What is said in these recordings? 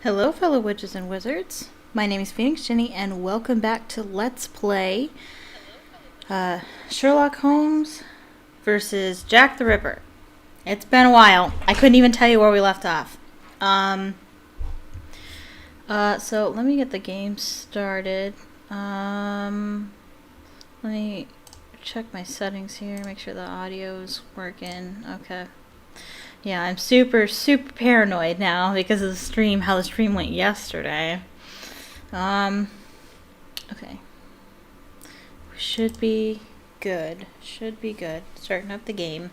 Hello, fellow witches and wizards. My name is PhoenixGinny, and welcome back to Let's Play Sherlock Holmes versus Jack the Ripper. It's been a while. I couldn't even tell you where we left off. So let me get the game started. Let me check my settings here, make sure the audio's working. Okay. Yeah, I'm super paranoid now because of the stream, how the stream went yesterday. Okay. Should be good. Should be good. Starting up the game.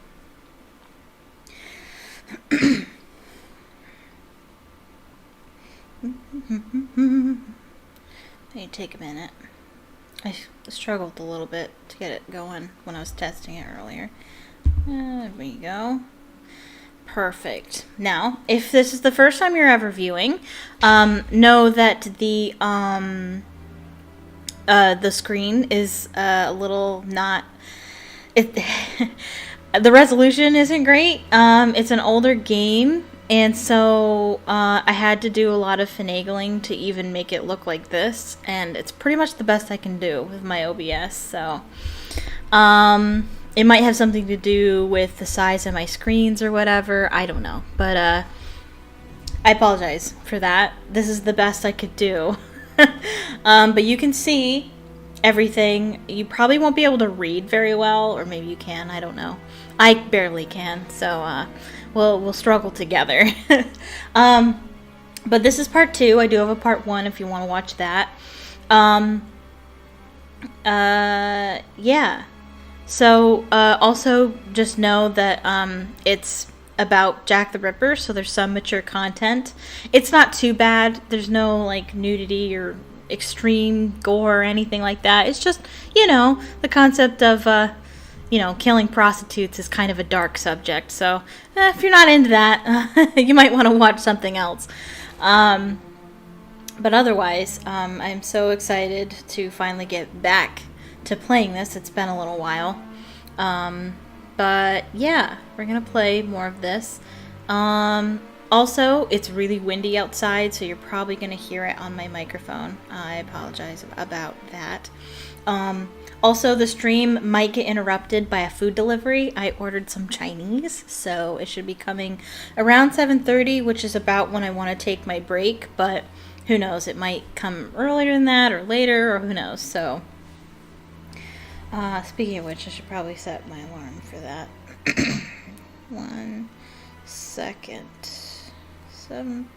May take a minute. I struggled a little bit to get it going when I was testing it earlier. There we go. Perfect. Now, if this is the first time you're ever viewing, know that the screen is a little not. The resolution isn't great. It's an older game, and so I had to do a lot of finagling to even make it look like this, and it's pretty much the best I can do with my OBS. So, it might have something to do with the size of my screens or whatever. I don't know. But I apologize for that. This is the best I could do. But you can see everything. You probably won't be able to read very well. Or maybe you can. I don't know. I barely can. So we'll struggle together. But this is part 2. I do have a part 1 if you want to watch that. Yeah. So, also just know that it's about Jack the Ripper, so there's some mature content. It's not too bad. There's no, like, nudity or extreme gore or anything like that. It's just, the concept of, killing prostitutes is kind of a dark subject. So, if you're not into that, you might want to watch something else. But otherwise, I'm so excited to finally get back to playing this. It's been a little while, but yeah, we're gonna play more of this. Also, it's really windy outside, so you're probably gonna hear it on my microphone. I apologize about that. Also, the stream might get interrupted by a food delivery. I ordered some Chinese, so it should be coming around 7:30, which is about when I want to take my break, but who knows, it might come earlier than that or later, or who knows. So speaking of which, I should probably set my alarm for that. 1 second. 7.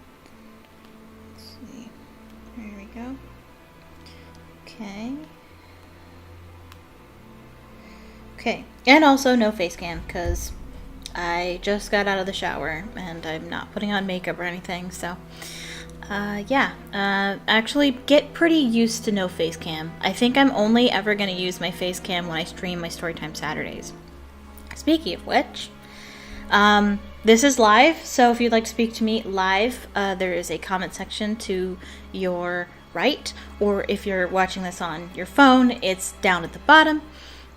Let's see. There we go. Okay. Okay. And also no face cam, because I just got out of the shower and I'm not putting on makeup or anything, so actually get pretty used to no face cam. I think I'm only ever going to use my face cam when I stream my Storytime Saturdays. Speaking of which, this is live, so if you'd like to speak to me live, there is a comment section to your right, or if you're watching this on your phone, it's down at the bottom.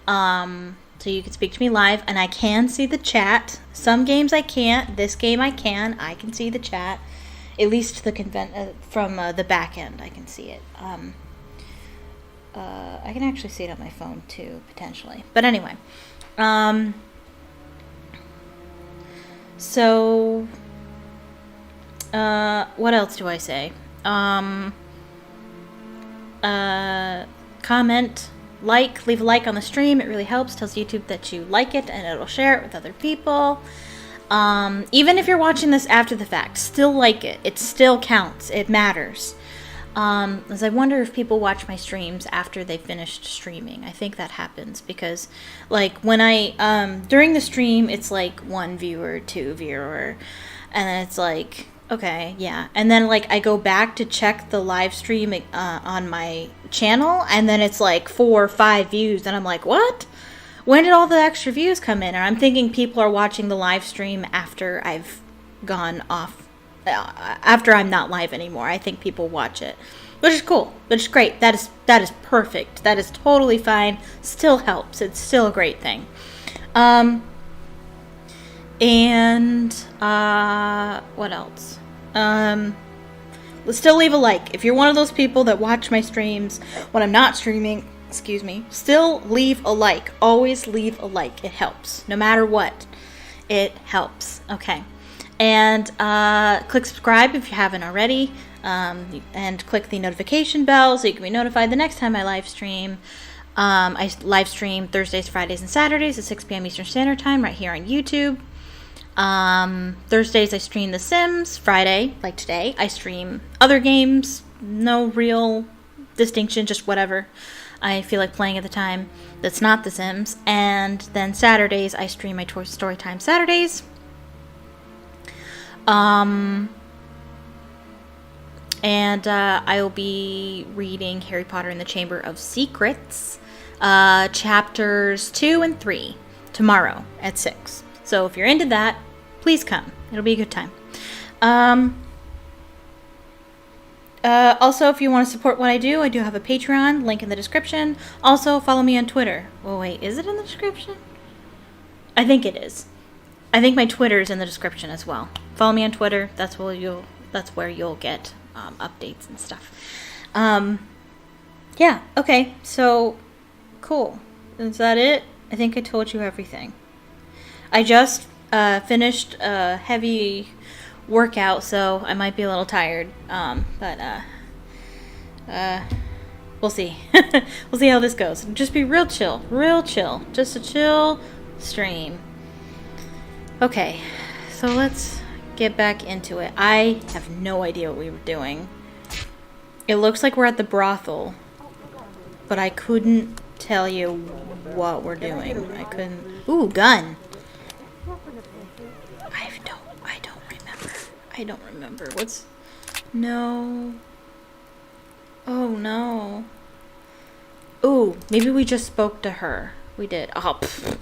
So you can speak to me live, and I can see the chat. Some games I can't. This game I can. I can see the chat. At least from the back end, I can see it. I can actually see it on my phone too, potentially. But anyway, so what else do I say? Comment, leave a like on the stream. It really helps. Tells YouTube that you like it, and it'll share it with other people. Even if you're watching this after the fact, still like it. It still counts. It matters. As I wonder if people watch my streams after they finished streaming. I think that happens because, like, when during the stream, it's like 1 viewer, 2 viewer, and then it's like, okay, yeah. And then, like, I go back to check the live stream on my channel, and then it's like 4 or 5 views, and I'm like, what? When did all the extra views come in? And I'm thinking people are watching the live stream after I've gone off, after I'm not live anymore. I think people watch it, which is cool, which is great. That is perfect. That is totally fine. Still helps. It's still a great thing. And what else? Still leave a like. If you're one of those people that watch my streams when I'm not streaming, excuse me, still leave a like. Always leave a like. It helps. No matter what. It helps. Okay. And click subscribe if you haven't already. And click the notification bell so you can be notified the next time I live stream. I live stream Thursdays, Fridays, and Saturdays at 6 p.m. Eastern Standard Time right here on YouTube. Thursdays I stream The Sims. Friday, like today, I stream other games. No real distinction, just whatever I feel like playing at the time that's not The Sims. And then Saturdays I stream my Toy Story Time Saturdays. And I will be reading Harry Potter and the Chamber of Secrets, chapters 2 and 3 tomorrow at 6. So if you're into that, please come. It'll be a good time. Also, if you want to support what I do have a Patreon, link in the description. Also, follow me on Twitter. Oh, wait, is it in the description? I think it is. I think my Twitter is in the description as well. Follow me on Twitter. That's where you'll get updates and stuff. Yeah, okay, so cool. Is that it? I think I told you everything. I just finished a heavy workout, so I might be a little tired. But we'll see. We'll see how this goes. Just be real chill. Just a chill stream. Okay, so let's get back into it. I have no idea what we were doing. It looks like we're at the brothel, but I couldn't tell you what we're doing. I couldn't. Ooh, gun. I don't remember. What's... No. Oh, no. Ooh, maybe we just spoke to her. We did. Oh, pfft.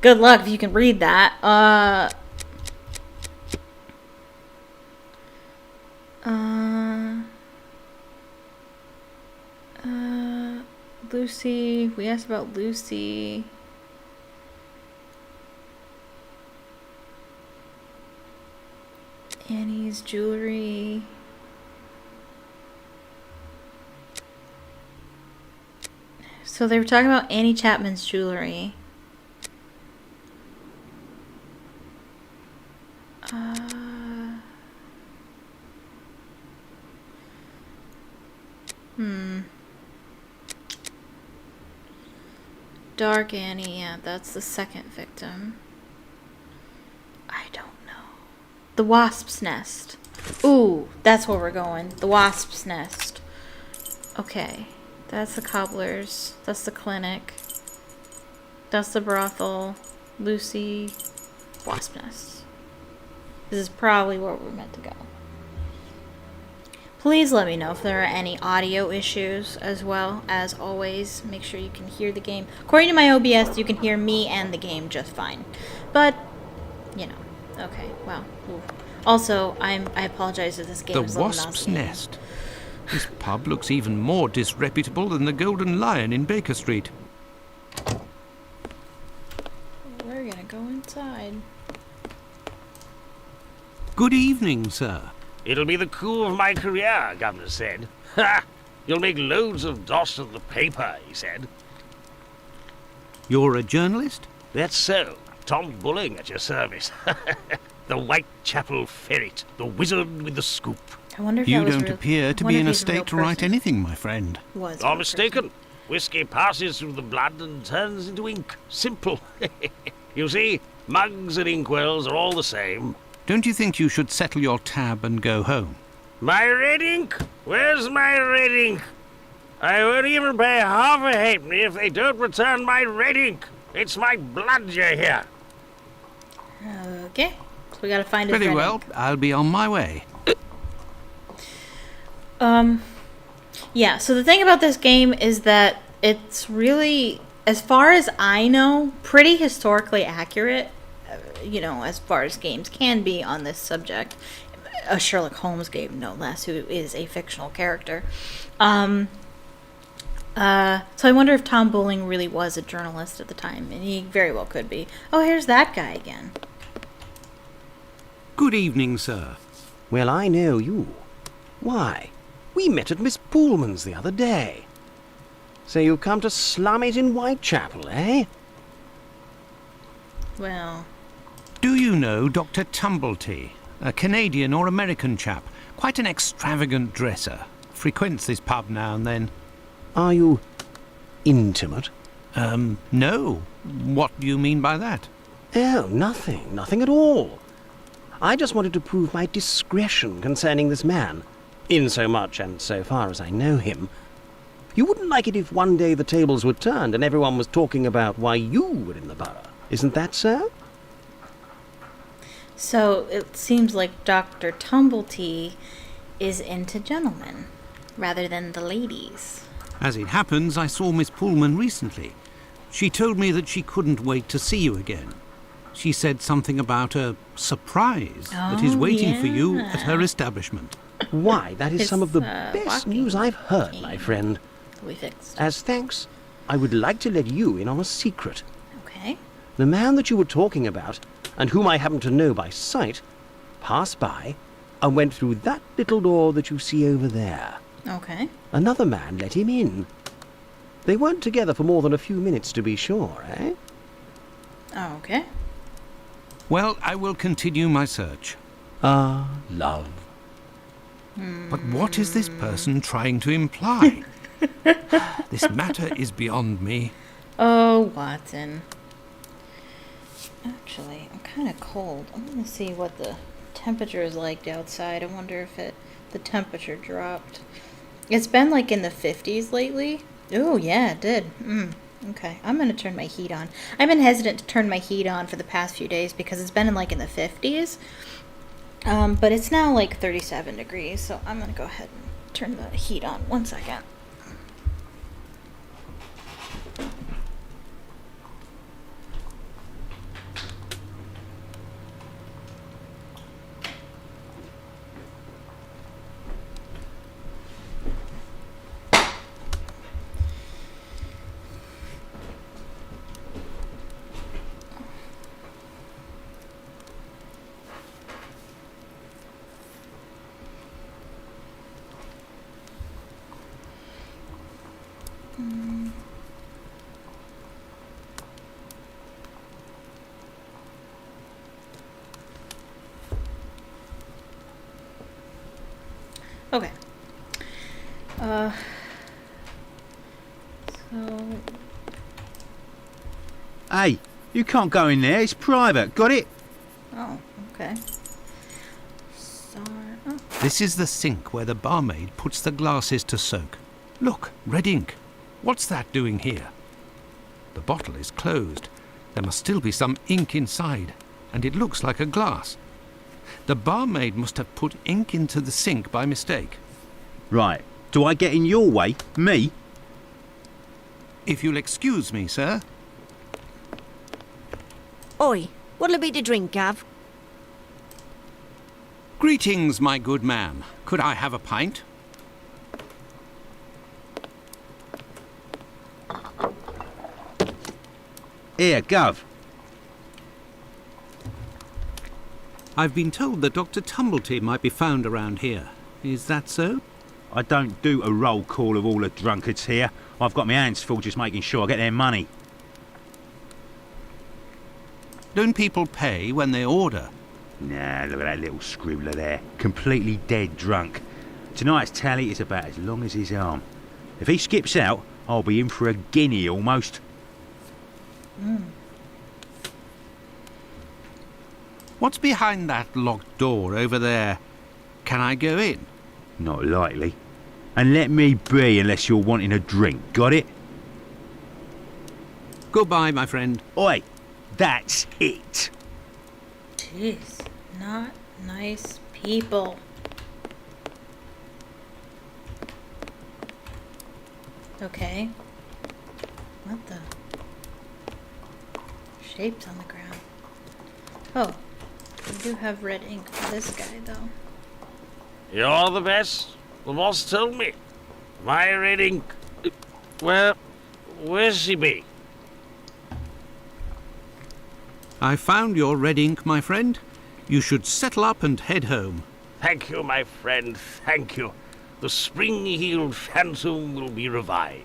Good luck if you can read that. Lucy. We asked about Lucy. Annie's jewelry. So they were talking about Annie Chapman's jewelry. Dark Annie, yeah, that's the second victim. I don't know. The Wasp's Nest. Ooh, that's where we're going. The Wasp's Nest. Okay. That's the Cobblers. That's the clinic. That's the brothel. Lucy. Wasp's Nest. This is probably where we're meant to go. Please let me know if there are any audio issues as well. As always, make sure you can hear the game. According to my OBS, you can hear me and the game just fine. But, you know. Okay, wow. Ooh. Also, I apologize if this game is a little Wasp's Nest. This pub looks even more disreputable than the Golden Lion in Baker Street. We're gonna go inside. Good evening, sir. It'll be the coup of my career, Governor said. Ha! You'll make loads of dots of the paper, he said. You're a journalist? That's so. Tom Bulling at your service. The Whitechapel ferret, the wizard with the scoop. I wonder if you that was don't real. appear to be in a state to write anything, my friend. You're mistaken. Whiskey passes through the blood and turns into ink. Simple. You see, mugs and inkwells are all the same. Don't you think you should settle your tab and go home? My red ink? Where's my red ink? I won't even pay half a halfpenny if they don't return my red ink. It's my blood you hear. Okay. So we gotta find his Very red well. ink. I'll be on my way. Yeah, so the thing about this game is that it's really, as far as I know, pretty historically accurate, you know, as far as games can be on this subject. A Sherlock Holmes game, no less, who is a fictional character. So I wonder if Tom Bulling really was a journalist at the time, and he very well could be. Oh, here's that guy again. Good evening, sir. Well, I know you. Why, we met at Miss Poolman's the other day. So you've come to slum it in Whitechapel, eh? Well, Do you know Dr. Tumblety, a Canadian or American chap? Quite an extravagant dresser. Frequents this pub now and then. Are you intimate? No. What do you mean by that? Oh, nothing. Nothing at all. I just wanted to prove my discretion concerning this man, in so much and so far as I know him. You wouldn't like it if one day the tables were turned and everyone was talking about why you were in the borough. Isn't that so? so it seems like Dr. Tumblety is into gentlemen rather than the ladies. As it happens, I saw Miss Pullman recently. She told me that she couldn't wait to see you again. She said something about a surprise that is Oh, waiting for you yeah. at her establishment. Why, that is It's, some of the best walking news I've heard, my friend. We fixed. As thanks, I would like to let you in on a secret. Okay. The man that you were talking about, and whom I happen to know by sight, passed by and went through that little door that you see over there. Okay. Another man let him in. They weren't together for more than a few minutes, to be sure, eh? Oh, okay. Well, I will continue my search. Ah, love. But what is this person trying to imply? This matter is beyond me. Oh, Watson. Actually, I'm kind of cold. I'm gonna see what the temperature is like outside. I wonder if the temperature dropped. It's been like in the 50s lately. Oh, yeah, it did. Okay, I'm gonna turn my heat on. I've been hesitant to turn my heat on for the past few days because it's been in the 50s. But it's now like 37 degrees, so I'm gonna go ahead and turn the heat on. 1 second. Okay. So Hey, you can't go in there. It's private. Got it? oh, okay. Oh, This is the sink where the barmaid puts the glasses to soak. Look, red ink. What's that doing here? The bottle is closed. There must still be some ink inside, and it looks like a glass. The barmaid must have put ink into the sink by mistake. Right. Do I get in your way? Me? If you'll excuse me, sir. Oi, what'll it be to drink, Gav? Greetings, my good man. Could I have a pint? Here, Gov. I've been told that Dr. Tumblety might be found around here. Is that so? I don't do a roll call of all the drunkards here. I've got my hands full just making sure I get their money. Don't people pay when they order? Nah, look at that little scribbler there. Completely dead drunk. Tonight's tally is about as long as his arm. If he skips out, I'll be in for a guinea almost. What's behind that locked door over there? Can I go in? Not likely. And let me be unless you're wanting a drink. Got it? Goodbye, my friend. Oi, that's it. jeez. Not nice people. Okay. What the? Shapes on the ground. Oh. We do have red ink for this guy, though. You're the best. The boss told me. My red ink. Well, where's she be? I found your red ink, my friend. You should settle up and head home. Thank you, my friend, thank you. The spring-heeled phantom will be revived.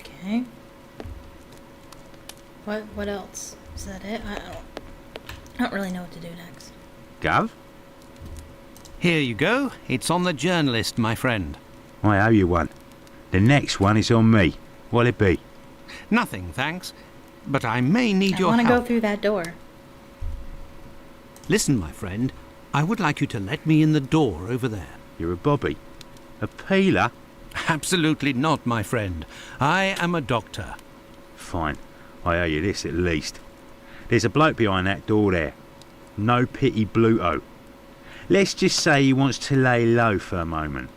Okay. What else? Is that it? I don't really know what to do next. Gov? Here you go. It's on the journalist, my friend. I owe you one. The next one is on me. What'll it be? Nothing, thanks. But I may need I your want to help. go through that door. Listen, my friend. I would like you to let me in the door over there. You're a bobby. A peeler? Absolutely not, my friend. I am a doctor. Fine. I owe you this at least. There's a bloke behind that door there. No pity Bluto. Let's just say he wants to lay low for a moment.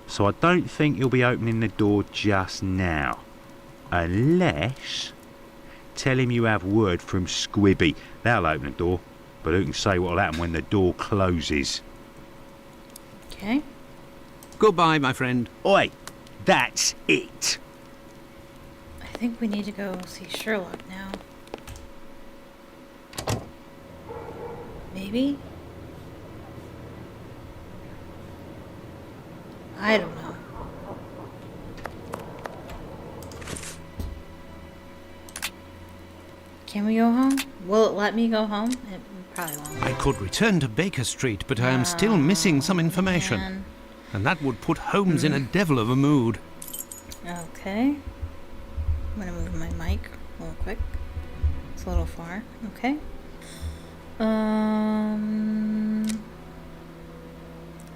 So I don't think he'll be opening the door just now. Unless... Tell him you have word from Squibby. They'll open the door. But who can say what'll happen when the door closes? Okay. Goodbye, my friend. Oi! That's it! I think we need to go see Sherlock now. Maybe? I don't know. Can we go home? Will it let me go home? It probably won't. I could return to Baker Street, but I am still missing some information. Man. And that would put Holmes in a devil of a mood. Okay. I'm gonna move my mic real quick. It's a little far. Okay. I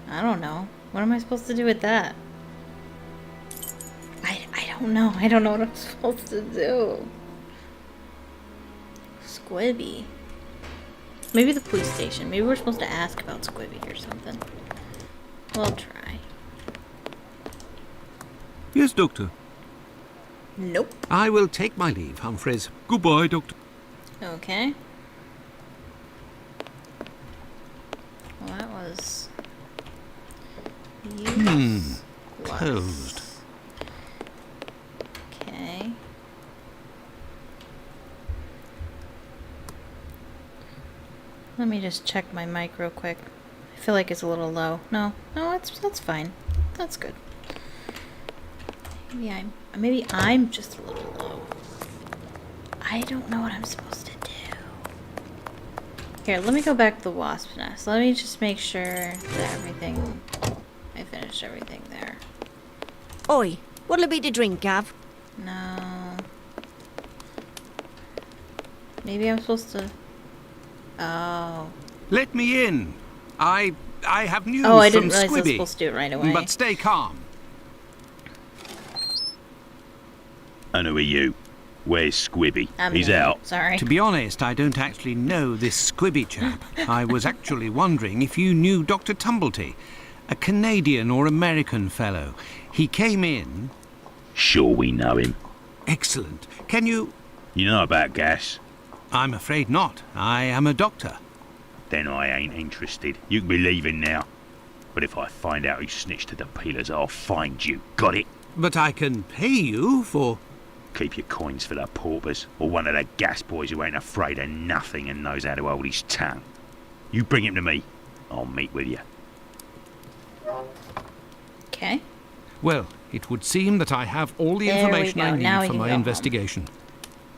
don't know. What am I supposed to do with that? I don't know. I don't know what I'm supposed to do. Squibby. Maybe the police station. Maybe we're supposed to ask about Squibby or something. We'll try. Yes, Doctor. Nope. I will take my leave, Humphreys. Goodbye, Doctor. Okay. Well, that was... useless. Closed. Okay. Let me just check my mic real quick. I feel like it's a little low. No, that's fine. That's good. Maybe I'm just a little low. I don't know what I'm supposed to do. Here, let me go back to the wasp nest. Let me just make sure that I finished everything there. Oi, what'll it be to drink, Gav? No. Maybe I'm supposed to... Oh. Let me in. I have news Oh, I from didn't realize I was Squibby. supposed to do it right away. But stay calm. And who are you? Where's Squibby? He's here. out. Sorry. To be honest, I don't actually know this Squibby chap. I was actually wondering if you knew Dr. Tumblety, a Canadian or American fellow. He came in... Sure we know him. Excellent. Can you... You know about gas? I'm afraid not. I am a doctor. Then I ain't interested. You can be leaving now. But if I find out who snitched to the peelers, I'll find you. Got it? But I can pay you for... Keep your coins for the paupers, or one of the gas boys who ain't afraid of nothing and knows how to hold his tongue. You bring him to me. I'll meet with you. Okay. Well, it would seem that I have all the There we information I go. Now we need for can my go home. investigation.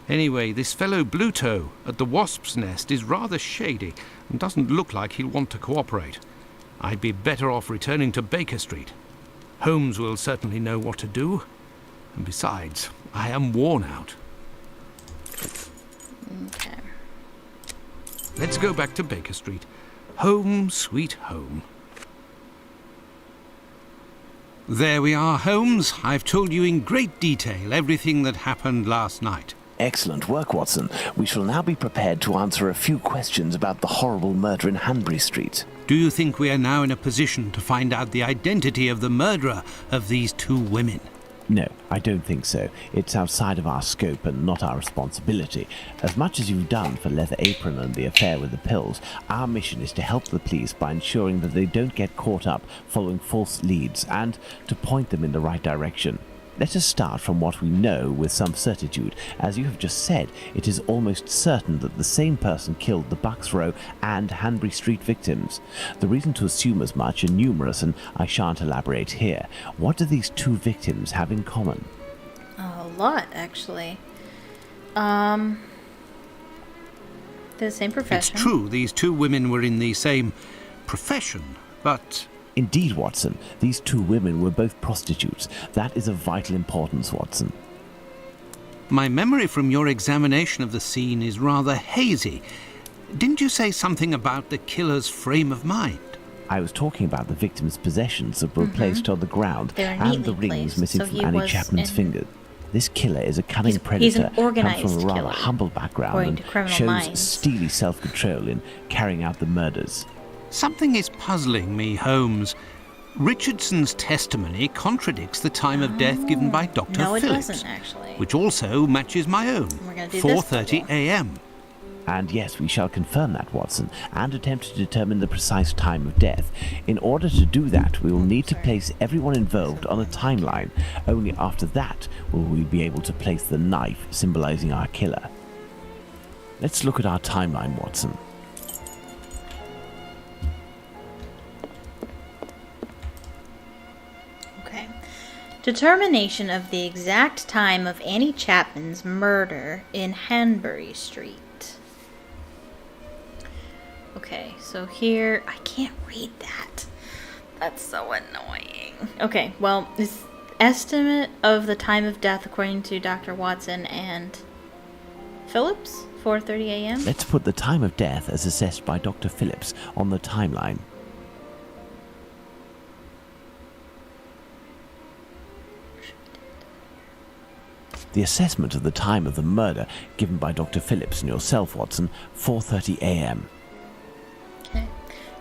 Anyway, this fellow Bluto at the Wasp's Nest is rather shady and doesn't look like he'll want to cooperate. I'd be better off returning to Baker Street. Holmes will certainly know what to do. And besides, I am worn out. Okay. Let's go back to Baker Street. Home, sweet home. There we are, Holmes. I've told you in great detail everything that happened last night. Excellent work, Watson. We shall now be prepared to answer a few questions about the horrible murder in Hanbury Street. Do you think we are now in a position to find out the identity of the murderer of these two women? No, I don't think so. It's outside of our scope and not our responsibility. As much as you've done for Leather Apron and the affair with the pills, our mission is to help the police by ensuring that they don't get caught up following false leads and to point them in the right direction. Let us start from what we know with some certitude. As you have just said, it is almost certain that the same person killed the Bucks Row and Hanbury Street victims. The reason to assume as much are numerous, and I shan't elaborate here. What do these two victims have in common? A lot, actually. They're the same profession. It's true, these two women were in the same profession, but... Indeed, Watson. These two women were both prostitutes. That is of vital importance, Watson. My memory from your examination of the scene is rather hazy. Didn't you say something about the killer's frame of mind? I was talking about the victim's possessions that were placed on the ground They were and the neatly rings placed, missing so from he Annie was Chapman's in- fingers. This killer is a cunning He's predator, an organized comes from a rather killer, humble background according and to Criminal shows Minds. steely self-control in carrying out the murders. Something is puzzling me, Holmes. Richardson's testimony contradicts the time of death given by Dr. No, it Phillips, doesn't, actually. which also matches my own, We're gonna do this 4:30 double. a.m. And yes, we shall confirm that, Watson, and attempt to determine the precise time of death. In order to do that, we will need to place everyone involved on a timeline. Only after that will we be able to place the knife symbolizing our killer. Let's look at our timeline, Watson. Okay. Determination of the exact time of Annie Chapman's murder in Hanbury Street. Okay, so here, I can't read that. That's so annoying. Okay, well, this estimate of the time of death according to Dr. Watson and Phillips, 4:30 a.m. Let's put the time of death as assessed by Dr. Phillips on the timeline. The assessment of the time of the murder given by Dr. Phillips and yourself, Watson, 4:30 a.m. Okay.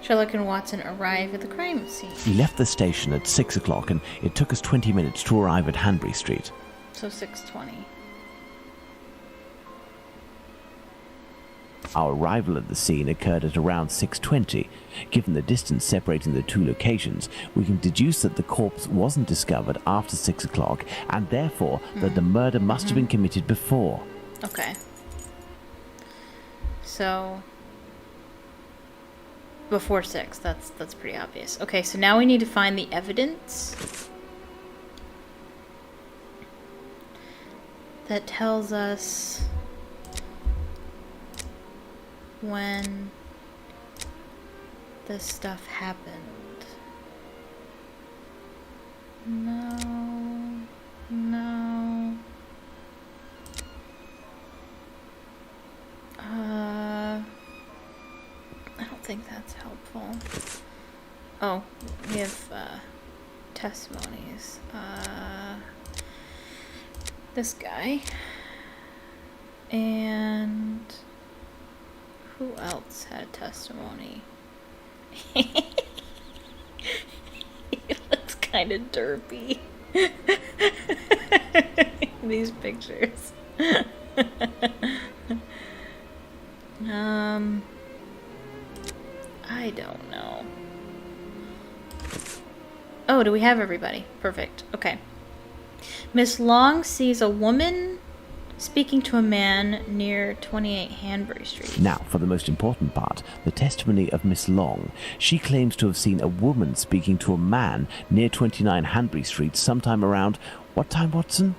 Sherlock and Watson arrive at the crime scene. We left the station at 6 o'clock and it took us 20 minutes to arrive at Hanbury Street. So 6:20. Our arrival at the scene occurred at around 6:20. Given the distance separating the two locations, we can deduce that the corpse wasn't discovered after 6 o'clock and therefore that the murder must have been committed before. Okay. So before 6, that's pretty obvious. Okay, so now we need to find the evidence that tells us when this stuff happened. No. I don't think that's helpful. Oh, we have testimonies. This guy. And who else had a testimony? He looks kind of derpy. These pictures. I don't know. Oh, do we have everybody? Perfect. Okay. Miss Long sees a woman speaking to a man near 28 Hanbury Street. Now, for the most important part, the testimony of Miss Long. She claims to have seen a woman speaking to a man near 29 Hanbury Street sometime around... What time, Watson?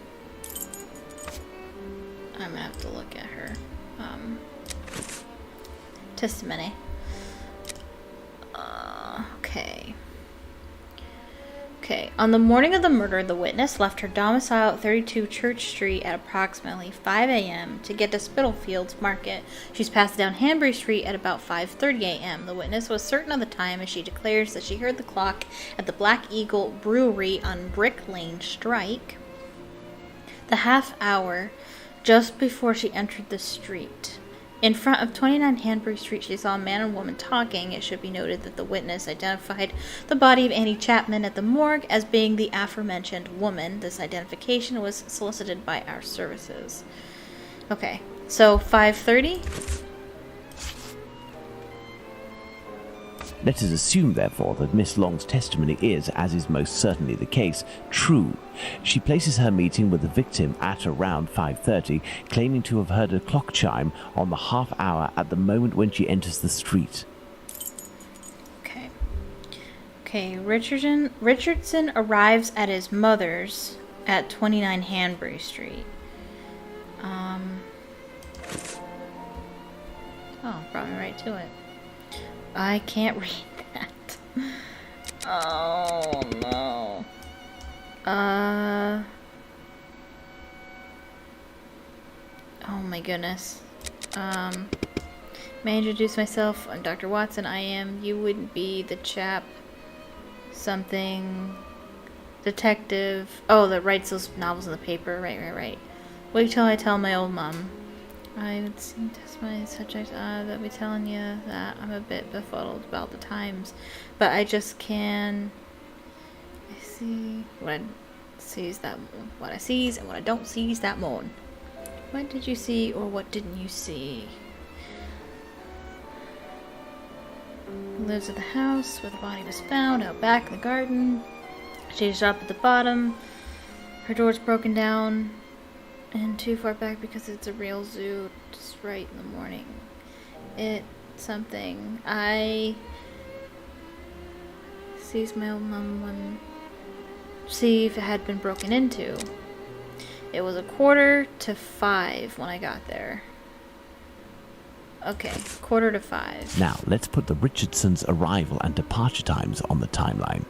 I'm gonna have to look at her testimony. Okay. On the morning of the murder, the witness left her domicile at 32 Church Street at approximately 5 a.m. to get to Spitalfields Market. She's passed down Hanbury Street at about 5:30 a.m. The witness was certain of the time as she declares that she heard the clock at the Black Eagle Brewery on Brick Lane strike the half hour just before she entered the street. In front of 29 Hanbury Street, she saw a man and woman talking. It should be noted that the witness identified the body of Annie Chapman at the morgue as being the aforementioned woman. This identification was solicited by our services. Okay, so 5:30. Let us assume, therefore, that Miss Long's testimony is, as is most certainly the case, true. She places her meeting with the victim at around 5:30, claiming to have heard a clock chime on the half hour at the moment when she enters the street. Okay, Richardson arrives at his mother's at 29 Hanbury Street. Oh, brought me right to it. I can't read that. Oh, no. Oh, my goodness. May I introduce myself? I'm Dr. Watson. You wouldn't be the chap. Something. Detective. Oh, that writes those novels in the paper. Right. Wait till I tell my old mom. I would seem to test my subject. They'll be telling you that I'm a bit befuddled about the times, but I just can. I see what I sees and what I don't seize that morning. What did you see, or what didn't you see? Lives at the house where the body was found, out back in the garden. She's up at the bottom. Her door's broken down. And too far back because it's a real zoo. Just right in the morning. I sees my old mom when see if it had been broken into. It was 4:45 when I got there. Okay, 4:45. Now, let's put the Richardsons' arrival and departure times on the timeline.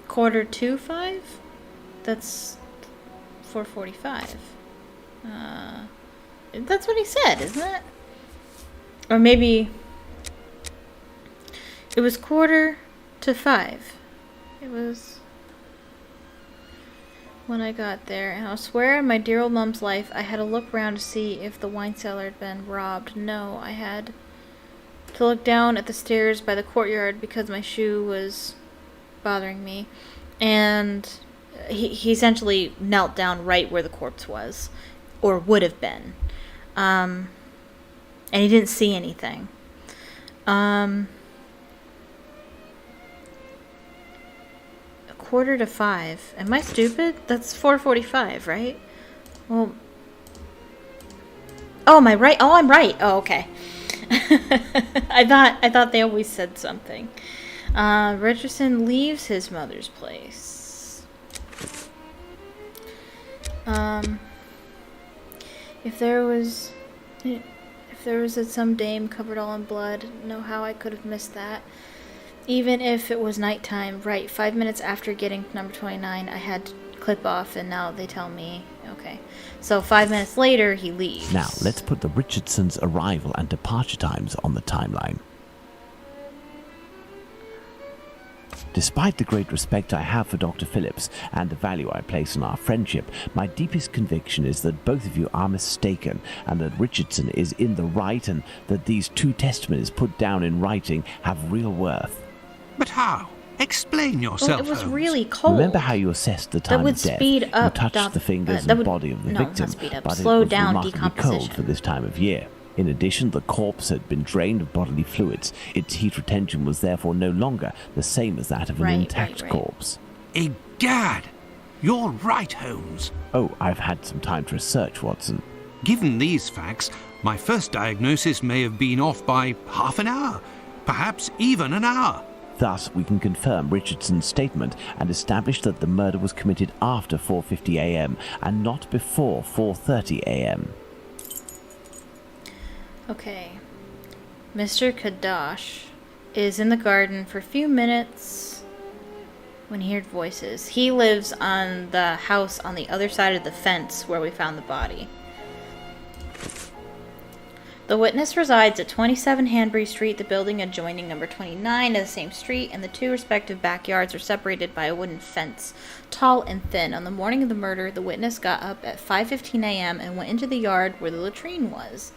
4:45? That's 4:45. That's what he said, isn't it? Or maybe it was 4:45. It was when I got there, and I'll swear on my dear old mom's life, I had to look around to see if the wine cellar had been robbed. No, I had to look down at the stairs by the courtyard because my shoe was bothering me, and he essentially knelt down right where the corpse was, or would have been, and he didn't see anything. 4:45. Am I stupid? That's 4:45, right? Well, oh, am I right? Oh, I'm right. Oh, okay. I thought they always said something. Richardson leaves his mother's place. If there was some dame covered all in blood, know how I could have missed that. Even if it was nighttime, right, 5 minutes after getting to number 29, I had to clip off, and now they tell me, okay. So 5 minutes later, he leaves. Now, let's put the Richardsons' arrival and departure times on the timeline. Despite the great respect I have for Dr. Phillips and the value I place on our friendship, my deepest conviction is that both of you are mistaken, and that Richardson is in the right, and that these two testimonies put down in writing have real worth. But how? Explain yourself, Well, it was Holmes. really cold. Remember how you assessed the time That would of death? speed up. You touched the fingers that and would- body of the no, not victim, speed up, but slow it was down remarkably cold decomposition. for this time of year. In addition, the corpse had been drained of bodily fluids. Its heat retention was therefore no longer the same as that of an intact corpse. Egad! You're right, Holmes. Oh, I've had some time to research, Watson. Given these facts, my first diagnosis may have been off by half an hour, perhaps even an hour. Thus, we can confirm Richardson's statement and establish that the murder was committed after 4:50 a.m. and not before 4:30 a.m. Okay. Mr. Kadash is in the garden for a few minutes when he heard voices. He lives on the house on the other side of the fence where we found the body. The witness resides at 27 Hanbury Street, the building adjoining number 29 of the same street, and the two respective backyards are separated by a wooden fence, tall and thin. On the morning of the murder, the witness got up at 5:15 a.m. and went into the yard where the latrine was.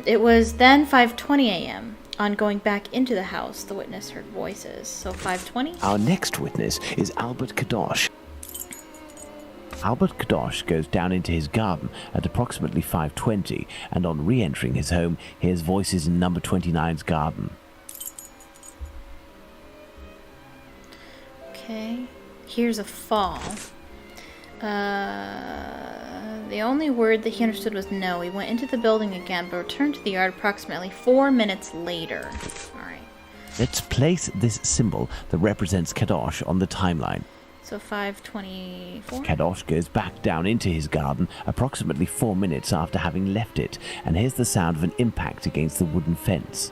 It was then 5:20 a.m. On going back into the house, the witness heard voices. So 5:20? Our next witness is Albert Kadosh. Albert Kadosh goes down into his garden at approximately 5:20, and on re-entering his home, hears voices in number 29's garden. Okay. Here's a fall. The only word that he understood was no. He went into the building again, but returned to the yard approximately 4 minutes later. Alright. Let's place this symbol that represents Kadosh on the timeline. So 5:24? Kadosh goes back down into his garden approximately 4 minutes after having left it, and hears the sound of an impact against the wooden fence.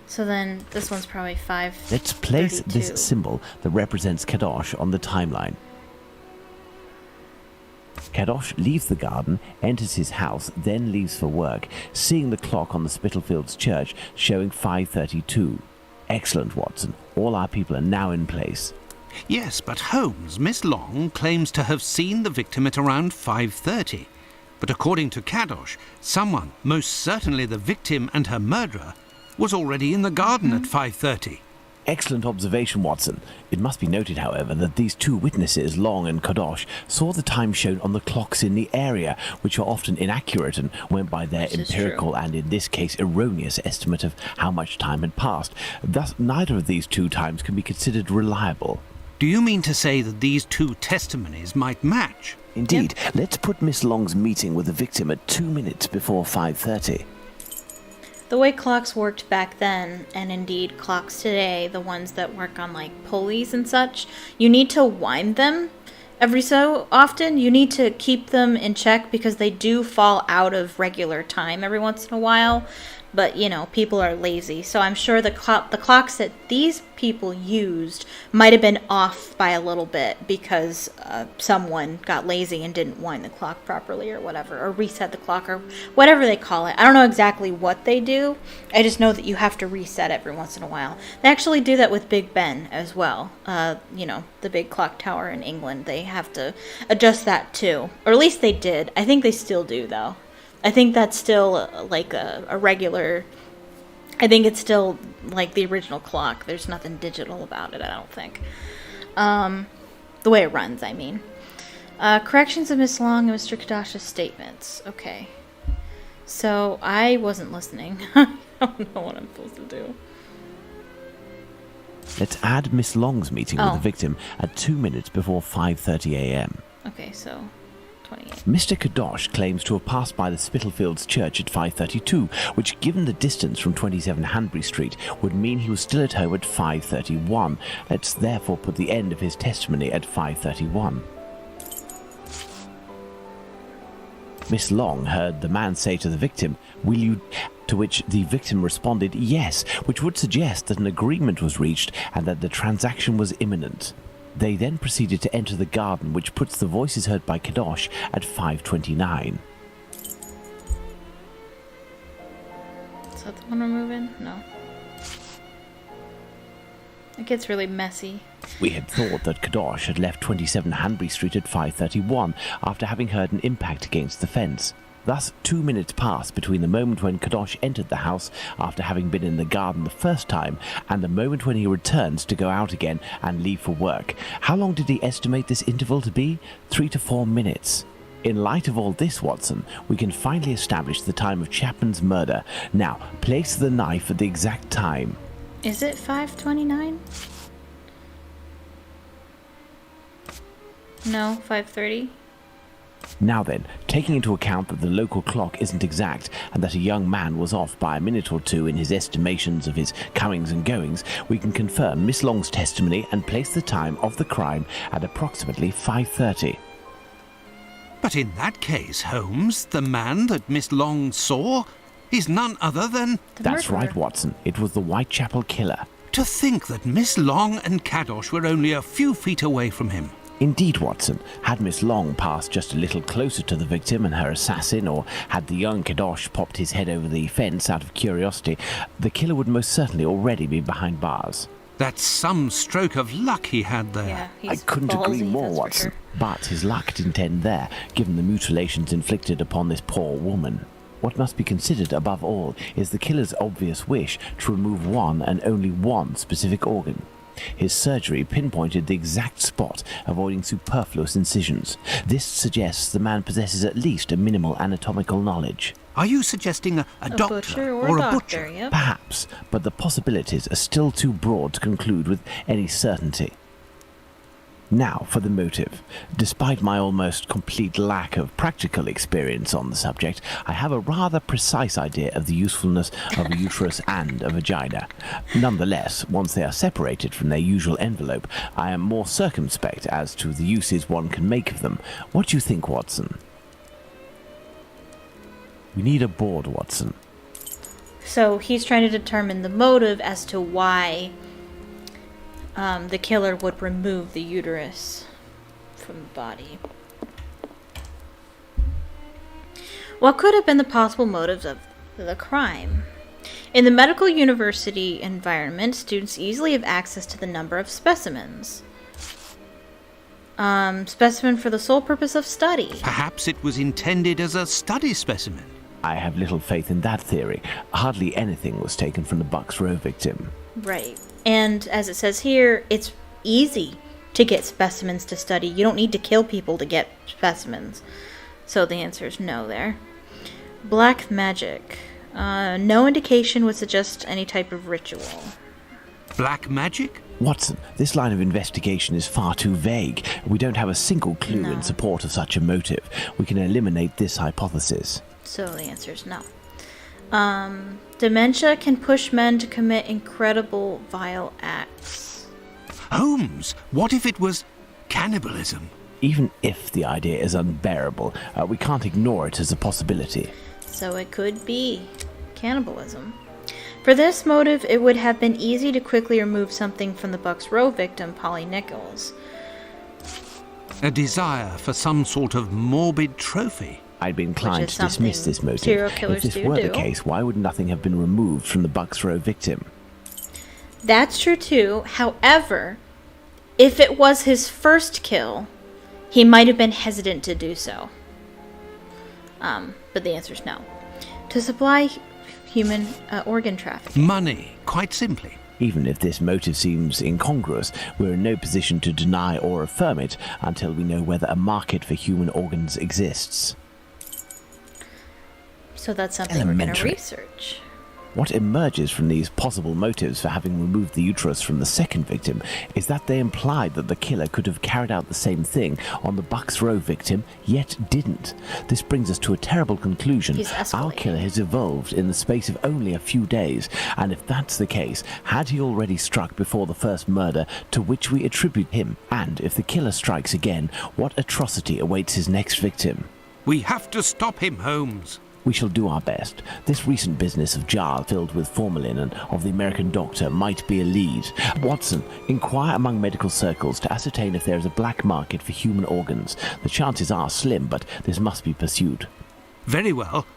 So then this one's probably 5:32. Let's place this symbol that represents Kadosh on the timeline. Kadosh leaves the garden, enters his house, then leaves for work, seeing the clock on the Spitalfields church showing 5:32. Excellent, Watson. All our people are now in place. Yes, but Holmes, Miss Long claims to have seen the victim at around 5:30. But according to Kadosh, someone, most certainly the victim and her murderer, was already in the garden at 5:30. Excellent observation, Watson. It must be noted, however, that these two witnesses, Long and Kadosh, saw the time shown on the clocks in the area, which are often inaccurate and went by their empirical and, in this case, erroneous estimate of how much time had passed. Thus, neither of these two times can be considered reliable. Do you mean to say that these two testimonies might match? Indeed. Yep. Let's put Miss Long's meeting with the victim at 2 minutes before 5:30. The way clocks worked back then, and indeed clocks today, the ones that work on like pulleys and such, you need to wind them every so often. You need to keep them in check because they do fall out of regular time every once in a while. But, you know, people are lazy. So I'm sure the clocks that these people used might have been off by a little bit because someone got lazy and didn't wind the clock properly or whatever, or reset the clock or whatever they call it. I don't know exactly what they do. I just know that you have to reset every once in a while. They actually do that with Big Ben as well. You know, the big clock tower in England. They have to adjust that too. Or at least they did. I think they still do, though. I think that's still like a regular, I think it's still like the original clock. There's nothing digital about it, I don't think. The way it runs, I mean. Corrections of Miss Long and Mr. Kadosh's statements. Okay. So I wasn't listening. I don't know what I'm supposed to do. Let's add Miss Long's meeting with the victim at 2 minutes before 5:30 a.m. Okay, so 28. Mr. Kadosh claims to have passed by the Spitalfields church at 5:32, which, given the distance from 27 Hanbury Street, would mean he was still at home at 5:31. Let's therefore put the end of his testimony at 5:31. Miss Long heard the man say to the victim, "Will you?" To which the victim responded, "Yes," which would suggest that an agreement was reached and that the transaction was imminent. They then proceeded to enter the garden, which puts the voices heard by Kadosh at 5:29. Is that the one we're moving? No. It gets really messy. We had thought that Kadosh had left 27 Hanbury Street at 5:31 after having heard an impact against the fence. Thus, 2 minutes passed between the moment when Kadosh entered the house after having been in the garden the first time and the moment when he returns to go out again and leave for work. How long did he estimate this interval to be? 3 to 4 minutes. In light of all this, Watson, we can finally establish the time of Chapman's murder. Now, place the knife at the exact time. Is it 5:29? No, 5:30? Now then, taking into account that the local clock isn't exact and that a young man was off by a minute or two in his estimations of his comings and goings, we can confirm Miss Long's testimony and place the time of the crime at approximately 5:30. But in that case, Holmes, the man that Miss Long saw is none other than... That's right, Watson. It was the Whitechapel killer. To think that Miss Long and Kadosh were only a few feet away from him. Indeed, Watson. Had Miss Long passed just a little closer to the victim and her assassin, or had the young Kadosh popped his head over the fence out of curiosity, the killer would most certainly already be behind bars. That's some stroke of luck he had there. Yeah, I he's couldn't agree ballsy, more, that's for Watson. sure. But his luck didn't end there, given the mutilations inflicted upon this poor woman. What must be considered above all is the killer's obvious wish to remove one and only one specific organ. His surgery pinpointed the exact spot, avoiding superfluous incisions. This suggests the man possesses at least a minimal anatomical knowledge. Are you suggesting a doctor butcher or a doctor, butcher? Yep. Perhaps, but the possibilities are still too broad to conclude with any certainty. Now for the motive. Despite my almost complete lack of practical experience on the subject, I have a rather precise idea of the usefulness of a uterus and a vagina. Nonetheless, once they are separated from their usual envelope, I am more circumspect as to the uses one can make of them. What do you think, Watson? We need a board, Watson. So he's trying to determine the motive as to why the killer would remove the uterus from the body. What could have been the possible motives of the crime? In the medical university environment, students easily have access to the number of specimens. Specimen for the sole purpose of study. Perhaps it was intended as a study specimen. I have little faith in that theory. Hardly anything was taken from the Bucks Row victim. Right. And as it says here, it's easy to get specimens to study. You don't need to kill people to get specimens. So the answer is no there. Black magic. No indication would suggest any type of ritual. Black magic? Watson, this line of investigation is far too vague. We don't have a single clue in support of such a motive. We can eliminate this hypothesis. So the answer is no. Dementia can push men to commit incredible, vile acts. Holmes, what if it was cannibalism? Even if the idea is unbearable, we can't ignore it as a possibility. So it could be cannibalism. For this motive, it would have been easy to quickly remove something from the Bucks Row victim, Polly Nichols. A desire for some sort of morbid trophy. I'd be inclined is to dismiss something this motive. serial If killers this do were do. the case, why would nothing have been removed from the Bucks Row victim? That's true too. However, if it was his first kill, he might have been hesitant to do so. But the answer is no. To supply human organ trafficking. Money, quite simply. Even if this motive seems incongruous, we're in no position to deny or affirm it until we know whether a market for human organs exists. So that's something we're going to Elementary. research. What emerges from these possible motives for having removed the uterus from the second victim is that they implied that the killer could have carried out the same thing on the Bucks Row victim, yet didn't. This brings us to a terrible conclusion. He's escalating. Our killer has evolved in the space of only a few days, and if that's the case, had he already struck before the first murder to which we attribute him? And if the killer strikes again, what atrocity awaits his next victim? We have to stop him, Holmes. We shall do our best. This recent business of jars filled with formalin and of the American doctor might be a lead. Watson, inquire among medical circles to ascertain if there is a black market for human organs. The chances are slim, but this must be pursued. Very well.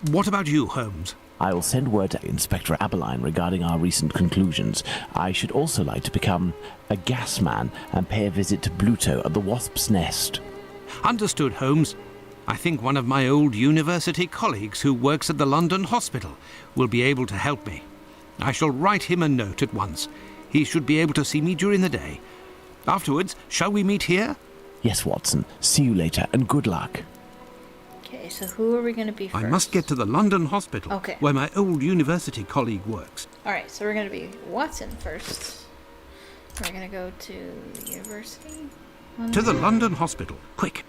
What about you, Holmes? I will send word to Inspector Aberline regarding our recent conclusions. I should also like to become a gas man and pay a visit to Bluto at the Wasp's Nest. Understood, Holmes. I think one of my old university colleagues who works at the London hospital will be able to help me. I shall write him a note at once. He should be able to see me during the day. Afterwards, shall we meet here? Yes, Watson. See you later, and good luck. Okay, so who are we going to be first? I must get to the London hospital, Okay. where my old university colleague works. Alright, so we're going to be Watson first. We're going to go to the university. To the London hospital, quick.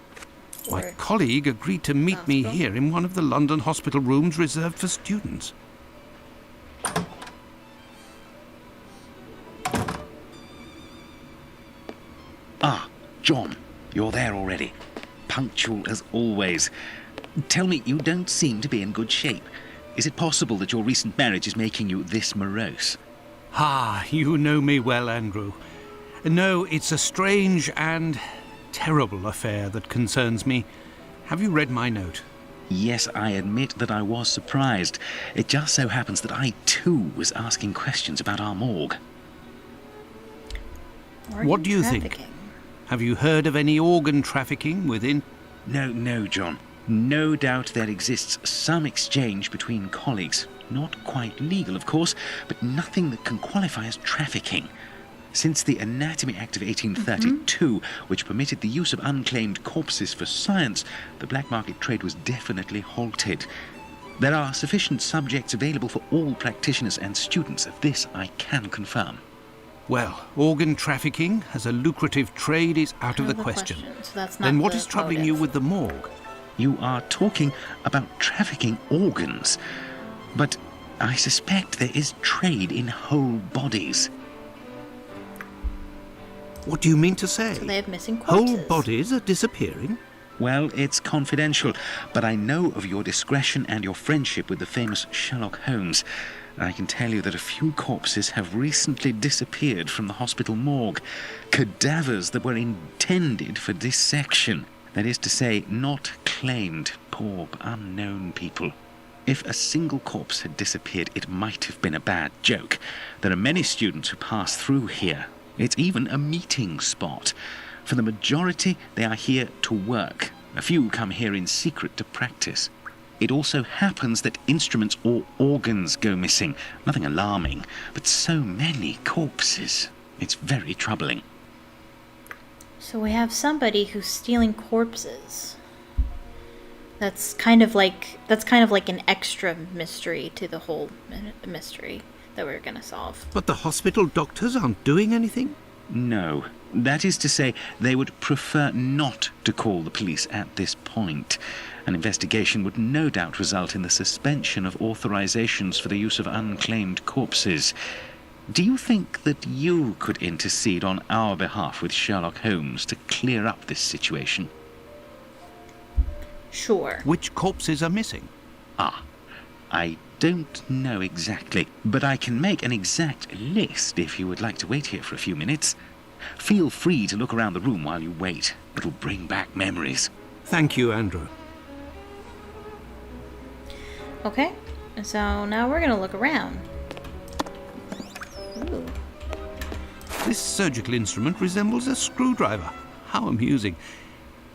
My Or- colleague agreed to meet me Hospital? here in one of the London hospital rooms reserved for students. Ah, John, you're there already. Punctual as always. Tell me, you don't seem to be in good shape. Is it possible that your recent marriage is making you this morose? Ah, you know me well, Andrew. No, it's a strange and terrible affair that concerns me. Have you read my note? Yes, I admit that I was surprised. It just so happens that I, too, was asking questions about our morgue. What do you think? Have you heard of any organ trafficking within? No, John. No doubt there exists some exchange between colleagues. Not quite legal, of course, but nothing that can qualify as trafficking. Since the Anatomy Act of 1832, which permitted the use of unclaimed corpses for science, the black market trade was definitely halted. There are sufficient subjects available for all practitioners and students. This I can confirm. Well, organ trafficking as a lucrative trade is out of the question. So that's not Then what the is troubling motive. you with the morgue? You are talking about trafficking organs, but I suspect there is trade in whole bodies. What do you mean to say? So they have missing corpses. Whole bodies are disappearing? Well, it's confidential, but I know of your discretion and your friendship with the famous Sherlock Holmes. I can tell you that a few corpses have recently disappeared from the hospital morgue. Cadavers that were intended for dissection. That is to say, not claimed. Poor, unknown people. If a single corpse had disappeared, it might have been a bad joke. There are many students who pass through here. It's even a meeting spot. For the majority, they are here to work. A few come here in secret to practice. It also happens that instruments or organs go missing. Nothing alarming, but so many corpses. It's very troubling. So we have somebody who's stealing corpses. That's kind of like an extra mystery to the whole mystery that we're going to solve. But the hospital doctors aren't doing anything? No. That is to say, they would prefer not to call the police at this point. An investigation would no doubt result in the suspension of authorizations for the use of unclaimed corpses. Do you think that you could intercede on our behalf with Sherlock Holmes to clear up this situation? Sure. Which corpses are missing? I don't know exactly, but I can make an exact list if you would like to wait here for a few minutes. Feel free to look around the room while you wait. It'll bring back memories. Thank you, Andrew. Okay, so now we're gonna look around. Ooh. This surgical instrument resembles a screwdriver. How amusing.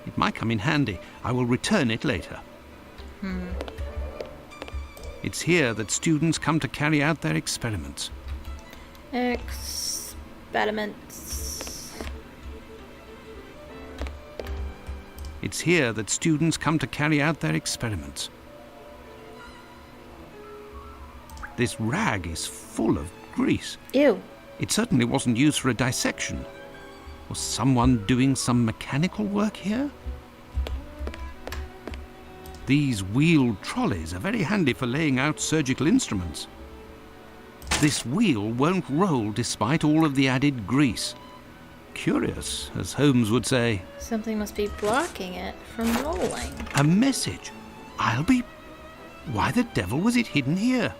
It might come in handy. I will return it later. It's here that students come to carry out their experiments. Experiments. It's here that students come to carry out their experiments. This rag is full of grease. Ew. It certainly wasn't used for a dissection. Was someone doing some mechanical work here? These wheeled trolleys are very handy for laying out surgical instruments. This wheel won't roll despite all of the added grease. Curious, as Holmes would say. Something must be blocking it from rolling. A message. Why the devil was it hidden here?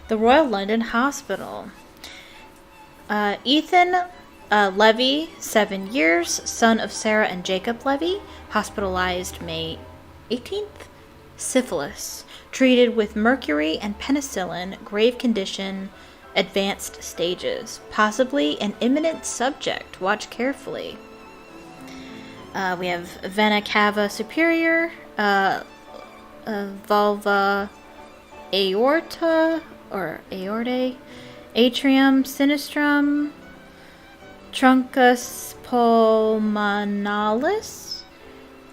The Royal London Hospital. Ethan Levy, 7 years, son of Sarah and Jacob Levy, hospitalized May 18th. Syphilis. Treated with mercury and penicillin, grave condition, advanced stages. Possibly an imminent subject. Watch carefully. We have vena cava superior, vulva aorta, or aortae, atrium sinistrum, truncus pulmonalis,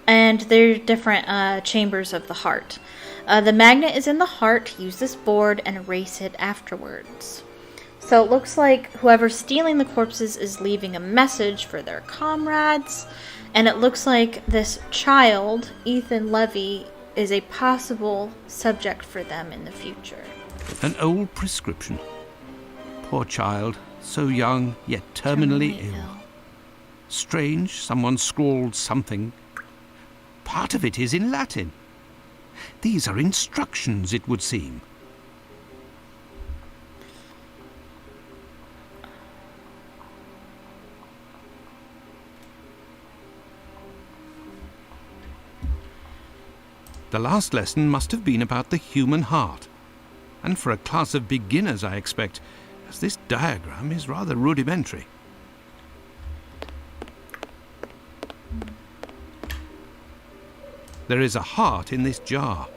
and they're different chambers of the heart. The magnet is in the heart. Use this board and erase it afterwards. So it looks like whoever's stealing the corpses is leaving a message for their comrades, and it looks like this child, Ethan Levy, is a possible subject for them in the future. An old prescription. Poor child, so young, yet terminally ill. Strange, someone scrawled something. Part of it is in Latin. These are instructions, it would seem. The last lesson must have been about the human heart. And for a class of beginners, I expect, as this diagram is rather rudimentary. There is a heart in this jar.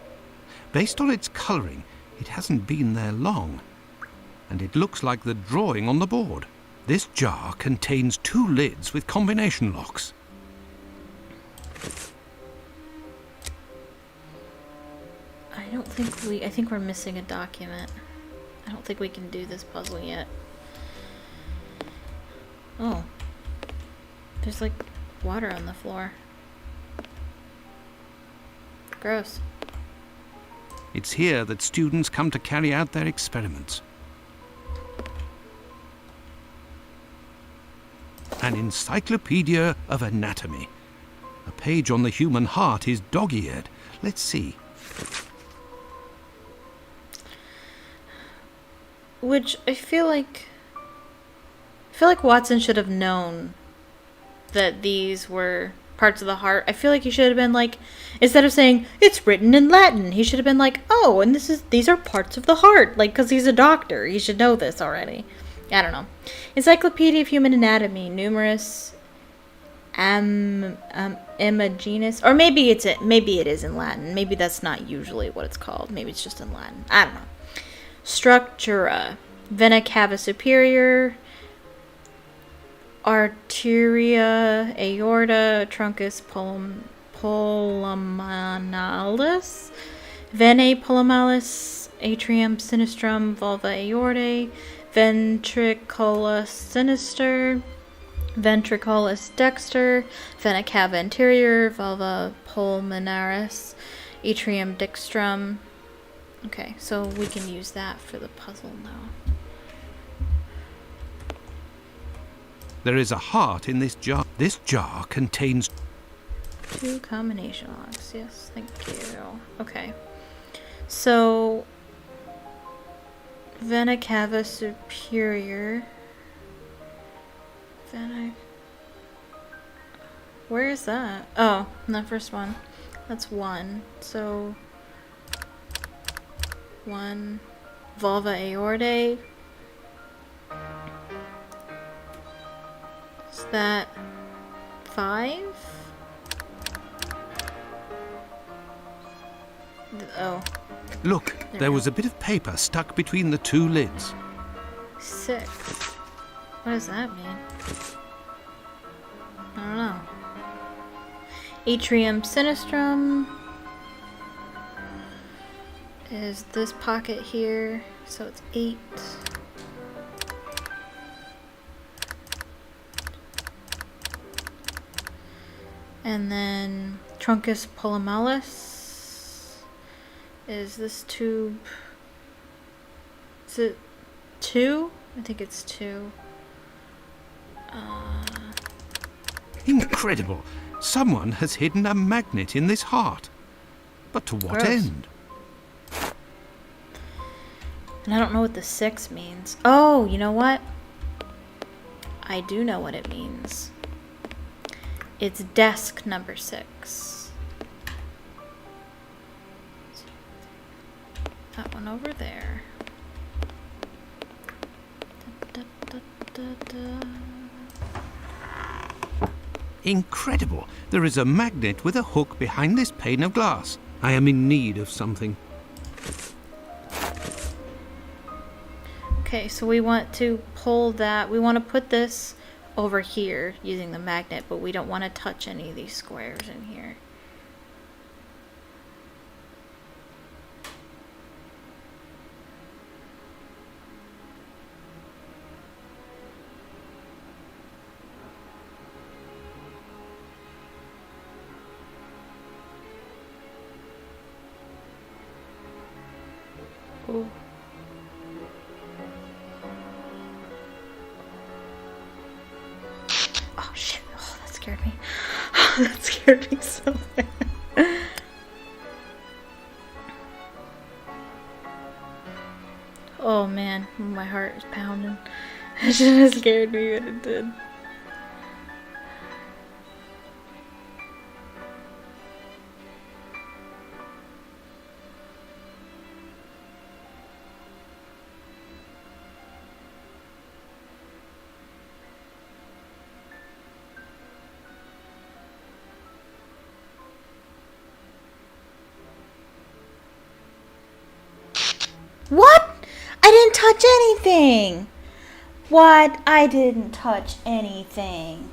Based on its colouring, it hasn't been there long. And it looks like the drawing on the board. This jar contains 2 lids with combination locks. I think we're missing a document. I don't think we can do this puzzle yet. Oh. There's like water on the floor. Gross. It's here that students come to carry out their experiments. An encyclopedia of anatomy. A page on the human heart is dog-eared. Let's see. Which I feel like Watson should have known that these were parts of the heart. I feel like he should have been like, instead of saying it's written in Latin, he should have been like, oh, and these are parts of the heart, like, because he's a doctor, he should know this already. I don't know. Encyclopedia of Human Anatomy, numerous imaginus, or maybe it is in Latin. Maybe that's not usually what it's called. Maybe it's just in Latin. I don't know. Structura, vena cava superior, arteria aorta, truncus pulmonalis, venae pulmonalis, atrium sinistrum, vulva aortae, ventriculus sinister, ventriculus dexter, vena cava anterior, vulva pulmonaris, atrium dextrum. Okay, so we can use that for the puzzle now. There is a heart in this jar. This jar contains 2 combination locks. Yes, thank you. Okay. So, vena cava superior. Where is that? Oh, that first one. That's 1. So, 1. Vulva aortae. Is that 5? Oh. Look, there was a bit of paper stuck between the 2 lids. 6. What does that mean? I don't know. Atrium sinistrum is this pocket here, so it's 8. And then truncus pulmonalis is this tube. Is it 2? I think it's 2. Incredible! Someone has hidden a magnet in this heart. But to what Gross. end? And I don't know what the 6 means. Oh, you know what? I do know what it means. It's desk number 6. That one over there. Da, da, da, da, da. Incredible! There is a magnet with a hook behind this pane of glass. I am in need of something. Okay, so we want to pull that. We want to put this over here using the magnet, but we don't want to touch any of these squares in here. Ooh. Oh shit, oh that scared me. That scared me so bad. Oh man, my heart is pounding. It should have scared me, but it did. What? I didn't touch anything. What? I didn't touch anything.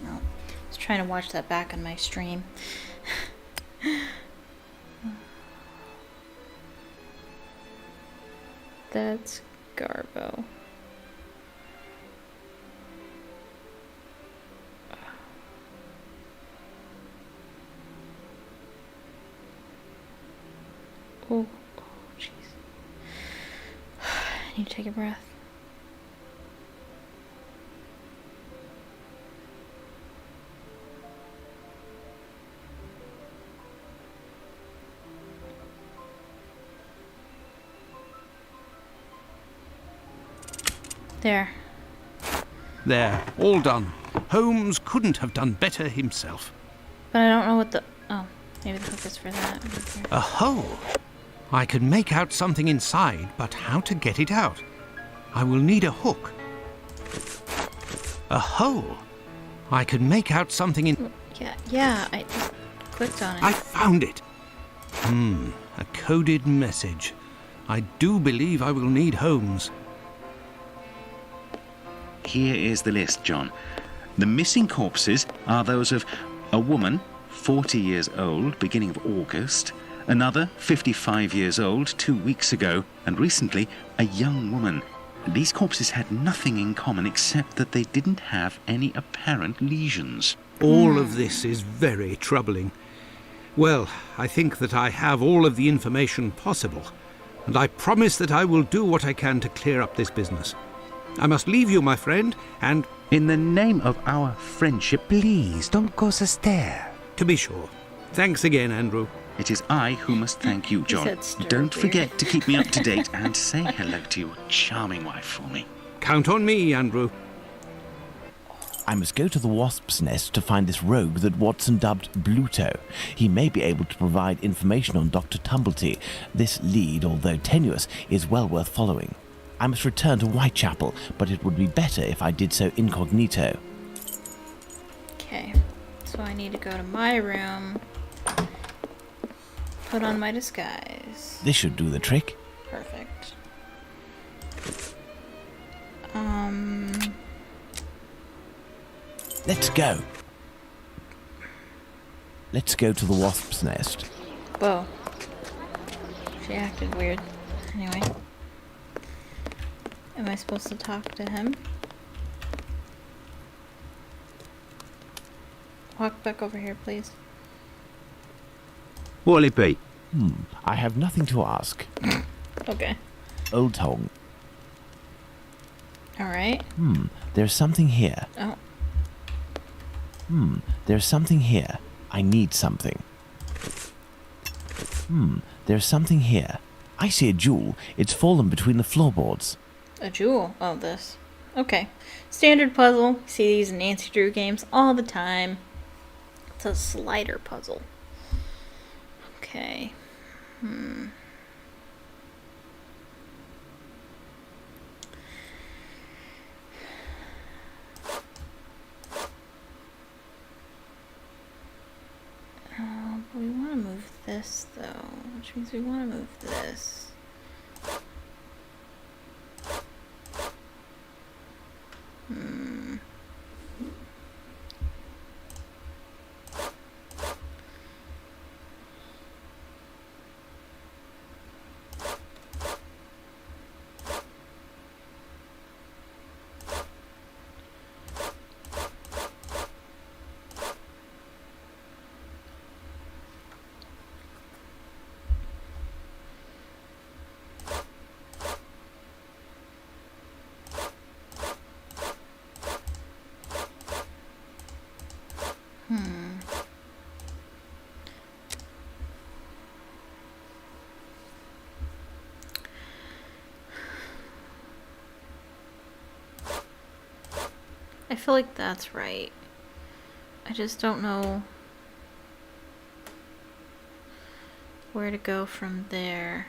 No. I was trying to watch that back on my stream. That's Garbo. Oh, jeez. I need to take a breath. There. There, all done. Holmes couldn't have done better himself. But I don't know what the... Oh, maybe the hook is for that. A hole. I can make out something inside, but how to get it out? I will need a hook. A hole. I can make out something in... Yeah, I just clicked on it. I found it. A coded message. I do believe I will need Holmes. Here is the list, John. The missing corpses are those of a woman, 40 years old, beginning of August, another, 55 years old, 2 weeks ago, and recently, a young woman. These corpses had nothing in common except that they didn't have any apparent lesions. All of this is very troubling. Well, I think that I have all of the information possible, and I promise that I will do what I can to clear up this business. I must leave you, my friend, and... In the name of our friendship, Please, don't go so stare. To be sure. Thanks again, Andrew. it is I who must thank you, John. said stir Don't beer. forget to keep me up to date and say hello to your charming wife for me. Count on me, Andrew. I must go to the wasp's nest to find this rogue that Watson dubbed Bluto. He may be able to provide information on Dr. Tumblety. This lead, although tenuous, is well worth following. I must return to Whitechapel, but it would be better if I did so incognito. Okay, so I need to go to my room, put on my disguise. This should do the trick. Perfect. Let's go. Let's go to the wasp's nest. Whoa. She acted weird. Anyway. Am I supposed to talk to him? Walk back over here, please. What'll it be? I have nothing to ask. Okay. Old Tong. Alright. There's something here. Oh. There's something here. I need something. There's something here. I see a jewel. It's fallen between the floorboards. A jewel. Oh, this. Okay. Standard puzzle. You see these in Nancy Drew games all the time. It's a slider puzzle. Okay. But we want to move this, though, which means we want to move this. I feel like that's right. I just don't know where to go from there.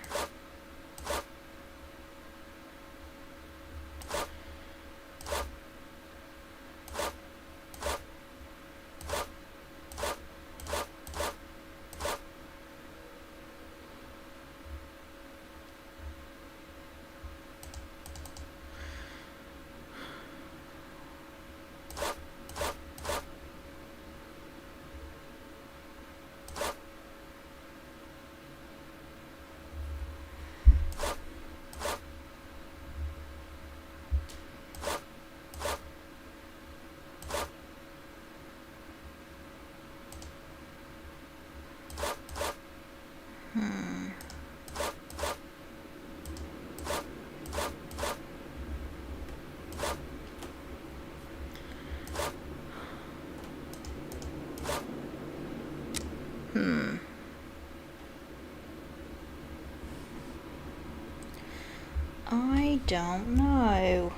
I don't know.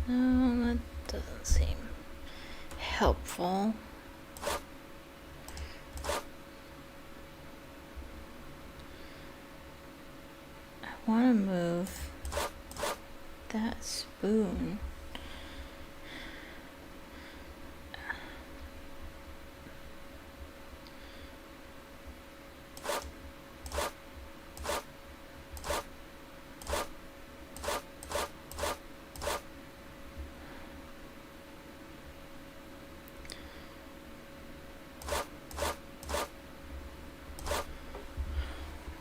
No, that doesn't seem helpful. I want to move that spoon.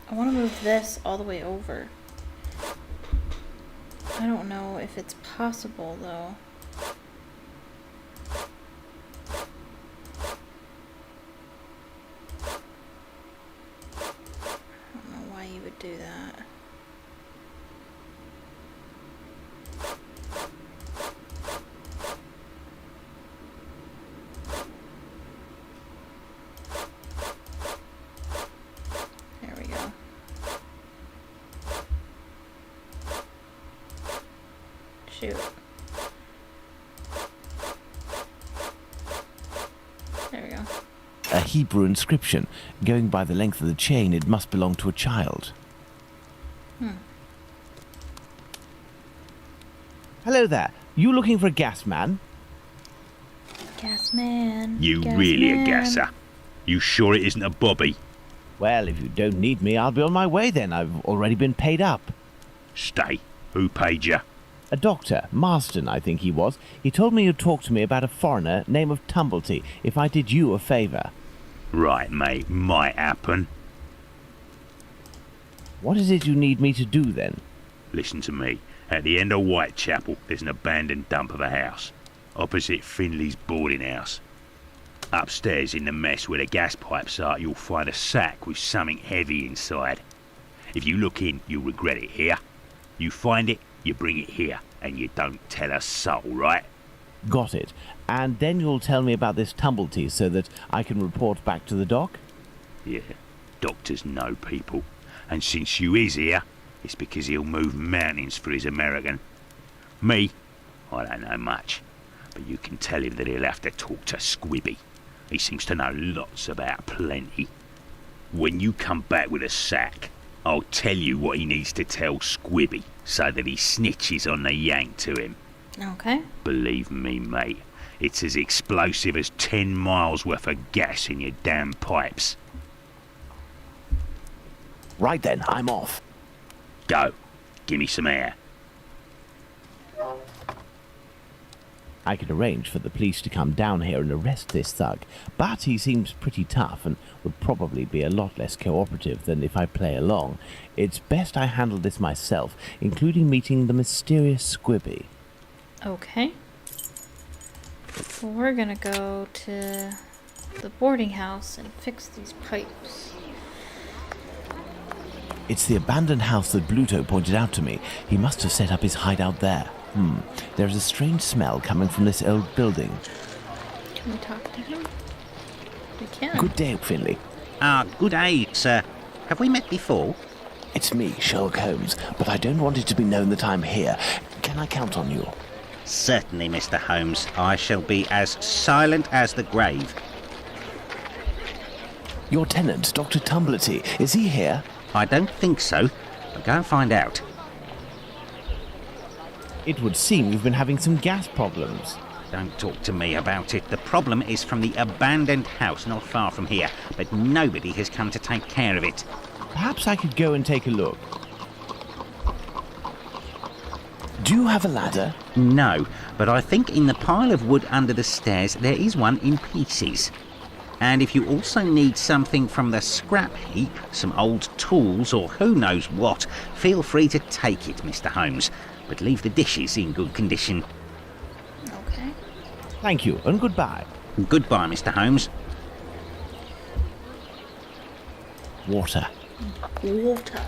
I want to move this all the way over. I don't know if it's possible, though. I don't know why you would do that. There we go. Shoot. There we go. A Hebrew inscription. Going by the length of the chain, it must belong to a child. Hello there. You looking for a gas man? Gas man. You gas really man. a gasser? You sure it isn't a bobby? Well, if you don't need me, I'll be on my way then. I've already been paid up. Stay. Who paid you? A doctor, Marston, I think he was. He told me you'd talk to me about a foreigner, name of Tumblety, if I did you a favour. Right, mate. Might happen. What is it you need me to do then? Listen to me. At the end of Whitechapel, there's an abandoned dump of a house. Opposite Finley's boarding house. Upstairs in the mess where the gas pipes are, you'll find a sack with something heavy inside. If you look in, you'll regret it here. You find it, you bring it here, and you don't tell a soul, right? Got it. And then you'll tell me about this Tumblety so that I can report back to the doc? Yeah, doctors know people. And since you is here, it's because he'll move mountains for his American. Me, I don't know much. But you can tell him that he'll have to talk to Squibby. He seems to know lots about plenty. When you come back with a sack, I'll tell you what he needs to tell Squibby so that he snitches on the yank to him. Okay. Believe me, mate, it's as explosive as 10 miles worth of gas in your damn pipes. Right then, I'm off. Go. Give me some air. I could arrange for the police to come down here and arrest this thug, but he seems pretty tough and would probably be a lot less cooperative than if I play along. It's best I handle this myself, including meeting the mysterious Squibby. Okay. Well, we're gonna go to the boarding house and fix these pipes. It's the abandoned house that Bluto pointed out to me. He must have set up his hideout there. There's a strange smell coming from this old building. Can we talk to him? We can. Good day, Finley. Good day, sir. Have we met before? It's me, Sherlock Holmes, but I don't want it to be known that I'm here. Can I count on you? Certainly, Mr. Holmes. I shall be as silent as the grave. Your tenant, Dr. Tumblety, is he here? I don't think so. I'll go and find out. It would seem you've been having some gas problems. Don't talk to me about it. The problem is from the abandoned house not far from here, but nobody has come to take care of it. Perhaps I could go and take a look. Do you have a ladder? No, but I think in the pile of wood under the stairs there is one in pieces. And if you also need something from the scrap heap, some old tools or who knows what, feel free to take it, Mr. Holmes. But leave the dishes in good condition. Okay. Thank you, and goodbye. Goodbye, Mr. Holmes. Water. Water.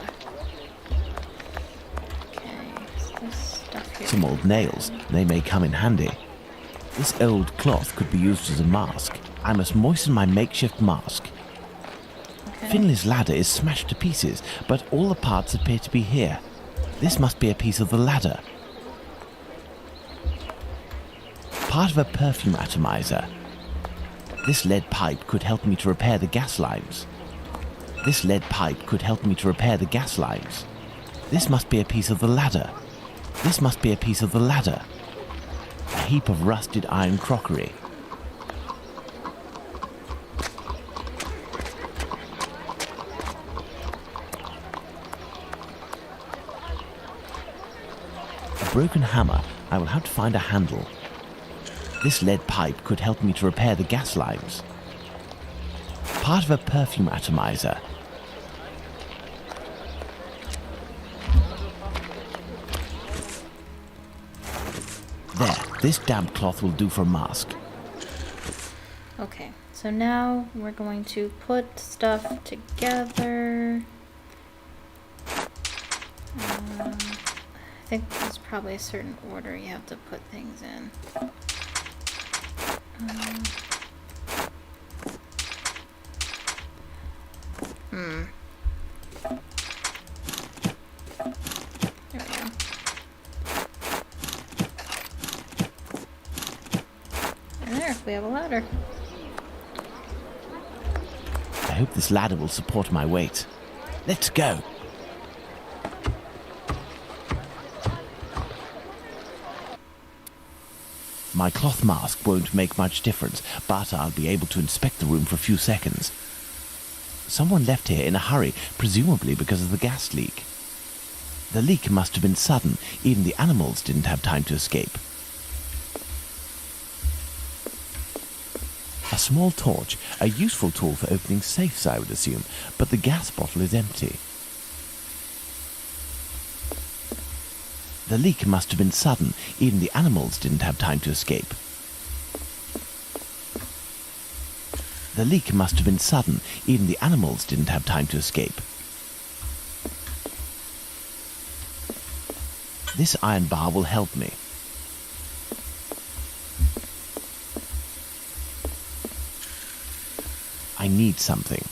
Okay, so this stuff here. Some old nails. They may come in handy. This old cloth could be used as a mask. I must moisten my makeshift mask. Okay. Finley's ladder is smashed to pieces, but all the parts appear to be here. This must be a piece of the ladder. Part of a perfume atomizer. This lead pipe could help me to repair the gas lines. This lead pipe could help me to repair the gas lines. This must be a piece of the ladder. This must be a piece of the ladder. A heap of rusted iron crockery. A broken hammer. I will have to find a handle. This lead pipe could help me to repair the gas lines. Part of a perfume atomizer. There, this damp cloth will do for a mask. Okay, so now we're going to put stuff together. I think there's probably a certain order you have to put things in. There we go. And there, we have a ladder. I hope this ladder will support my weight. Let's go. My cloth mask won't make much difference, but I'll be able to inspect the room for a few seconds. Someone left here in a hurry, presumably because of the gas leak. The leak must have been sudden. Even the animals didn't have time to escape. A small torch, a useful tool for opening safes, I would assume, but the gas bottle is empty. The leak must have been sudden. Even the animals didn't have time to escape. The leak must have been sudden. Even the animals didn't have time to escape. This iron bar will help me. I need something.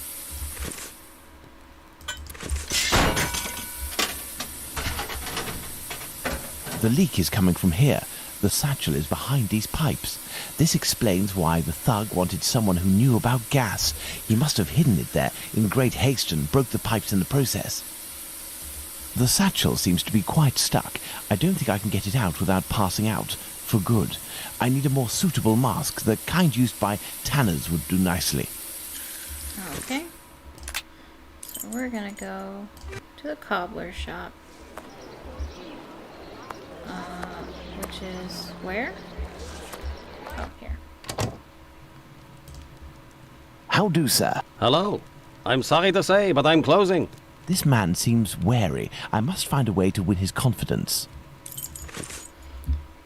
The leak is coming from here. The satchel is behind these pipes. This explains why the thug wanted someone who knew about gas. He must have hidden it there in great haste and broke the pipes in the process. The satchel seems to be quite stuck. I don't think I can get it out without passing out. For good. I need a more suitable mask. The kind used by tanners would do nicely. Okay. So we're gonna go to the cobbler shop. Which is where? Oh, here. How do, sir? Hello. I'm sorry to say, but I'm closing. This man seems wary. I must find a way to win his confidence.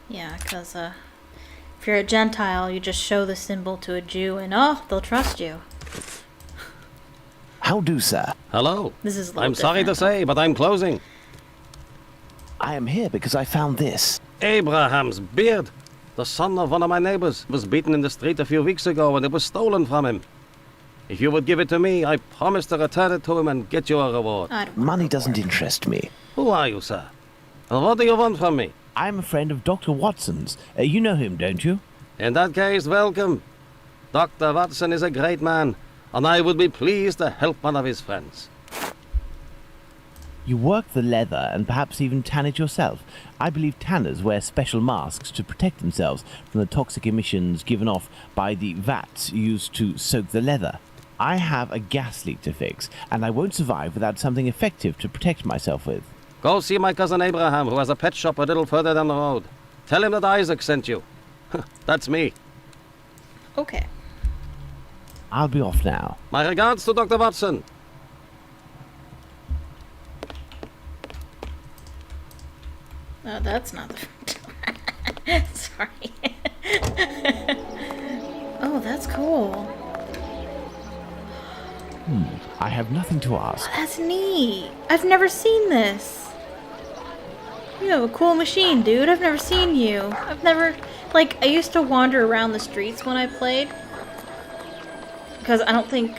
Yeah, because if you're a Gentile, you just show the symbol to a Jew and they'll trust you. How do, sir? Hello. This is a little I'm sorry to different. say, but I'm closing. I am here because I found this. Abraham's beard. The son of one of my neighbors was beaten in the street a few weeks ago and it was stolen from him. If you would give it to me, I promise to return it to him and get you a reward. I don't Money want doesn't reward. interest me. Who are you, sir? And what do you want from me? I'm a friend of Dr. Watson's. You know him, don't you? In that case, welcome. Dr. Watson is a great man, and I would be pleased to help one of his friends. You work the leather and perhaps even tan it yourself. I believe tanners wear special masks to protect themselves from the toxic emissions given off by the vats used to soak the leather. I have a gas leak to fix, and I won't survive without something effective to protect myself with. Go see my cousin Abraham, who has a pet shop a little further down the road. Tell him that Isaac sent you. That's me. Okay. I'll be off now. My regards to Dr. Watson. Oh, that's not the... Sorry. Oh, that's cool. I have nothing to ask. That's neat. I've never seen this. You have a cool machine, dude. I've never seen you. I've never... Like, I used to wander around the streets when I played. Because I don't think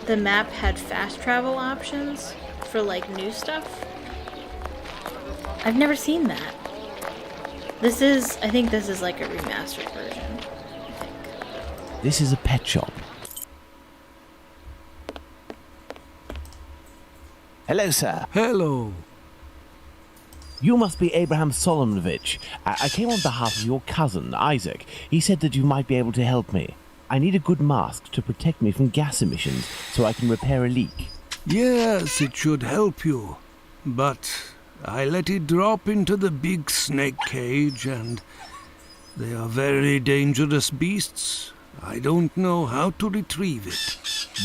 the map had fast travel options for, like, new stuff. I've never seen that. This is... I think this is, like, a remastered version. I think. This is a pet shop. Hello, sir. Hello. You must be Abraham Solomonovich. I came on behalf of your cousin, Isaac. He said that you might be able to help me. I need a good mask to protect me from gas emissions so I can repair a leak. Yes, it should help you. But I let it drop into the big snake cage, and they are very dangerous beasts. I don't know how to retrieve it.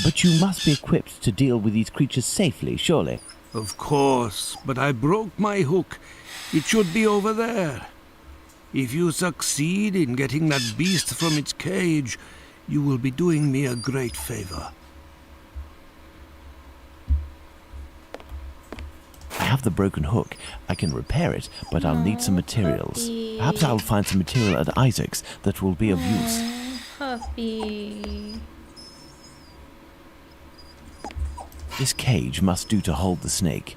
But you must be equipped to deal with these creatures safely, surely. Of course, but I broke my hook. It should be over there. If you succeed in getting that beast from its cage, you will be doing me a great favor. I have the broken hook. I can repair it, but I'll need some materials. Perhaps I'll find some material at Isaac's that will be of use. Puppy. This cage must do to hold the snake.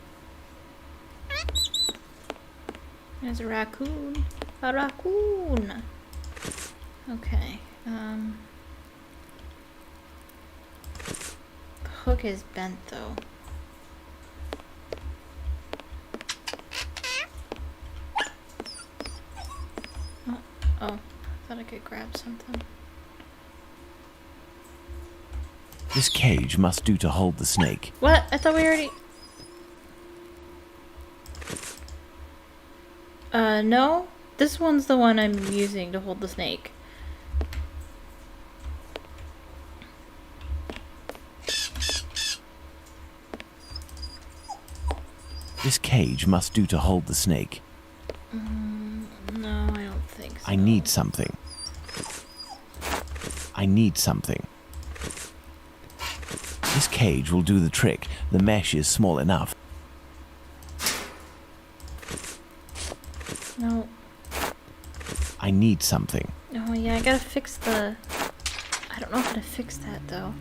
There's a raccoon. A raccoon. Okay. The hook is bent though. Oh, I thought I could grab something. This cage must do to hold the snake. What? I thought we already... No? This one's the one I'm using to hold the snake. This cage must do to hold the snake. No, I don't think so. I need something. I need something. This cage will do the trick. The mesh is small enough. No. I need something. Oh yeah, I gotta fix the... I don't know how to fix that though.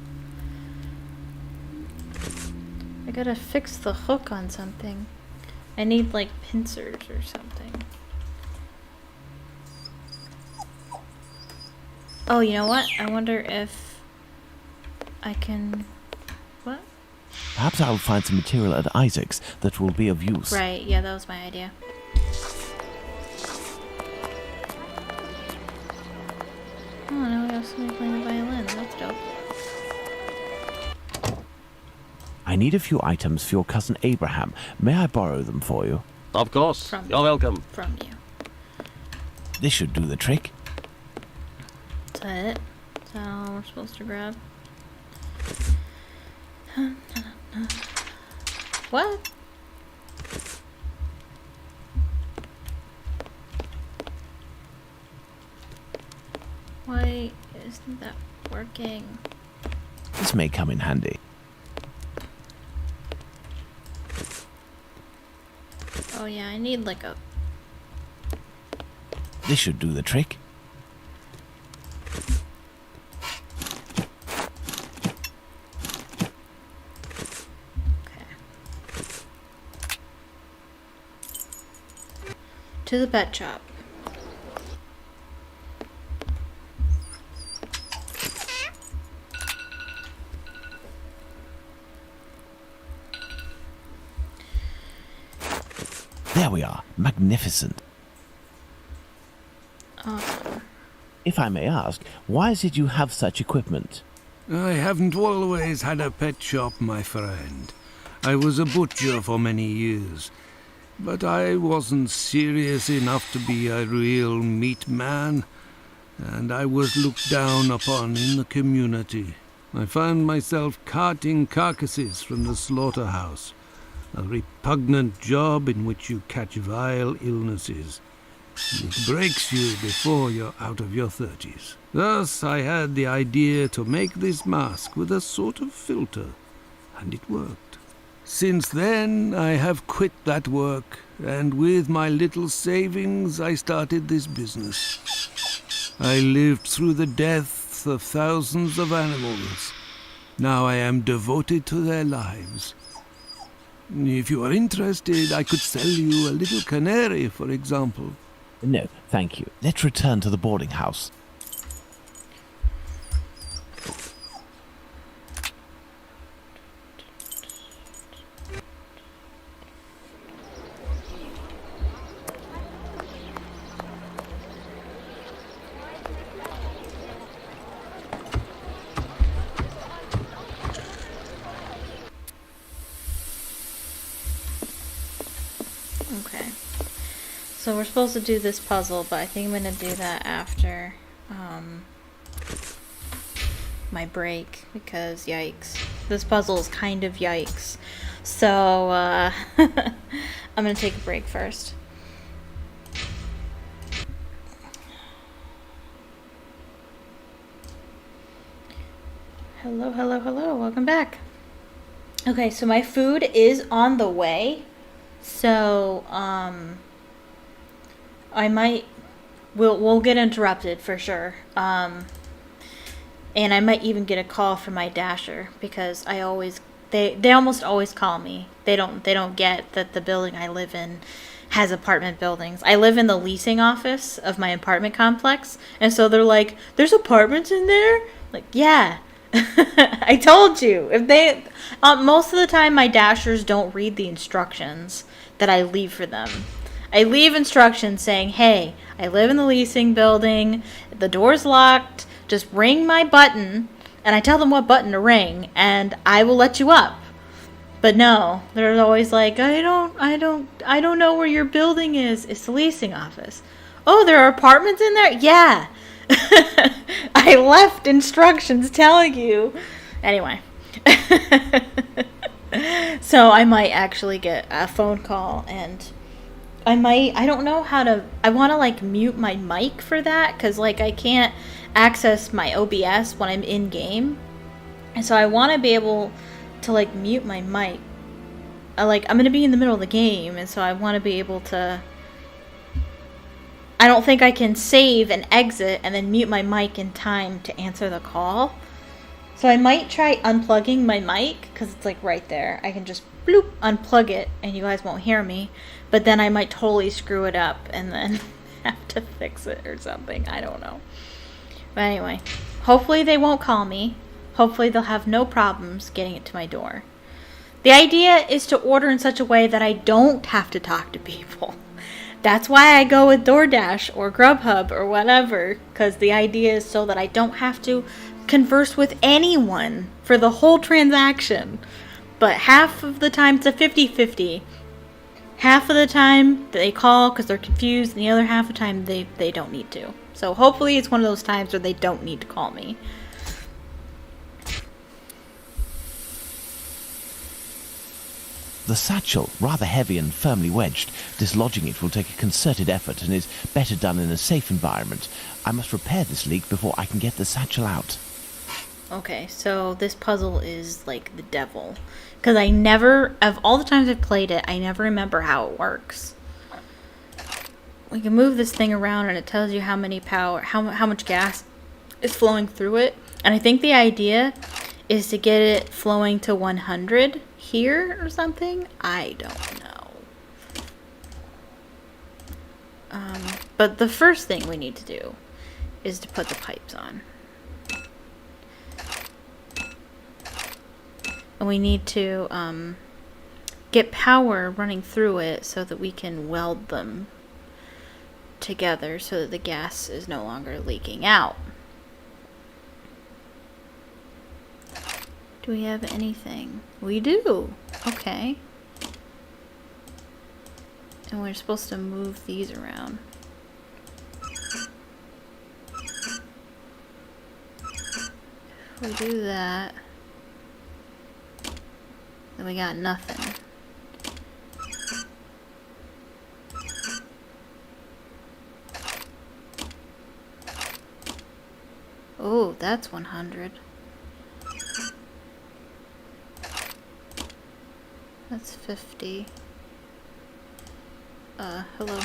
I gotta fix the hook on something. I need like pincers or something. Oh, you know what? I wonder if I can... What? Perhaps I'll find some material at Isaac's that will be of use. Right, yeah, that was my idea. Oh, now we have somebody playing the violin. That's dope. I need a few items for your cousin Abraham. May I borrow them for you? Of course. From You're welcome. From you. This should do the trick. Is that it? Is that all we're supposed to grab? What? Why isn't that working? This may come in handy. Oh yeah, I need like a... This should do the trick. Okay. To the pet shop. There we are. Magnificent. Awesome. If I may ask, why is it you have such equipment? I haven't always had a pet shop, my friend. I was a butcher for many years, but I wasn't serious enough to be a real meat man, and I was looked down upon in the community. I found myself carting carcasses from the slaughterhouse, a repugnant job in which you catch vile illnesses. It breaks you before you're out of your 30s. Thus, I had the idea to make this mask with a sort of filter. and it worked. Since then, I have quit that work, and with my little savings, I started this business. I lived through the deaths of thousands of animals. Now I am devoted to their lives. If you are interested, I could sell you a little canary, for example. No, thank you. Let's return to the boarding house. Okay. So we're supposed to do this puzzle, but I think I'm going to do that after my break, because yikes. This puzzle is kind of yikes. So I'm going to take a break first. Hello, hello, hello. Welcome back. Okay, so my food is on the way. So, we'll get interrupted for sure. And I might even get a call from my dasher, because they almost always call me. They don't get that the building I live in has apartment buildings. I live in the leasing office of my apartment complex, and so they're like, "There's apartments in there?" Like, yeah. I told you. If they most of the time my dashers don't read the instructions that I leave for them. I leave instructions saying, "Hey, I live in the leasing building. The door's locked. Just ring my button," and I tell them what button to ring, and I will let you up. But no, they're always like, I don't know where your building is. It's the leasing office. Oh, there are apartments in there? Yeah. I left instructions telling you. Anyway. So I might actually get a phone call, and I don't know how to, I want to like mute my mic for that, because like I can't access my OBS when I'm in game. And so I want to be able to like mute my mic. I'm going to be in the middle of the game, and so I want to be able to, I don't think I can save and exit and then mute my mic in time to answer the call. So I might try unplugging my mic, because it's like right there. I can just bloop, unplug it, and you guys won't hear me. But then I might totally screw it up and then have to fix it or something. I don't know. But anyway, hopefully they won't call me. Hopefully they'll have no problems getting it to my door. The idea is to order in such a way that I don't have to talk to people. That's why I go with DoorDash or Grubhub or whatever, because the idea is so that I don't have to converse with anyone for the whole transaction. But half of the time it's a 50-50. Half of the time they call because they're confused, and the other half of the time they don't need to. So hopefully it's one of those times where they don't need to call me. The satchel, rather heavy and firmly wedged. Dislodging it will take a concerted effort and is better done in a safe environment. I must repair this leak before I can get the satchel out. Okay, so this puzzle is like the devil. Because I never, of all the times I've played it, I never remember how it works. We can move this thing around and it tells you how much gas is flowing through it. And I think the idea is to get it flowing to 100 here or something. I don't know. But the first thing we need to do is to put the pipes on. And we need to get power running through it so that we can weld them together so that the gas is no longer leaking out. Do we have anything? We do. Okay. And we're supposed to move these around. If we do that, then we got nothing. Oh, that's 100. That's 50. Hello.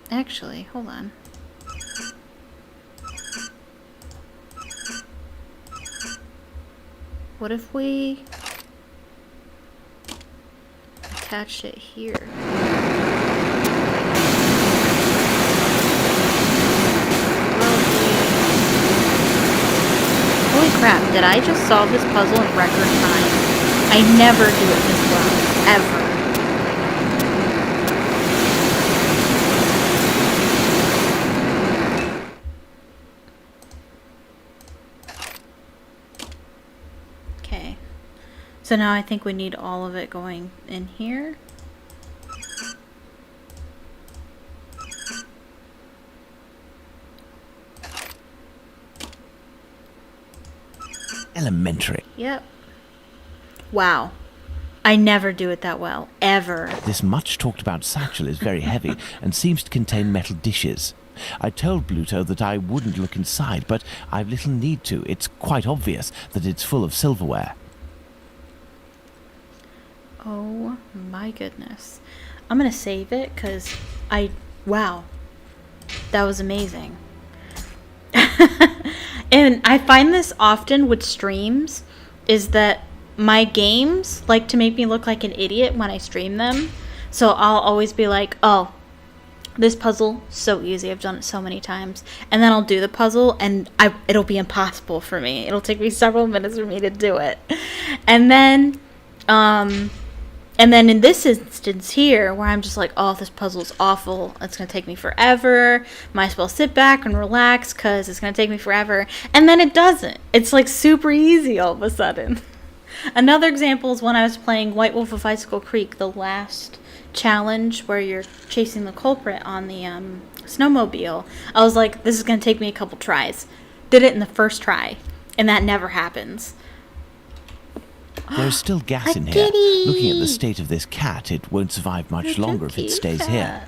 Actually, hold on. What if we attached it here? Holy crap, did I just solve this puzzle in record time? I never do it this well, ever. Okay, so now I think we need all of it going in here. Elementary. Yep. Wow. I never do it that well, ever. This much talked about satchel is very heavy and seems to contain metal dishes. I told Bluto that I wouldn't look inside, but I've little need to. It's quite obvious that it's full of silverware. Oh my goodness. I'm gonna save it because wow. That was amazing. And I find this often with streams, is that my games like to make me look like an idiot when I stream them. So I'll always be like, oh, this puzzle, so easy. I've done it so many times. And then I'll do the puzzle and it'll be impossible for me. It'll take me several minutes for me to do it. And then in this instance here, where I'm just like, oh, this puzzle's awful. It's going to take me forever. Might as well sit back and relax because it's going to take me forever. And then it doesn't. It's like super easy all of a sudden. Another example is when I was playing White Wolf of Icicle Creek, the last challenge where you're chasing the culprit on the snowmobile. I was like, this is going to take me a couple tries. Did it in the first try. And that never happens. There's still gas in here. Looking at the state of this cat, it won't survive much longer if it stays here.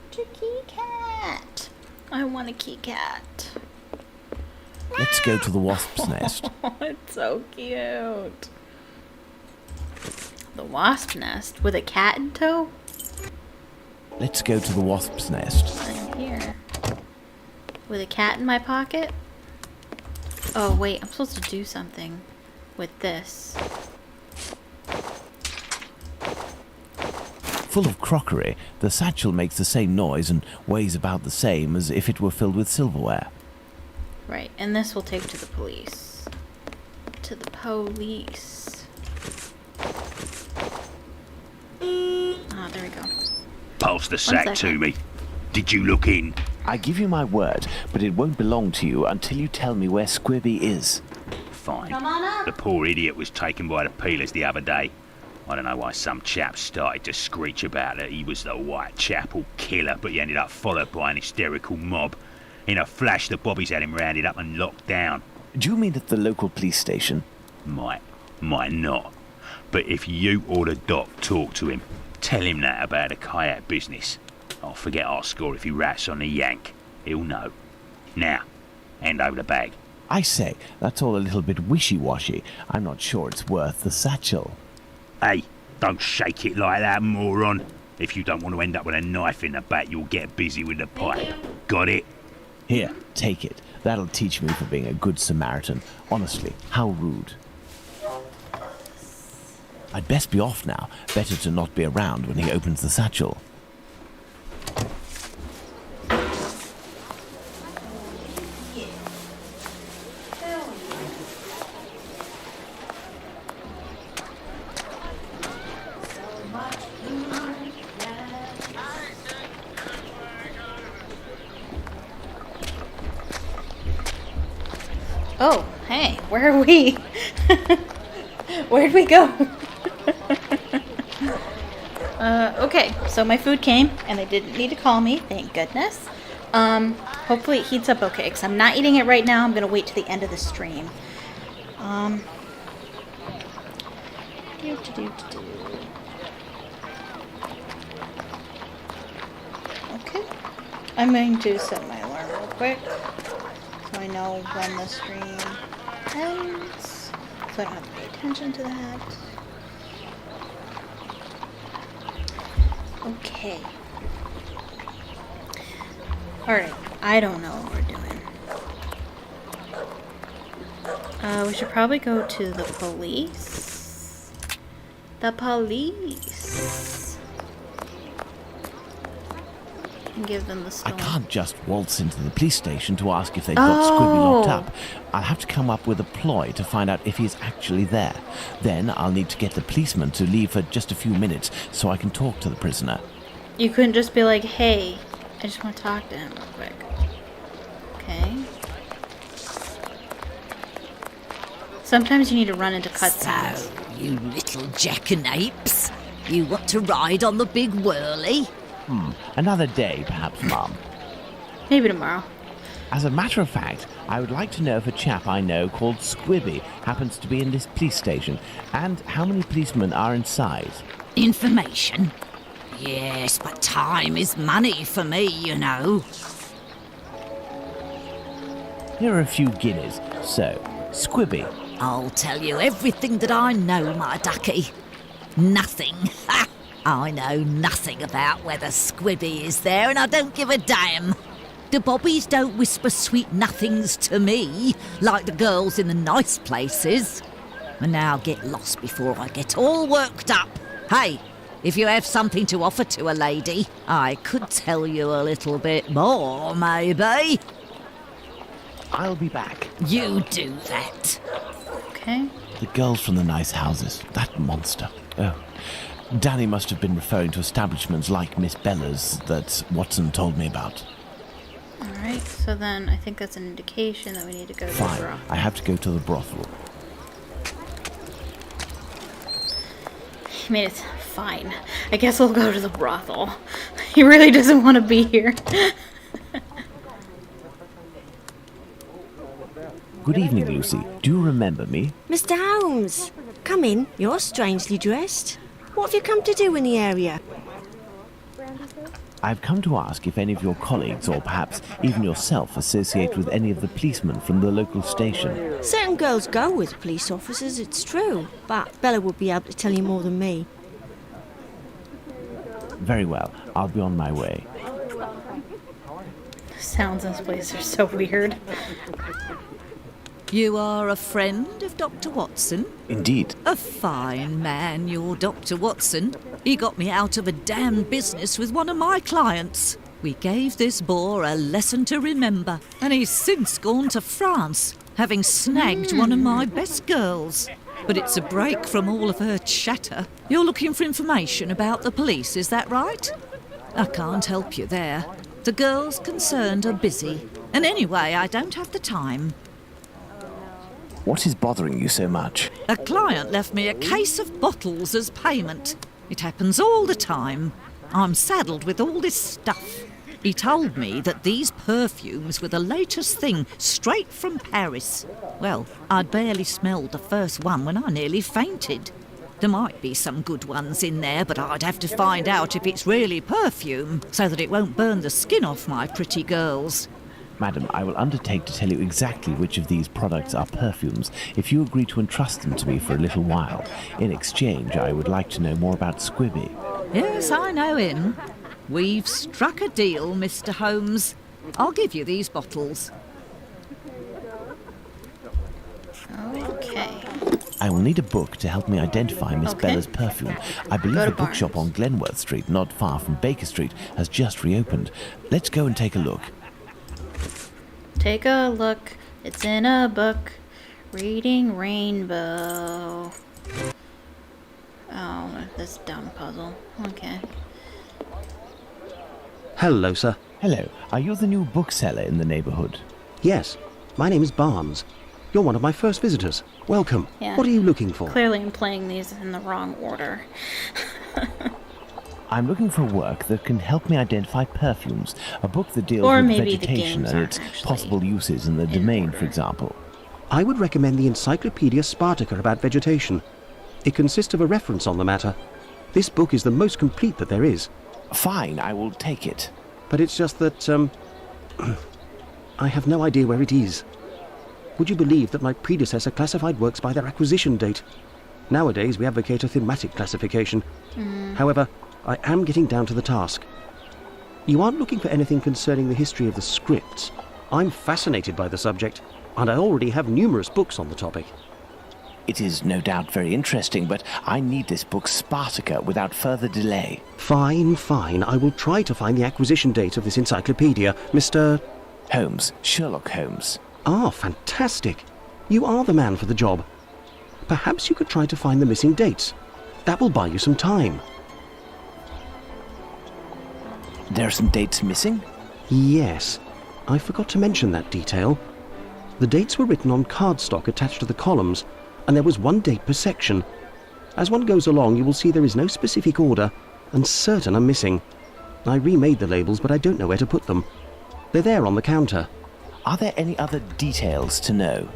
Kitty cat. I want a kitty cat. Let's go to the wasp's nest. It's so cute. The wasp nest with a cat in tow? Let's go to the wasp's nest. I'm here. With a cat in my pocket? Oh, wait. I'm supposed to do something with this. Full of crockery, the satchel makes the same noise and weighs about the same as if it were filled with silverware. Right, and this will take to the police. To the police. Ah, there we go. Pass the sack to me. Did you look in? I give you my word, but it won't belong to you until you tell me where Squibby is. Fine. Come on up. The poor idiot was taken by the peelers the other day. I don't know why some chap started to screech about that he was the Whitechapel killer, but he ended up followed by an hysterical mob. In a flash, the bobbies had him rounded up and locked down. Do you mean at the local police station? Might not. But if you or the doc talk to him, tell him that about the kayak business. I'll forget our score if he rats on the yank. He'll know. Now, hand over the bag. I say, that's all a little bit wishy-washy. I'm not sure it's worth the satchel. Hey, don't shake it like that, moron. If you don't want to end up with a knife in the back, you'll get busy with the pipe. Got it? Here, take it. That'll teach me for being a good Samaritan. Honestly, how rude. I'd best be off now. Better to not be around when he opens the satchel. Oh, hey, where are we? Where'd we go? Okay, so my food came, and they didn't need to call me, thank goodness. Hopefully it heats up okay, because I'm not eating it right now. I'm going to wait to the end of the stream. Okay, I'm going to set my alarm real quick. so I know when the stream ends, so I don't have to pay attention to that. Okay. Alright, I don't know what we're doing. We should probably go to the police. The police. And give them the I stone. can't just waltz into the police station to ask if they've got Squibby locked Oh. up. I'll have to come up with a ploy to find out if he's actually there. Then I'll need to get the policeman to leave for just a few minutes so I can talk to the prisoner. You couldn't just be like, hey, I just want to talk to him real quick. Okay. Sometimes you need to run into cutscenes. So, you little jackanapes, you want to ride on the big whirly? Another day, perhaps, Mum. Maybe tomorrow. As a matter of fact, I would like to know if a chap I know called Squibby happens to be in this police station, and how many policemen are inside. Information? Yes, but time is money for me, you know. Here are a few guineas. So, Squibby. I'll tell you everything that I know, my ducky. Nothing. Ha! I know nothing about whether Squibby is there, and I don't give a damn. The bobbies don't whisper sweet nothings to me, like the girls in the nice places. And now get lost before I get all worked up. Hey, if you have something to offer to a lady, I could tell you a little bit more, maybe. I'll be back. You do that. Okay. The girls from the nice houses. That monster. Oh. Danny must have been referring to establishments like Miss Bella's that Watson told me about. Alright, so then I think that's an indication that we need to go to the Fine. brothel. I have to go to the brothel. I mean, it's fine. I guess we'll go to the brothel. He really doesn't want to be here. Good evening, Lucy. Do you remember me? Mr. Holmes, come in. You're strangely dressed. What have you come to do in the area? I've come to ask if any of your colleagues, or perhaps even yourself, associate with any of the policemen from the local station. Certain girls go with police officers, it's true, but Bella would be able to tell you more than me. Very well. I'll be on my way. Sounds in this place are so weird. You are a friend of Dr. Watson? Indeed. A fine man, your Dr. Watson. He got me out of a damn business with one of my clients. We gave this boar a lesson to remember, and he's since gone to France, having snagged one of my best girls. But it's a break from all of her chatter. You're looking for information about the police, is that right? I can't help you there. The girls concerned are busy, and anyway, I don't have the time. What is bothering you so much? A client left me a case of bottles as payment. It happens all the time. I'm saddled with all this stuff. He told me that these perfumes were the latest thing, straight from Paris. Well, I'd barely smelled the first one when I nearly fainted. There might be some good ones in there, but I'd have to find out if it's really perfume, so that it won't burn the skin off my pretty girls. Madam, I will undertake to tell you exactly which of these products are perfumes if you agree to entrust them to me for a little while. In exchange, I would like to know more about Squibby. Yes, I know him. We've struck a deal, Mr. Holmes. I'll give you these bottles. Okay. I will need a book to help me identify Miss Okay. Bella's perfume. I believe Go to the bookshop Barnes. on Glenworth Street, not far from Baker Street, has just reopened. Let's go and take a look. Take a look. It's in a book. Reading Rainbow. Oh, this dumb puzzle. Okay. Hello, sir. Hello, are you the new bookseller in the neighbourhood? Yes, my name is Barnes. You're one of my first visitors. Welcome. Yeah. What are you looking for? Clearly I'm playing these in the wrong order. I'm looking for work that can help me identify perfumes. A book that deals Or with maybe the vegetation games and aren't its actually possible uses in the domain, order. for example. I would recommend the Encyclopedia Spartica about vegetation. It consists of a reference on the matter. This book is the most complete that there is. Fine, I will take it. But it's just that, I have no idea where it is. Would you believe that my predecessor classified works by their acquisition date? Nowadays, we advocate a thematic classification. However, I am getting down to the task. You aren't looking for anything concerning the history of the scripts. I'm fascinated by the subject, and I already have numerous books on the topic. It is no doubt very interesting, but I need this book Spartacus without further delay. Fine, fine. I will try to find the acquisition date of this encyclopedia, Mr. Holmes, Sherlock Holmes. Ah, fantastic. You are the man for the job. Perhaps you could try to find the missing dates. That will buy you some time. There are some dates missing? Yes. I forgot to mention that detail. The dates were written on cardstock attached to the columns, and there was one date per section. As one goes along, you will see there is no specific order, and certain are missing. I remade the labels, but I don't know where to put them. They're there on the counter. Are there any other details to know?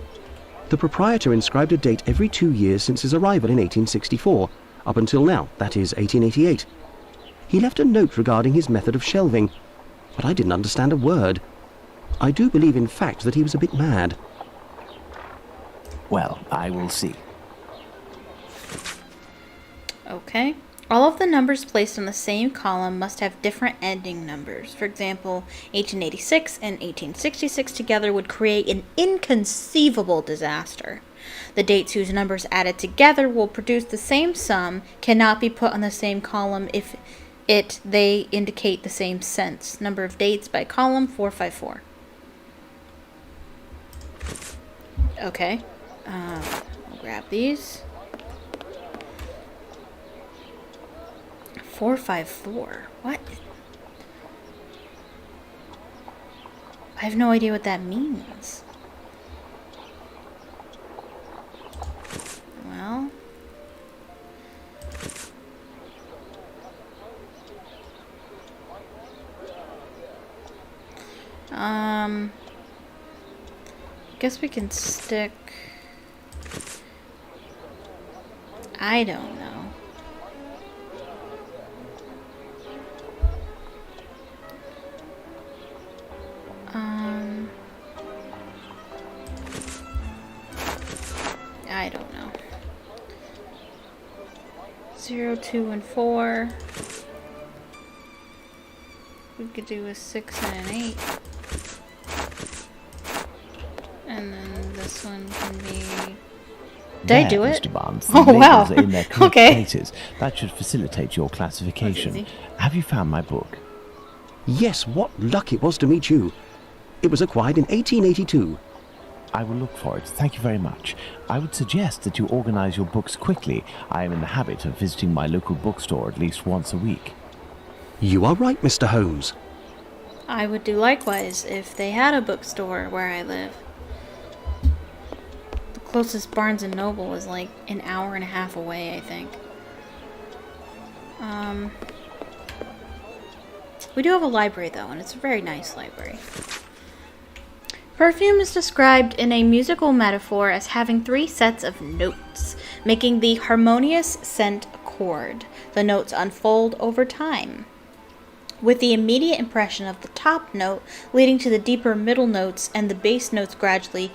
The proprietor inscribed a date every 2 years since his arrival in 1864, up until now, that is 1888. He left a note regarding his method of shelving, but I didn't understand a word. I do believe, in fact, that he was a bit mad. Well, I will see. Okay. All of the numbers placed on the same column must have different ending numbers. For example, 1886 and 1866 together would create an inconceivable disaster. The dates whose numbers added together will produce the same sum cannot be put on the same column if they indicate the same sense. Number of dates by column 454. Okay. I'll grab these. 454. What? I have no idea what that means. Well. Guess we can stick. I don't know. I don't know. 0, 2, and 4. We could do a 6 and an 8. And then this one can be... Did I do it? Mr. Barnes, Oh, wow. labels are in their correct Okay. places. That should facilitate your classification. Have you found my book? Yes, what luck it was to meet you. It was acquired in 1882. I will look for it. Thank you very much. I would suggest that you organize your books quickly. I am in the habit of visiting my local bookstore at least once a week. You are right, Mr. Holmes. I would do likewise if they had a bookstore where I live. The closest Barnes & Noble is like an hour and a half away, I think. We do have a library, though, and it's a very nice library. Perfume is described in a musical metaphor as having 3 sets of notes, making the harmonious scent chord. The notes unfold over time, with the immediate impression of the top note leading to the deeper middle notes and the bass notes gradually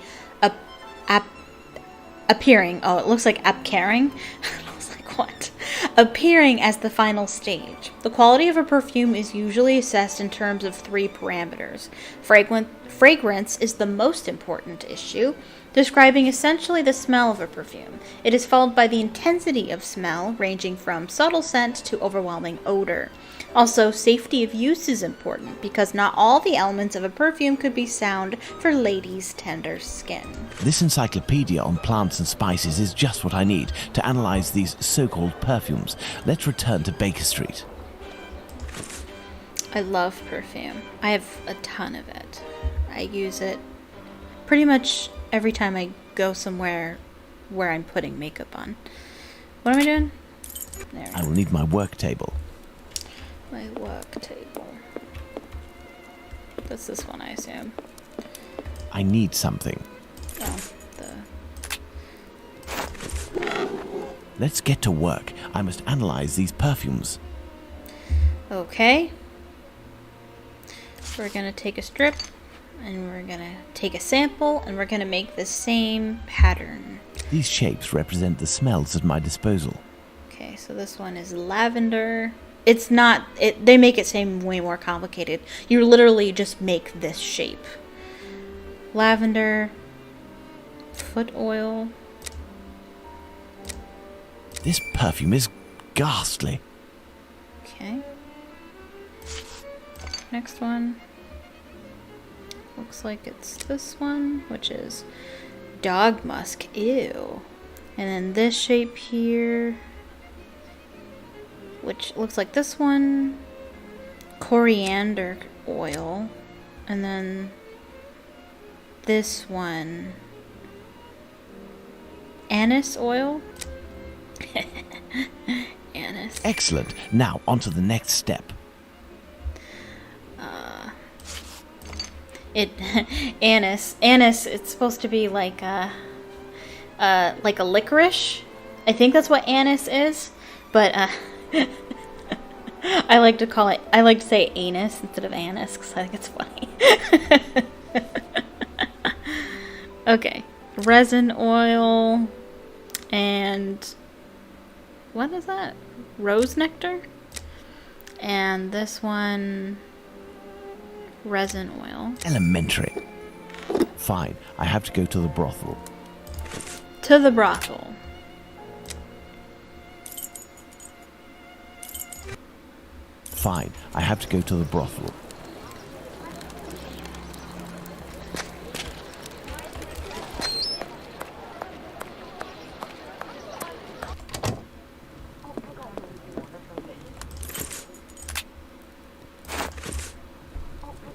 appearing. Oh, it looks like appearing. I was like, what? Appearing as the final stage. The quality of a perfume is usually assessed in terms of 3 parameters. Fragrance is the most important issue, describing essentially the smell of a perfume. It is followed by the intensity of smell, ranging from subtle scent to overwhelming odor. Also, safety of use is important, because not all the elements of a perfume could be sound for ladies' tender skin. This encyclopedia on plants and spices is just what I need to analyze these so-called perfumes. Let's return to Baker Street. I love perfume. I have a ton of it. I use it pretty much every time I go somewhere where I'm putting makeup on. What am I doing? There. I will need my work table. My work table. That's this one, I assume. I need something. Oh, Let's get to work. I must analyze these perfumes. Okay. We're gonna take a strip And we're gonna take a sample and we're gonna make the same pattern. These shapes represent the smells at my disposal. Okay, so this one is lavender. It's not, they make it seem way more complicated. You literally just make this shape. Lavender, foot oil. This perfume is ghastly. Okay. Next one. Looks like it's this one, which is dog musk. Ew. And then this shape here, which looks like this one, coriander oil. And then this one, anise oil. Anise. Excellent. Now, on to the next step. Anise, it's supposed to be like a licorice. I think that's what anise is, but I like to say anus instead of anise because I think it's funny. Okay, resin oil, and what is that? Rose nectar? And this one, resin oil. Elementary. Fine, I have to go to the brothel. To the brothel. Fine, I have to go to the brothel.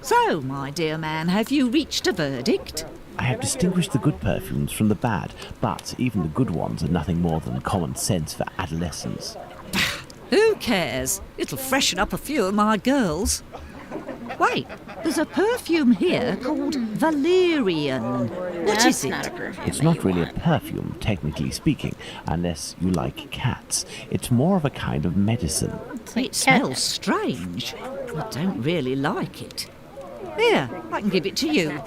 So, my dear man, have you reached a verdict? I have distinguished the good perfumes from the bad, but even the good ones are nothing more than common sense for adolescents. Who cares? It'll freshen up a few of my girls. Wait, there's a perfume here called Valerian. What is it? Not a perfume. It's not really a perfume, technically speaking, unless you like cats. It's more of a kind of medicine. It smells strange. I don't really like it. Here, I can give it to you.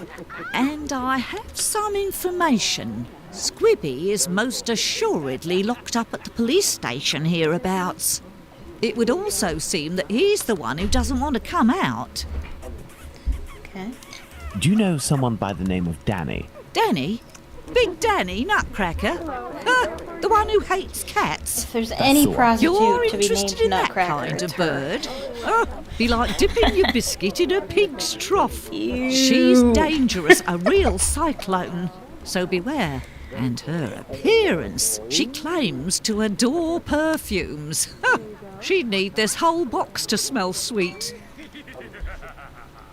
And I have some information. Squibby is most assuredly locked up at the police station hereabouts. It would also seem that he's the one who doesn't want to come out. Okay. Do you know someone by the name of Danny? Danny? Big Danny Nutcracker? The one who hates cats? If there's any prostitute You're to be interested named in that Nutcracker, kind it's of her. bird? Be like dipping your biscuit in a pig's trough. Ew. She's dangerous, a real cyclone. So beware. And her appearance. She claims to adore perfumes. She'd need this whole box to smell sweet.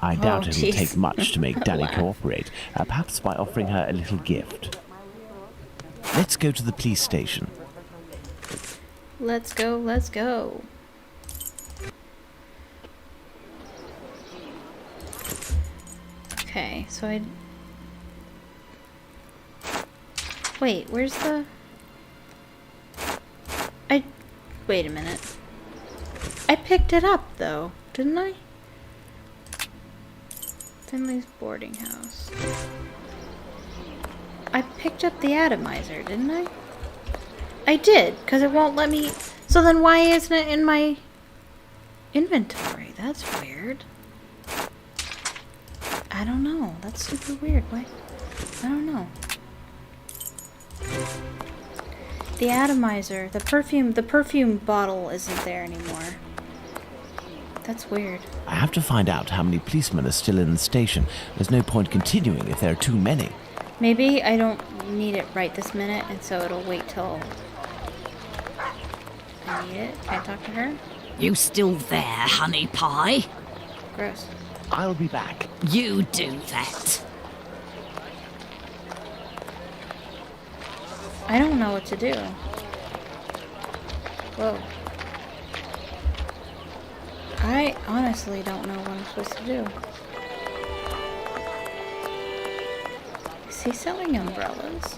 I doubt it will jeez. take much to make Danny Wow. cooperate, perhaps by offering her a little gift. Let's go to the police station. Let's go, let's go. Okay, so wait, where's the... Wait a minute. I picked it up, though, didn't I? Finley's boarding house. I picked up the atomizer, didn't I? I did, because it won't let me... So then why isn't it in my inventory? That's weird. I don't know. That's super weird. Why? I don't know. The atomizer, the perfume bottle isn't there anymore. That's weird. I have to find out how many policemen are still in the station. There's no point continuing if there are too many. Maybe I don't need it right this minute, and so it'll wait till I need it. Can I talk to her? You still there, honey pie? Gross. I'll be back. You do that. I don't know what to do. Whoa. I honestly don't know what I'm supposed to do. Is he selling umbrellas?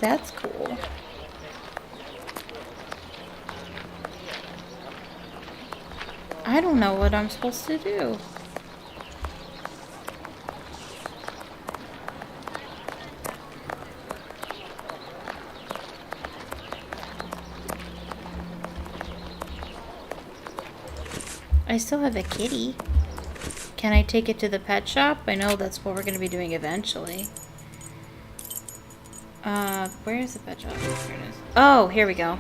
That's cool. I don't know what I'm supposed to do. I still have a kitty. Can I take it to the pet shop? I know that's what we're going to be doing eventually. Where is the pet shop? There it is. Oh, here we go.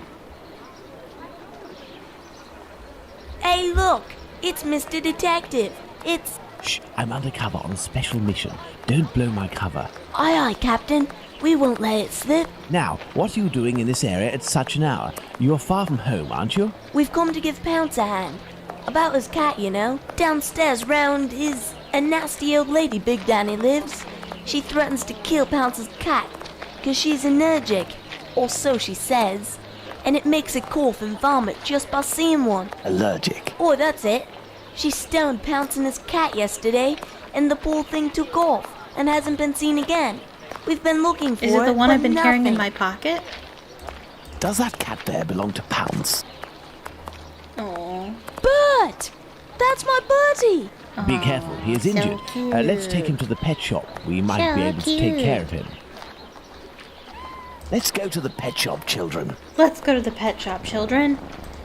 Hey, look! It's Mr. Detective. It's... Shh, I'm undercover on a special mission. Don't blow my cover. Aye, aye, Captain. We won't let it slip. Now, what are you doing in this area at such an hour? You're far from home, aren't you? We've come to give Pounce a hand. About his cat, you know. Downstairs round is a nasty old lady Big Danny lives. She threatens to kill Pounce's cat, 'cause she's allergic, or so she says. And it makes her cough and vomit just by seeing one. Allergic. Oh, that's it. She stoned Pounce and his cat yesterday, and the poor thing took off, and hasn't been seen again. We've been looking for it, Is it the one but I've been carrying in nothing. my pocket? Does that cat there belong to Pounce? Oh. Bert! That's my Bertie! Be careful, he is injured. Let's take him to the pet shop. We might be able to take care of him. Let's go to the pet shop, children. Let's go to the pet shop, children.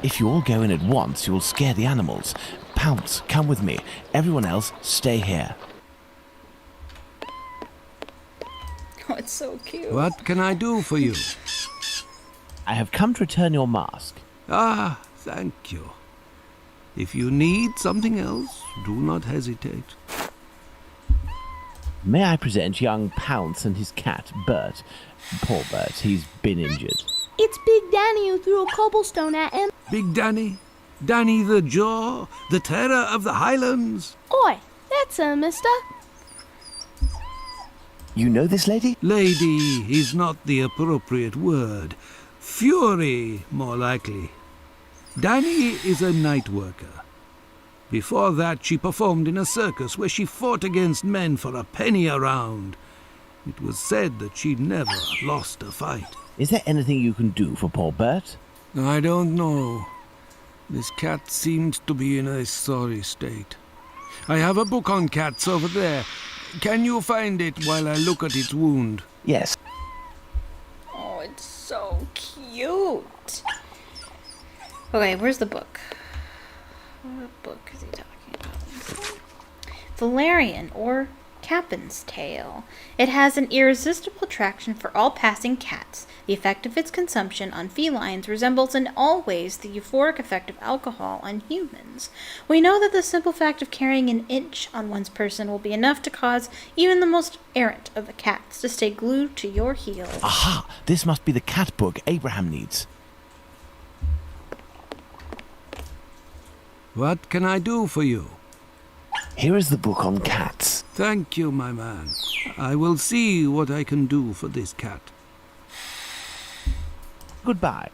If you all go in at once, you'll scare the animals. Pounce, come with me. Everyone else, stay here. Oh, it's so cute. What can I do for you? I have come to return your mask. Ah, thank you. If you need something else, do not hesitate. May I present young Pounce and his cat, Bert. Poor Bert, he's been injured. It's Big Danny who threw a cobblestone at him. Big Danny? Danny the Jaw? The terror of the Highlands? Oi, that's her, mister. You know this lady? Lady is not the appropriate word. Fury, more likely. Danny is a night worker. Before that, she performed in a circus where she fought against men for a penny a round. It was said that she never lost a fight. Is there anything you can do for poor Bert? I don't know. This cat seems to be in a sorry state. I have a book on cats over there. Can you find it while I look at its wound? Yes. Oh, it's so cute. Okay, where's the book? What book is he talking about? Valerian, or Captain's Tale. It has an irresistible attraction for all passing cats. The effect of its consumption on felines resembles in all ways the euphoric effect of alcohol on humans. We know that the simple fact of carrying an itch on one's person will be enough to cause even the most errant of the cats to stay glued to your heels. Aha! This must be the cat book Abraham needs. What can I do for you? Here is the book on cats. Thank you, my man. I will see what I can do for this cat. Goodbye.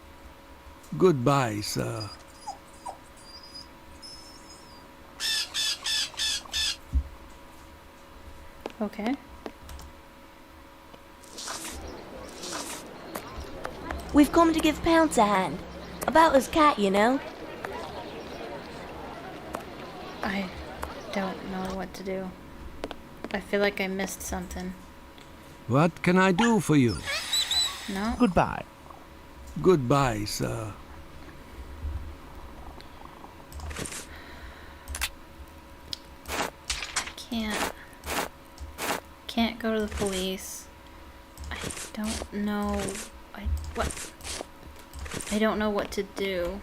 Goodbye, sir. Okay. We've come to give Pounce a hand. About his cat, you know. I don't know what to do. I feel like I missed something. What can I do for you? No? Goodbye. Goodbye, sir. Can't go to the police. I don't know. I don't know what to do.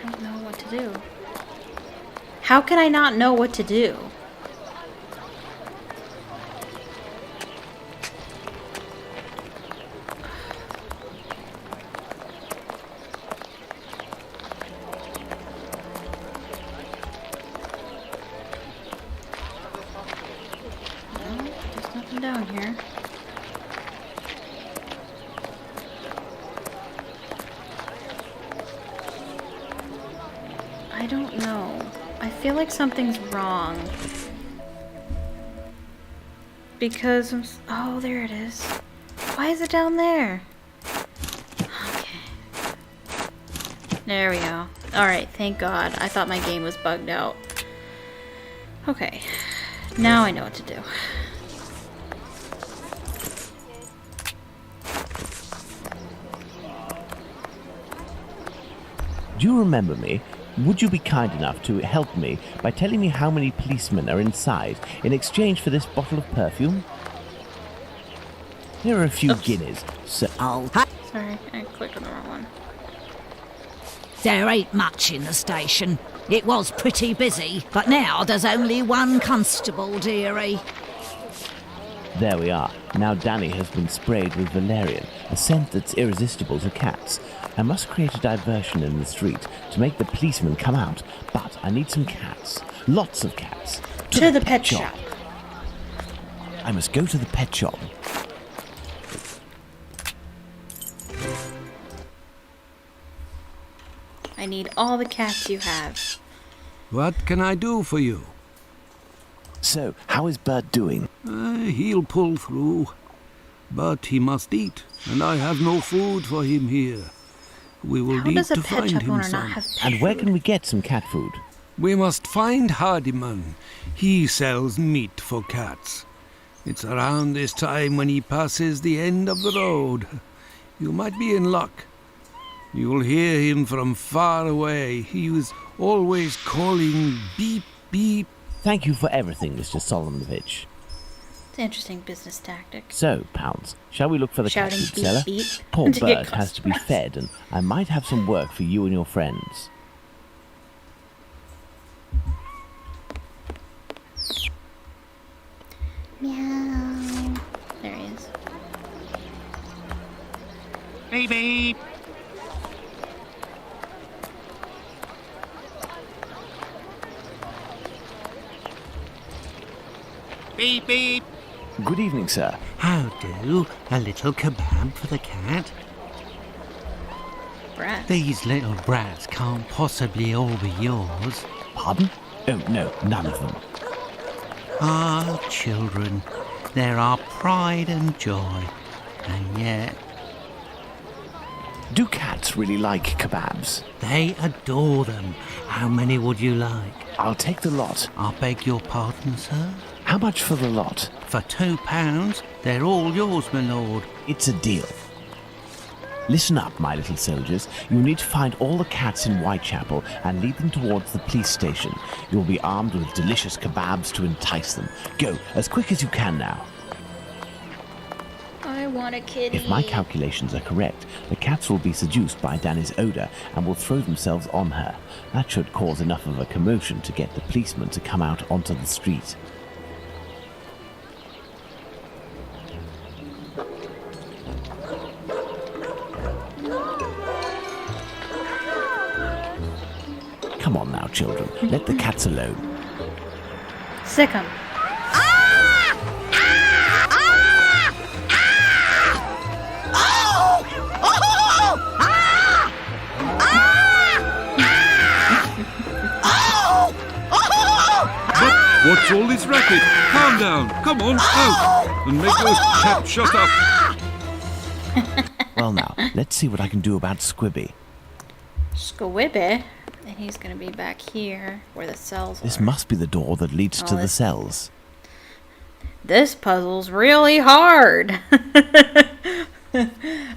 I don't know what to do. How can I not know what to do? There's nothing down here. I don't know. I feel like something's wrong. Because oh, there it is. Why is it down there? Okay. There we go. Alright, thank God. I thought my game was bugged out. Okay. Now I know what to do. Do you remember me? Would you be kind enough to help me by telling me how many policemen are inside in exchange for this bottle of perfume? Here are a few guineas, so... Sorry, I clicked on the wrong one. There ain't much in the station. It was pretty busy, but now there's only one constable, dearie. There we are. Now Danny has been sprayed with valerian, a scent that's irresistible to cats. I must create a diversion in the street to make the policemen come out, but I need some cats. Lots of cats. To the pet shop. I must go to the pet shop. I need all the cats you have. What can I do for you? So, how is Bert doing? He'll pull through. But he must eat, and I have no food for him here. We will need to find him some. And where can we get some cat food? We must find Hardiman. He sells meat for cats. It's around this time when he passes the end of the road. You might be in luck. You'll hear him from far away. He was always calling beep, beep. Thank you for everything, Mr. Solomonovich. It's an interesting business tactic. So, Pounds, shall we look for the cat food beep, seller? beep, Poor to get Bert has to be fed, and I might have some work for you and your friends. Meow. There he is. Beep beep. Beep beep. Good evening, sir. How do? A little kebab for the cat? Brat. These little brats can't possibly all be yours. Pardon? Oh, no, none of them. Ah, children, they're our pride and joy. And yet... Do cats really like kebabs? They adore them. How many would you like? I'll take the lot. I beg your pardon, sir? How much for the lot? For £2, they're all yours, my lord. It's a deal. Listen up, my little soldiers. You need to find all the cats in Whitechapel and lead them towards the police station. You'll be armed with delicious kebabs to entice them. Go, as quick as you can now. I want a kitty. If my calculations are correct, the cats will be seduced by Danny's odor and will throw themselves on her. That should cause enough of a commotion to get the policemen to come out onto the street. Come on now, children. Let the cats alone. Sick 'em. What's all this racket? Calm down. Come on, out. And make those cats shut up. Well now, let's see what I can do about Squibby. Squibby? And he's gonna be back here where the cells This are. must be the door that leads to the cells. This puzzle's really hard.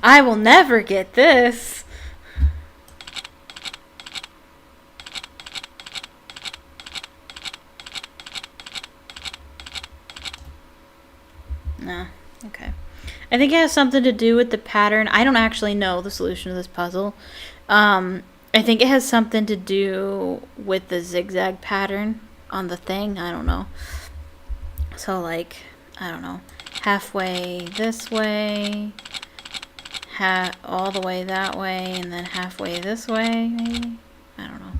I will never get this. No. Okay. I think it has something to do with the pattern. I don't actually know the solution to this puzzle. I think it has something to do with the zigzag pattern on the thing. I don't know. So, like, I don't know. Halfway this way. All the way that way. And then halfway this way, maybe? I don't know.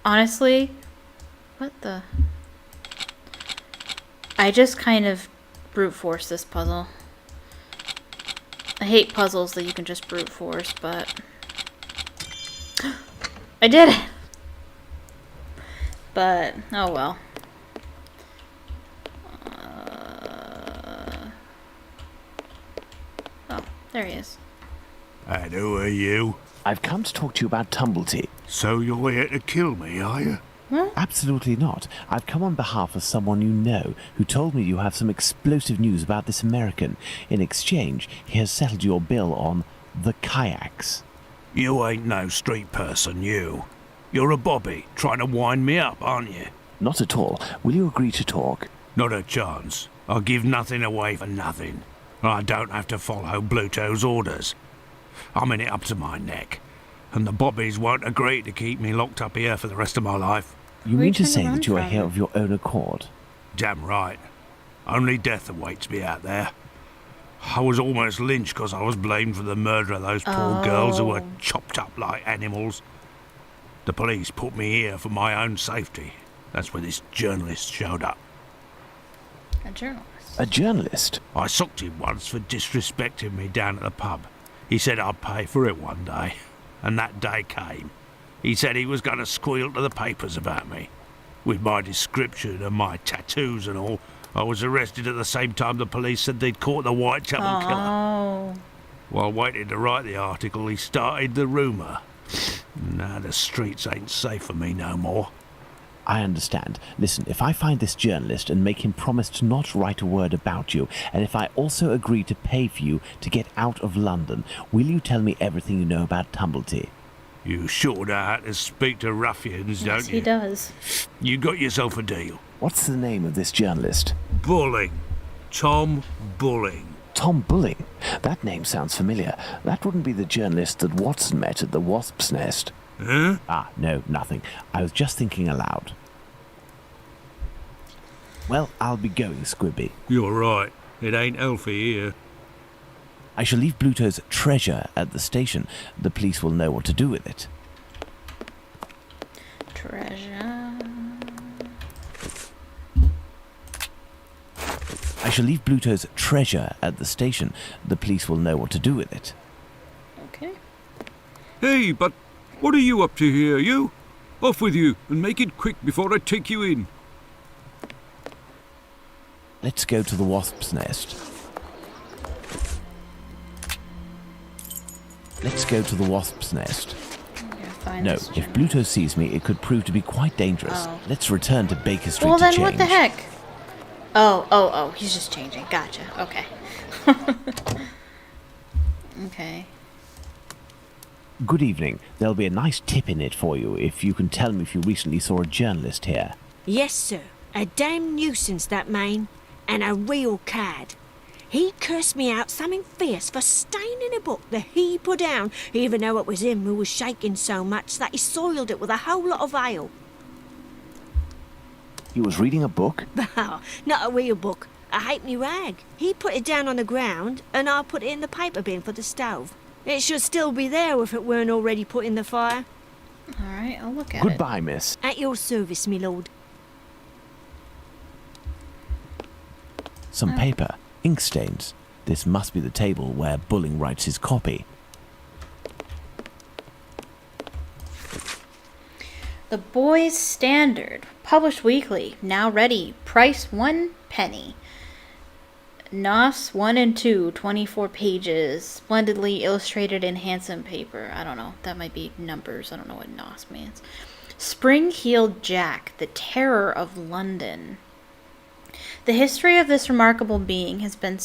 Honestly, what the? I just kind of brute force this puzzle. I hate puzzles that you can just brute force, but I did it. But oh well. Oh, there he is. And who are you? I've come to talk to you about Tumblety. So you're here to kill me, are you? What? Absolutely not. I've come on behalf of someone you know who told me you have some explosive news about this American. In exchange, he has settled your bill on the kayaks. You ain't no street person, you. You're a bobby, trying to wind me up, aren't you? Not at all. Will you agree to talk? Not a chance. I'll give nothing away for nothing. I don't have to follow Bluto's orders. I'm in it up to my neck, and the bobbies won't agree to keep me locked up here for the rest of my life. You mean to say that you are here of your own accord? Damn right. Only death awaits me out there. I was almost lynched because I was blamed for the murder of those poor girls who were chopped up like animals. The police put me here for my own safety. That's where this journalist showed up. A journalist? A journalist? I socked him once for disrespecting me down at the pub. He said I'd pay for it one day, and that day came. He said he was going to squeal to the papers about me. With my description and my tattoos and all, I was arrested at the same time the police said they'd caught the Whitechapel killer. While waiting to write the article, he started the rumour. Now the streets ain't safe for me no more. I understand. Listen, if I find this journalist and make him promise to not write a word about you, and if I also agree to pay for you to get out of London, will you tell me everything you know about Tumblety? You sure know how to speak to ruffians, don't you? Yes, he does. You got yourself a deal. What's the name of this journalist? Bulling. Tom Bulling. Tom Bulling? That name sounds familiar. That wouldn't be the journalist that Watson met at the Wasp's Nest. Huh? Ah, no, nothing. I was just thinking aloud. Well, I'll be going, Squibby. You're right. It ain't healthy here. I shall leave Bluto's treasure at the station. The police will know what to do with it. Treasure. I shall leave Bluto's treasure at the station. The police will know what to do with it. Okay. Hey, but what are you up to here, you? Off with you, and make it quick before I take you in. Let's go to the Wasp's Nest. Let's go to the Wasp's Nest. No, if Bluto sees me, it could prove to be quite dangerous. Oh. Let's return to Baker Street Well, to then change. what the heck? Oh, he's just changing. Gotcha. Okay. Okay. Good evening. There'll be a nice tip in it for you if you can tell me if you recently saw a journalist here. Yes, sir. A damn nuisance, that man. And a real cad. He cursed me out something fierce for staining a book that he put down, even though it was him who was shaking so much that he soiled it with a whole lot of ale. He was reading a book? Bah, not a real book. A halfpenny rag. He put it down on the ground, and I put it in the paper bin for the stove. It should still be there if it weren't already put in the fire. Alright, I'll look at Goodbye, miss. At your service, me lord. Some paper. Ink stains. This must be the table where Bulling writes his copy. The Boys Standard, published weekly, now ready. Price 1 penny. NOS 1 and 2, 24 pages, splendidly illustrated in handsome paper. I don't know, that might be numbers. I don't know what NOS means. Spring-Heeled Jack, the Terror of London. The history of this remarkable being has been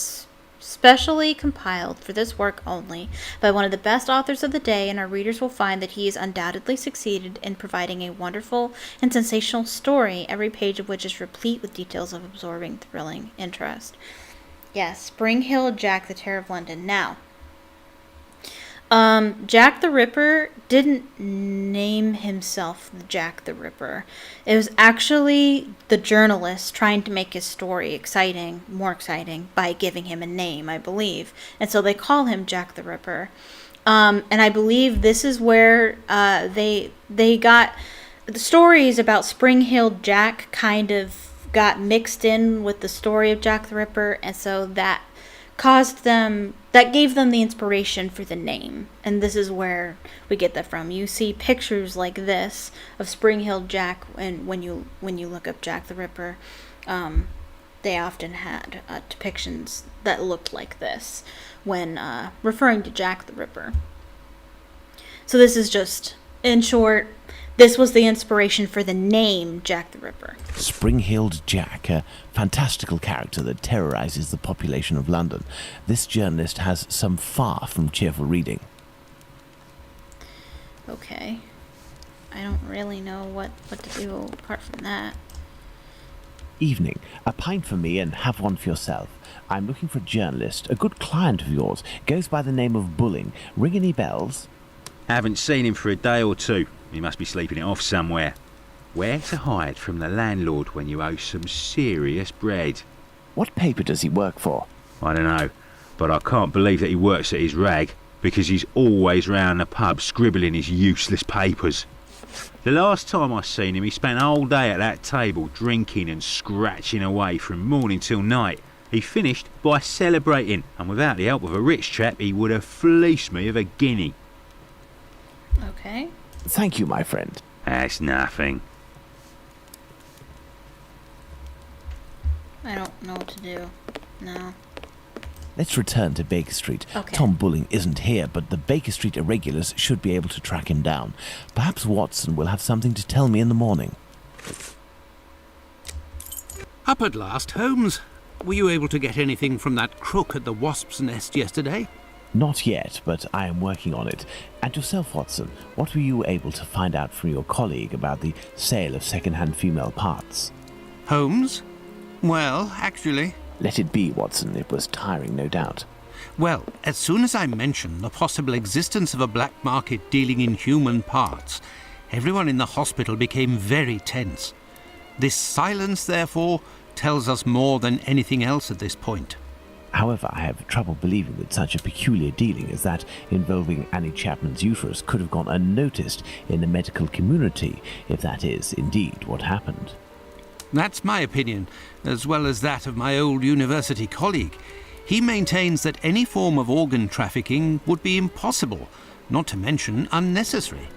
specially compiled for this work only by one of the best authors of the day, and our readers will find that he has undoubtedly succeeded in providing a wonderful and sensational story, every page of which is replete with details of absorbing, thrilling interest. Yes, Spring-Heeled Jack, the Terror of London. Now, Jack the Ripper didn't name himself Jack the Ripper. It was actually the journalist trying to make his story more exciting, by giving him a name, I believe. And so they call him Jack the Ripper. And I believe this is where they got the stories about Spring-Heeled Jack kind of got mixed in with the story of Jack the Ripper, and so that gave them the inspiration for the name. And this is where we get that from. You see pictures like this of Spring-Heeled Jack, and when you look up Jack the Ripper, they often had depictions that looked like this when referring to Jack the Ripper. So this is just in short, this was the inspiration for the name Jack the Ripper. Spring-heeled Jack, a fantastical character that terrorizes the population of London. This journalist has some far from cheerful reading. Okay. I don't really know what to do apart from that. Evening. A pint for me and have one for yourself. I'm looking for a journalist, a good client of yours. Goes by the name of Bulling. Ring any bells? Haven't seen him for a day or two. He must be sleeping it off somewhere. Where to hide from the landlord when you owe some serious bread? What paper does he work for? I don't know, but I can't believe that he works at his rag, because he's always round the pub scribbling his useless papers. The last time I seen him, he spent a whole day at that table drinking and scratching away from morning till night. He finished by celebrating, and without the help of a rich chap, he would have fleeced me of a guinea. Okay. Thank you, my friend. That's nothing. I don't know what to do. No. Let's return to Baker Street. Okay. Tom Bulling isn't here, but the Baker Street irregulars should be able to track him down. Perhaps Watson will have something to tell me in the morning. Up at last, Holmes. Were you able to get anything from that crook at the Wasp's Nest yesterday? Not yet, but I am working on it. And yourself, Watson, what were you able to find out from your colleague about the sale of second-hand female parts? Holmes? Well, actually... Let it be, Watson. It was tiring, no doubt. Well, as soon as I mentioned the possible existence of a black market dealing in human parts, everyone in the hospital became very tense. This silence, therefore, tells us more than anything else at this point. However, I have trouble believing that such a peculiar dealing as that involving Annie Chapman's uterus could have gone unnoticed in the medical community, if that is indeed what happened. That's my opinion, as well as that of my old university colleague. He maintains that any form of organ trafficking would be impossible, not to mention unnecessary.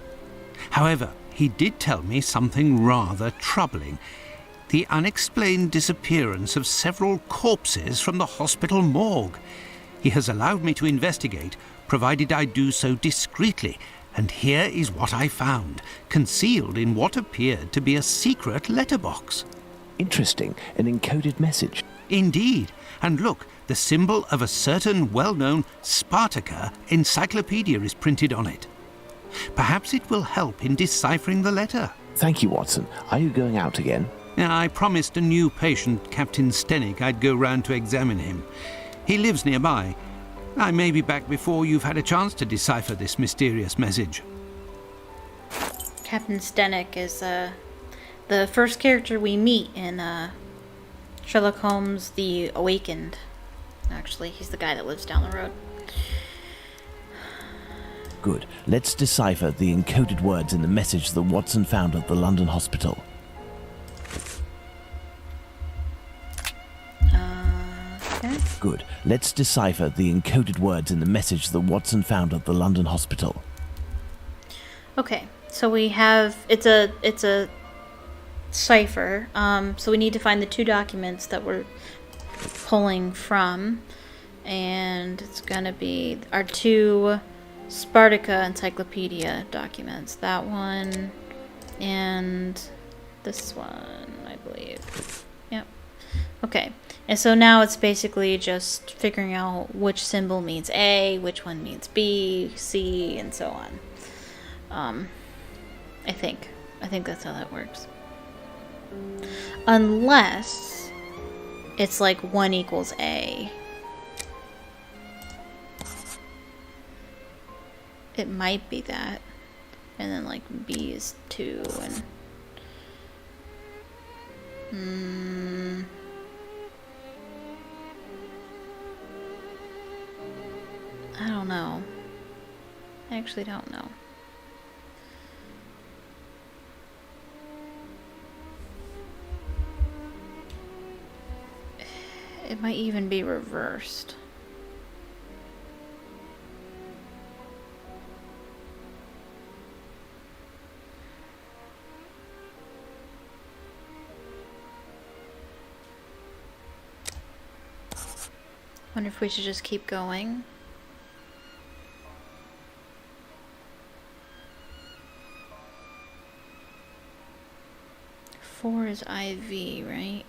However, he did tell me something rather troubling. The unexplained disappearance of several corpses from the hospital morgue. He has allowed me to investigate, provided I do so discreetly, and here is what I found, concealed in what appeared to be a secret letterbox. Interesting, an encoded message. Indeed, and look, the symbol of a certain well-known Spartaca encyclopedia is printed on it. Perhaps it will help in deciphering the letter. Thank you, Watson. Are you going out again? I promised a new patient, Captain Stenick, I'd go round to examine him. He lives nearby. I may be back before you've had a chance to decipher this mysterious message. Captain Stenick is the first character we meet in Sherlock Holmes The Awakened. Actually, he's the guy that lives down the road. Good. Let's decipher the encoded words in the message that Watson found at the London hospital. Okay. Good. Let's decipher the encoded words in the message that Watson found at the London hospital. Okay, so we have it's a cipher. So we need to find the two documents that we're pulling from, and it's gonna be our two Spartaca Encyclopedia documents. That one and this one, I believe. Yep. Okay. And so now it's basically just figuring out which symbol means A, which one means B, C, and so on. I think that's how that works. Unless it's like 1 equals A. It might be that. And then like B is 2 and... I don't know. I actually don't know. It might even be reversed. Wonder if we should just keep going. 4 is IV, right?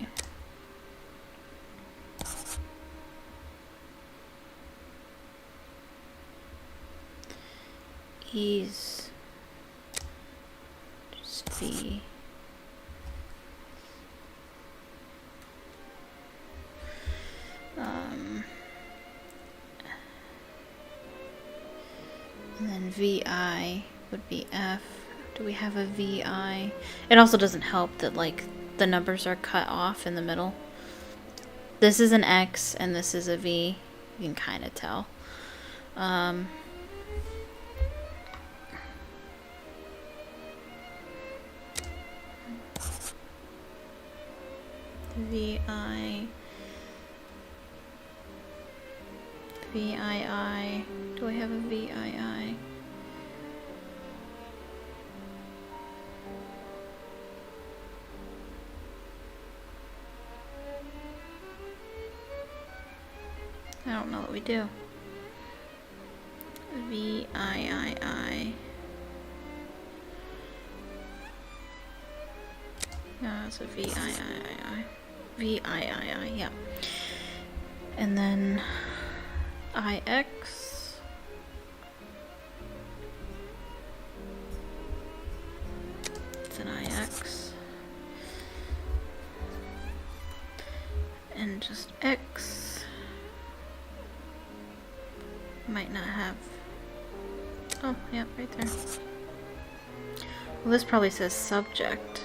E's just V. And then VI would be F. Do we have a VI? It also doesn't help that like the numbers are cut off in the middle. This is an X and this is a V. You can kind of tell. VI. VII. Do I have a VII? I don't know what we do. VIII. No, it's a VIII. VIII, yeah. And then IX. It's an IX. And just X. Might not have. Oh, yeah, right there. Well, this probably says subject.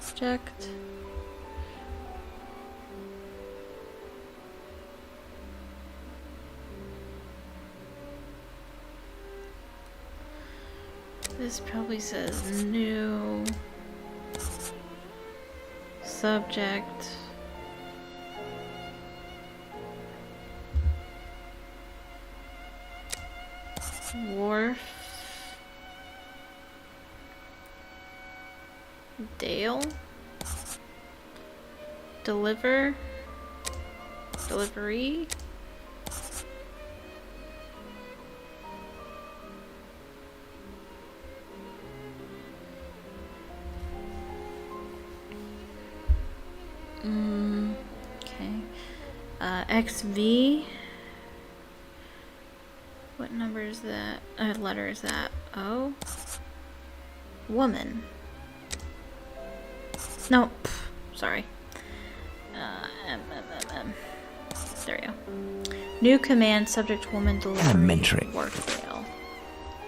Subject. This probably says new subject. Wharf. Dale. Deliver. Delivery. Okay. XV. What number is that? Letter is that? O. Woman. No, sorry. There we go. New command, subject, woman, delivery. Elementary. Wharfdale.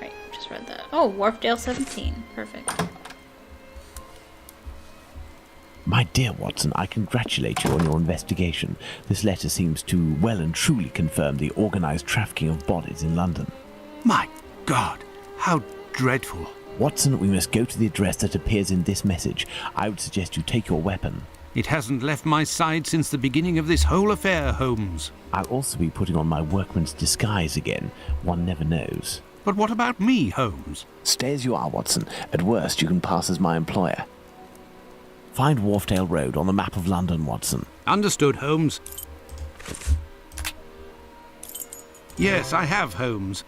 Right, just read that. Oh, Wharfdale 17. Perfect. My dear Watson, I congratulate you on your investigation. This letter seems to well and truly confirm the organized trafficking of bodies in London. My God, how dreadful. Watson, we must go to the address that appears in this message. I would suggest you take your weapon. It hasn't left my side since the beginning of this whole affair, Holmes. I'll also be putting on my workman's disguise again. One never knows. But what about me, Holmes? Stay as you are, Watson. At worst, you can pass as my employer. Find Wharfdale Road on the map of London, Watson. Understood, Holmes. Yes, I have, Holmes.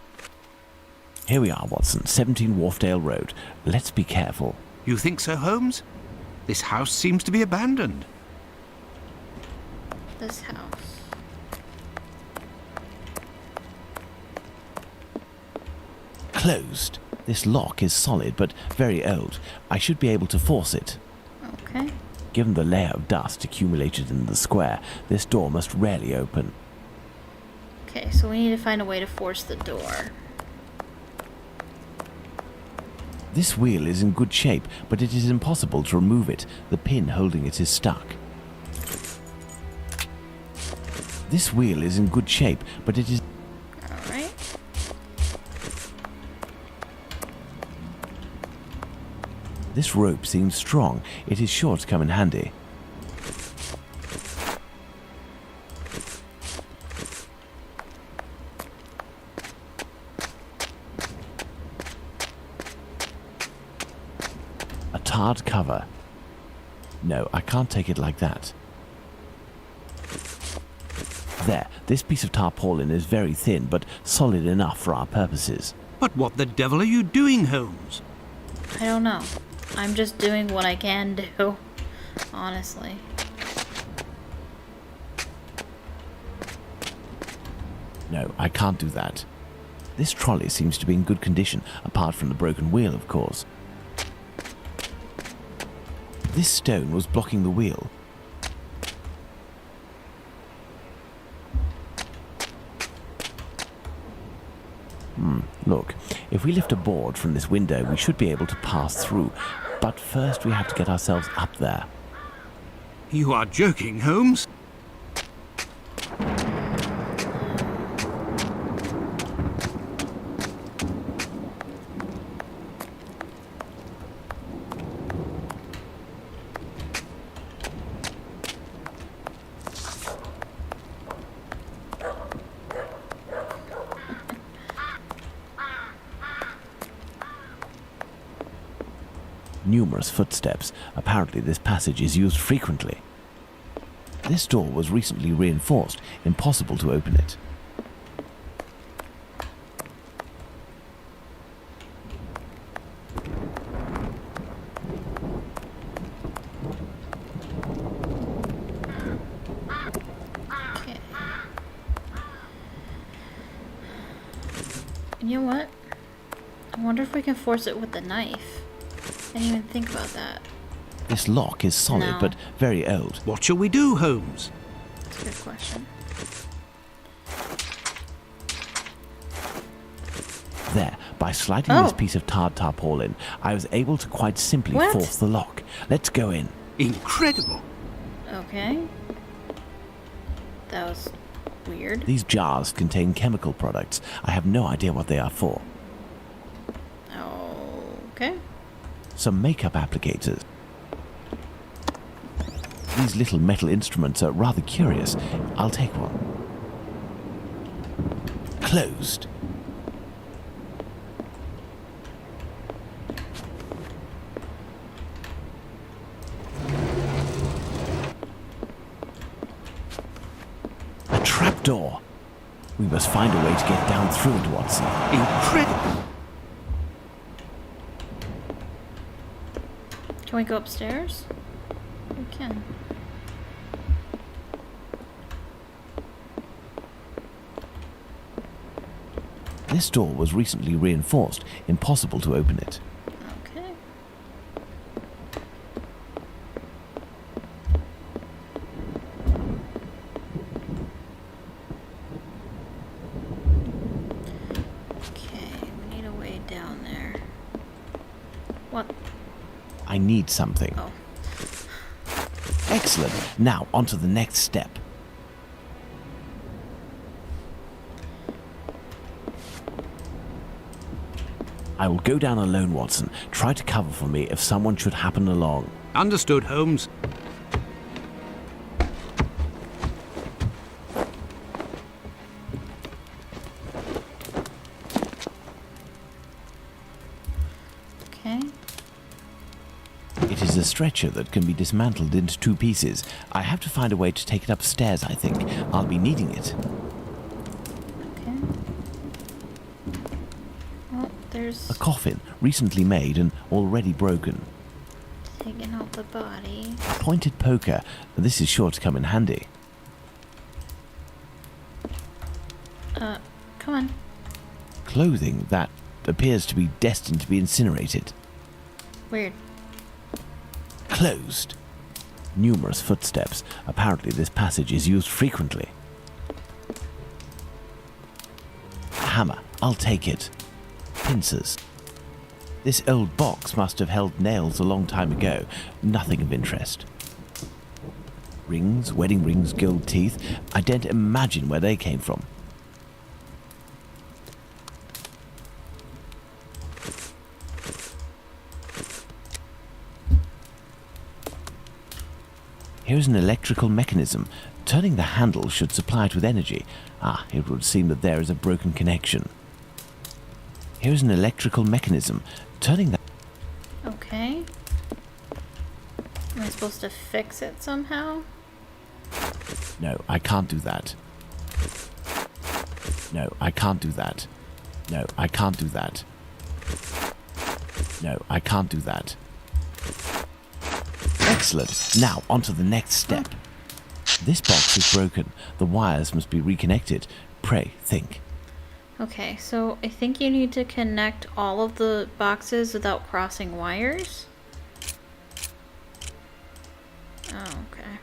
Here we are, Watson. 17 Wharfdale Road. Let's be careful. You think so, Holmes? This house seems to be abandoned. This house. Closed. This lock is solid, but very old. I should be able to force it. Okay. Given the layer of dust accumulated in the square, this door must rarely open. Okay, so we need to find a way to force the door. This wheel is in good shape, but it is impossible to remove it. The pin holding it is stuck. This wheel is in good shape, but it is... Alright. This rope seems strong. It is sure to come in handy. A tarred cover. No, I can't take it like that. There, this piece of tarpaulin is very thin, but solid enough for our purposes. But what the devil are you doing, Holmes? I don't know. I'm just doing what I can do, honestly. No, I can't do that. This trolley seems to be in good condition, apart from the broken wheel, of course. This stone was blocking the wheel. Look, if we lift a board from this window, we should be able to pass through. But first we have to get ourselves up there. You are joking, Holmes? Numerous footsteps. Apparently this passage is used frequently. This door was recently reinforced. Impossible to open it. Okay. You know what? I wonder if we can force it with the knife. I didn't even think about that. This lock is solid, No. but very old. What shall we do, Holmes? That's a good question. There, by sliding this piece of tarred tarpaulin, I was able to quite simply What? force the lock. Let's go in. Incredible! Okay. That was weird. These jars contain chemical products. I have no idea what they are for. Okay. Some makeup applicators. These little metal instruments are rather curious. I'll take one. Closed. A trapdoor. We must find a way to get down through it, Watson. Incredible! Can we go upstairs? We can. This door was recently reinforced. Impossible to open it. Okay. Okay, we need a way down there. What? I need something. Oh. Excellent. Now, on to the next step. I will go down alone, Watson. Try to cover for me if someone should happen along. Understood, Holmes. Okay. It is a stretcher that can be dismantled into two pieces. I have to find a way to take it upstairs, I think. I'll be needing it. Okay. Well, there's A coffin, recently made and already broken. taking out the body. Pointed poker. This is sure to come in handy. Come on. Clothing that appears to be destined to be incinerated. Weird. Closed. Numerous footsteps. Apparently this passage is used frequently. Hammer. I'll take it. Pincers. This old box must have held nails a long time ago. Nothing of interest. Rings, wedding rings, gold teeth. I don't imagine where they came from. Here's an electrical mechanism. Turning the handle should supply it with energy. Ah, it would seem that there is a broken connection. Here's an electrical mechanism. Turning the... Okay. Am I supposed to fix it somehow? No, I can't do that. No, I can't do that. No, I can't do that. No, I can't do that. Excellent. Now, on to the next step. This box is broken. The wires must be reconnected. Pray, think. Okay, so I think you need to connect all of the boxes without crossing wires. Oh, okay.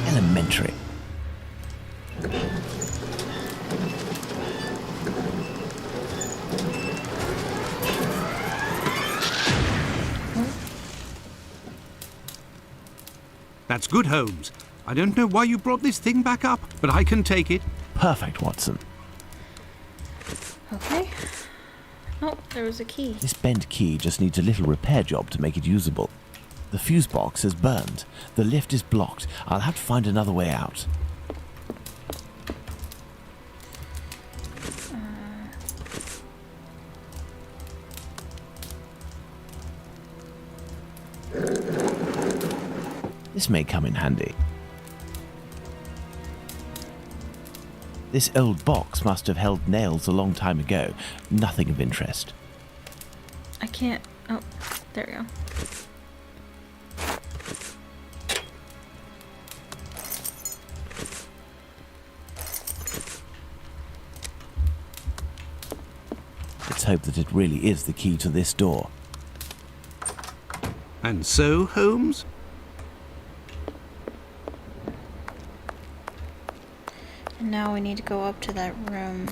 Elementary. That's good, Holmes. I don't know why you brought this thing back up, but I can take it. Perfect, Watson. Okay. Oh, there was a key. This bent key just needs a little repair job to make it usable. The fuse box is burned. The lift is blocked. I'll have to find another way out. This may come in handy. This old box must have held nails a long time ago. Nothing of interest. I can't... Oh, there we go. Let's hope that it really is the key to this door. And so, Holmes? And now we need to go up to that room.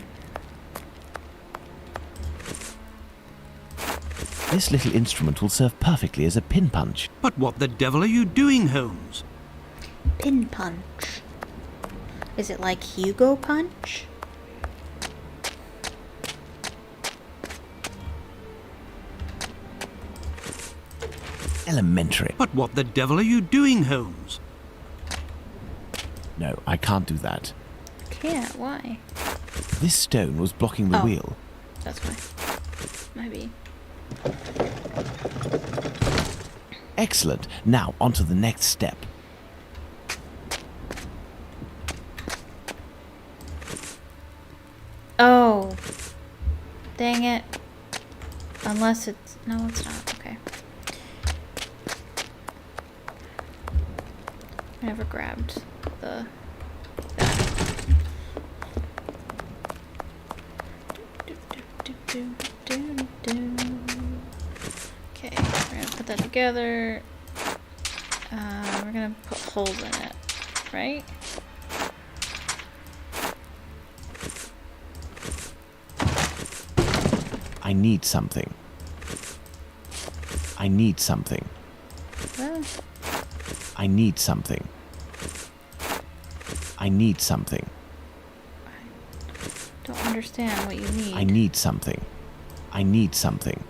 This little instrument will serve perfectly as a pin punch. But what the devil are you doing, Holmes? Pin punch. Is it like Hugo Punch? Elementary. But what the devil are you doing, Holmes? No, I can't do that. Can't, why? This stone was blocking the Oh. wheel. That's why. Maybe. Excellent. Now, on to the next step. Oh. Dang it. Unless it's... No, it's not. Okay. I never grabbed the... Okay, we're gonna put that together. We're gonna put holes in it, right? I need something. I need something. Well, I need something. I need something. don't understand what you need. I need something. I need something.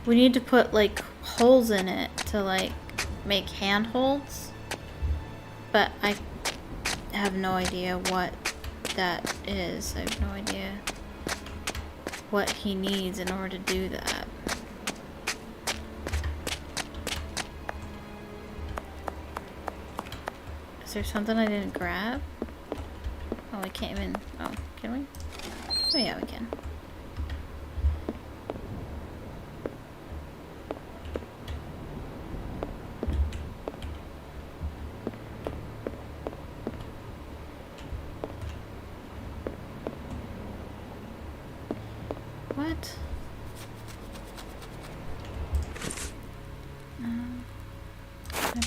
We need to put like holes in it to like make handholds, but I have no idea what that is. I have no idea what he needs in order to do that. Is there something I didn't grab? Oh, I can't even... Oh, can we? Oh yeah, we can.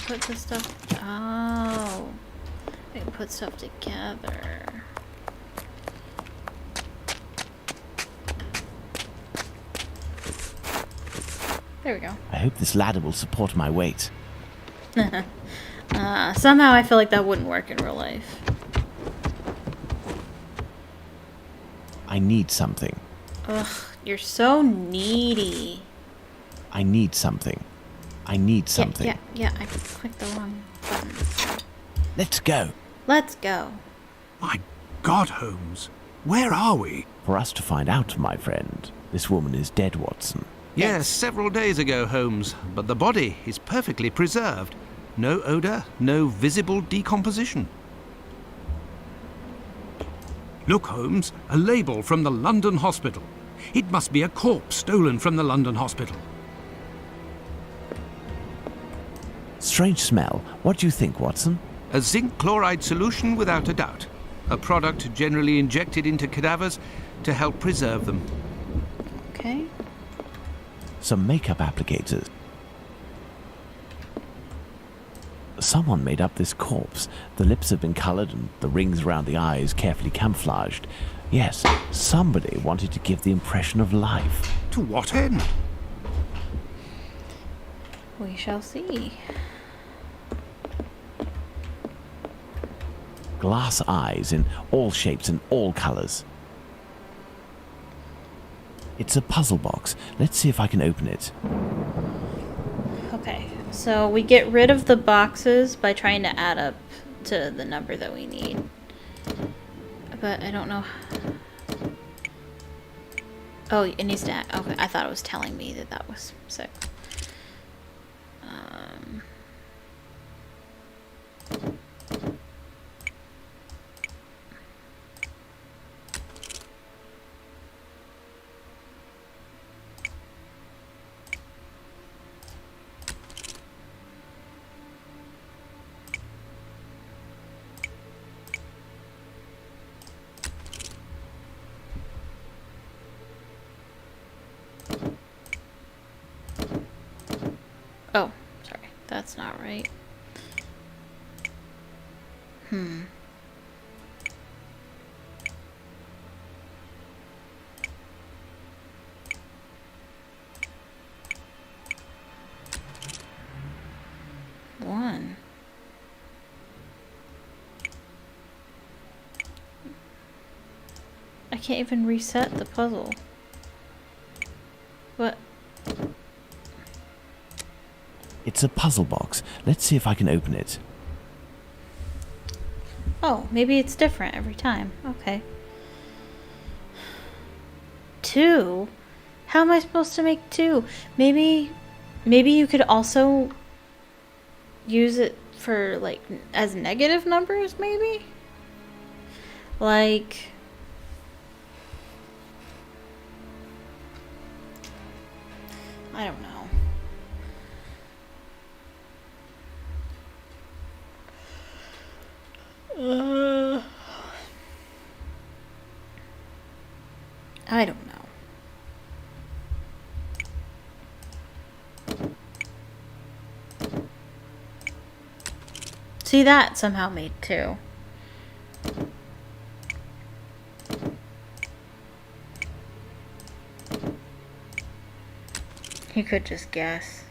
put the stuff... Oh. I can put stuff together. There we go. I hope this ladder will support my weight. Somehow I feel like that wouldn't work in real life. I need something. Ugh, you're so needy. I need something. I need something. Yeah, I clicked the wrong button. Let's go. Let's go. My God, Holmes. Where are we? For us to find out, my friend. This woman is dead, Watson. Yes, several days ago, Holmes, but the body is perfectly preserved. No odour, no visible decomposition. Look, Holmes, a label from the London hospital. It must be a corpse stolen from the London hospital. Strange smell. What do you think, Watson? A zinc chloride solution without a doubt. A product generally injected into cadavers to help preserve them. Okay. Some makeup applicators. Someone made up this corpse. The lips have been coloured and the rings around the eyes carefully camouflaged. Yes, somebody wanted to give the impression of life. To what end? We shall see. Glass eyes in all shapes and all colours. It's a puzzle box. Let's see if I can open it. Okay, so we get rid of the boxes by trying to add up to the number that we need. But I don't know. Oh, it needs to add. Okay, I thought it was telling me that that was 6. Oh, sorry. That's not right. One. I can't even reset the puzzle. What? It's a puzzle box. Let's see if I can open it. Oh, maybe it's different every time. Okay. 2? How am I supposed to make 2? Maybe you could also use it for, like, as negative numbers, maybe? Like... I don't know. I don't know. See, that somehow made 2. You could just guess.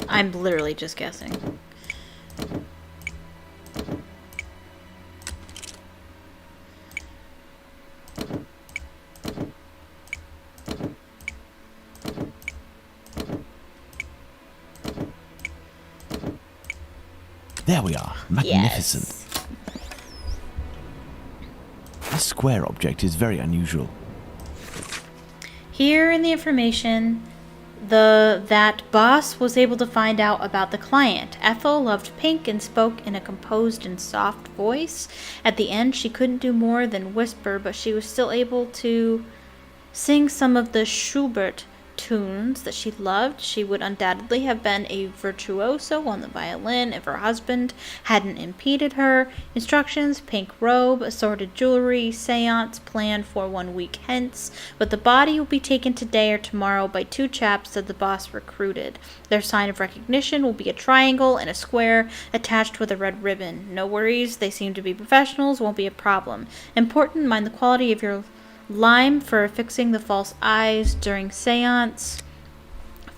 I'm literally just guessing. There we are. Magnificent. Yes. This square object is very unusual. Here in the information, that boss was able to find out about the client. Ethel loved pink and spoke in a composed and soft voice. At the end, she couldn't do more than whisper, but she was still able to sing some of the Schubert tunes that she loved. She would undoubtedly have been a virtuoso on the violin if her husband hadn't impeded her. Instructions: pink robe, assorted jewelry, seance planned for 1 week hence, but the body will be taken today or tomorrow by 2 chaps that the boss recruited. Their sign of recognition will be a triangle and a square attached with a red ribbon. No worries, they seem to be professionals, won't be a problem. Important, mind the quality of your lime for affixing the false eyes during seance.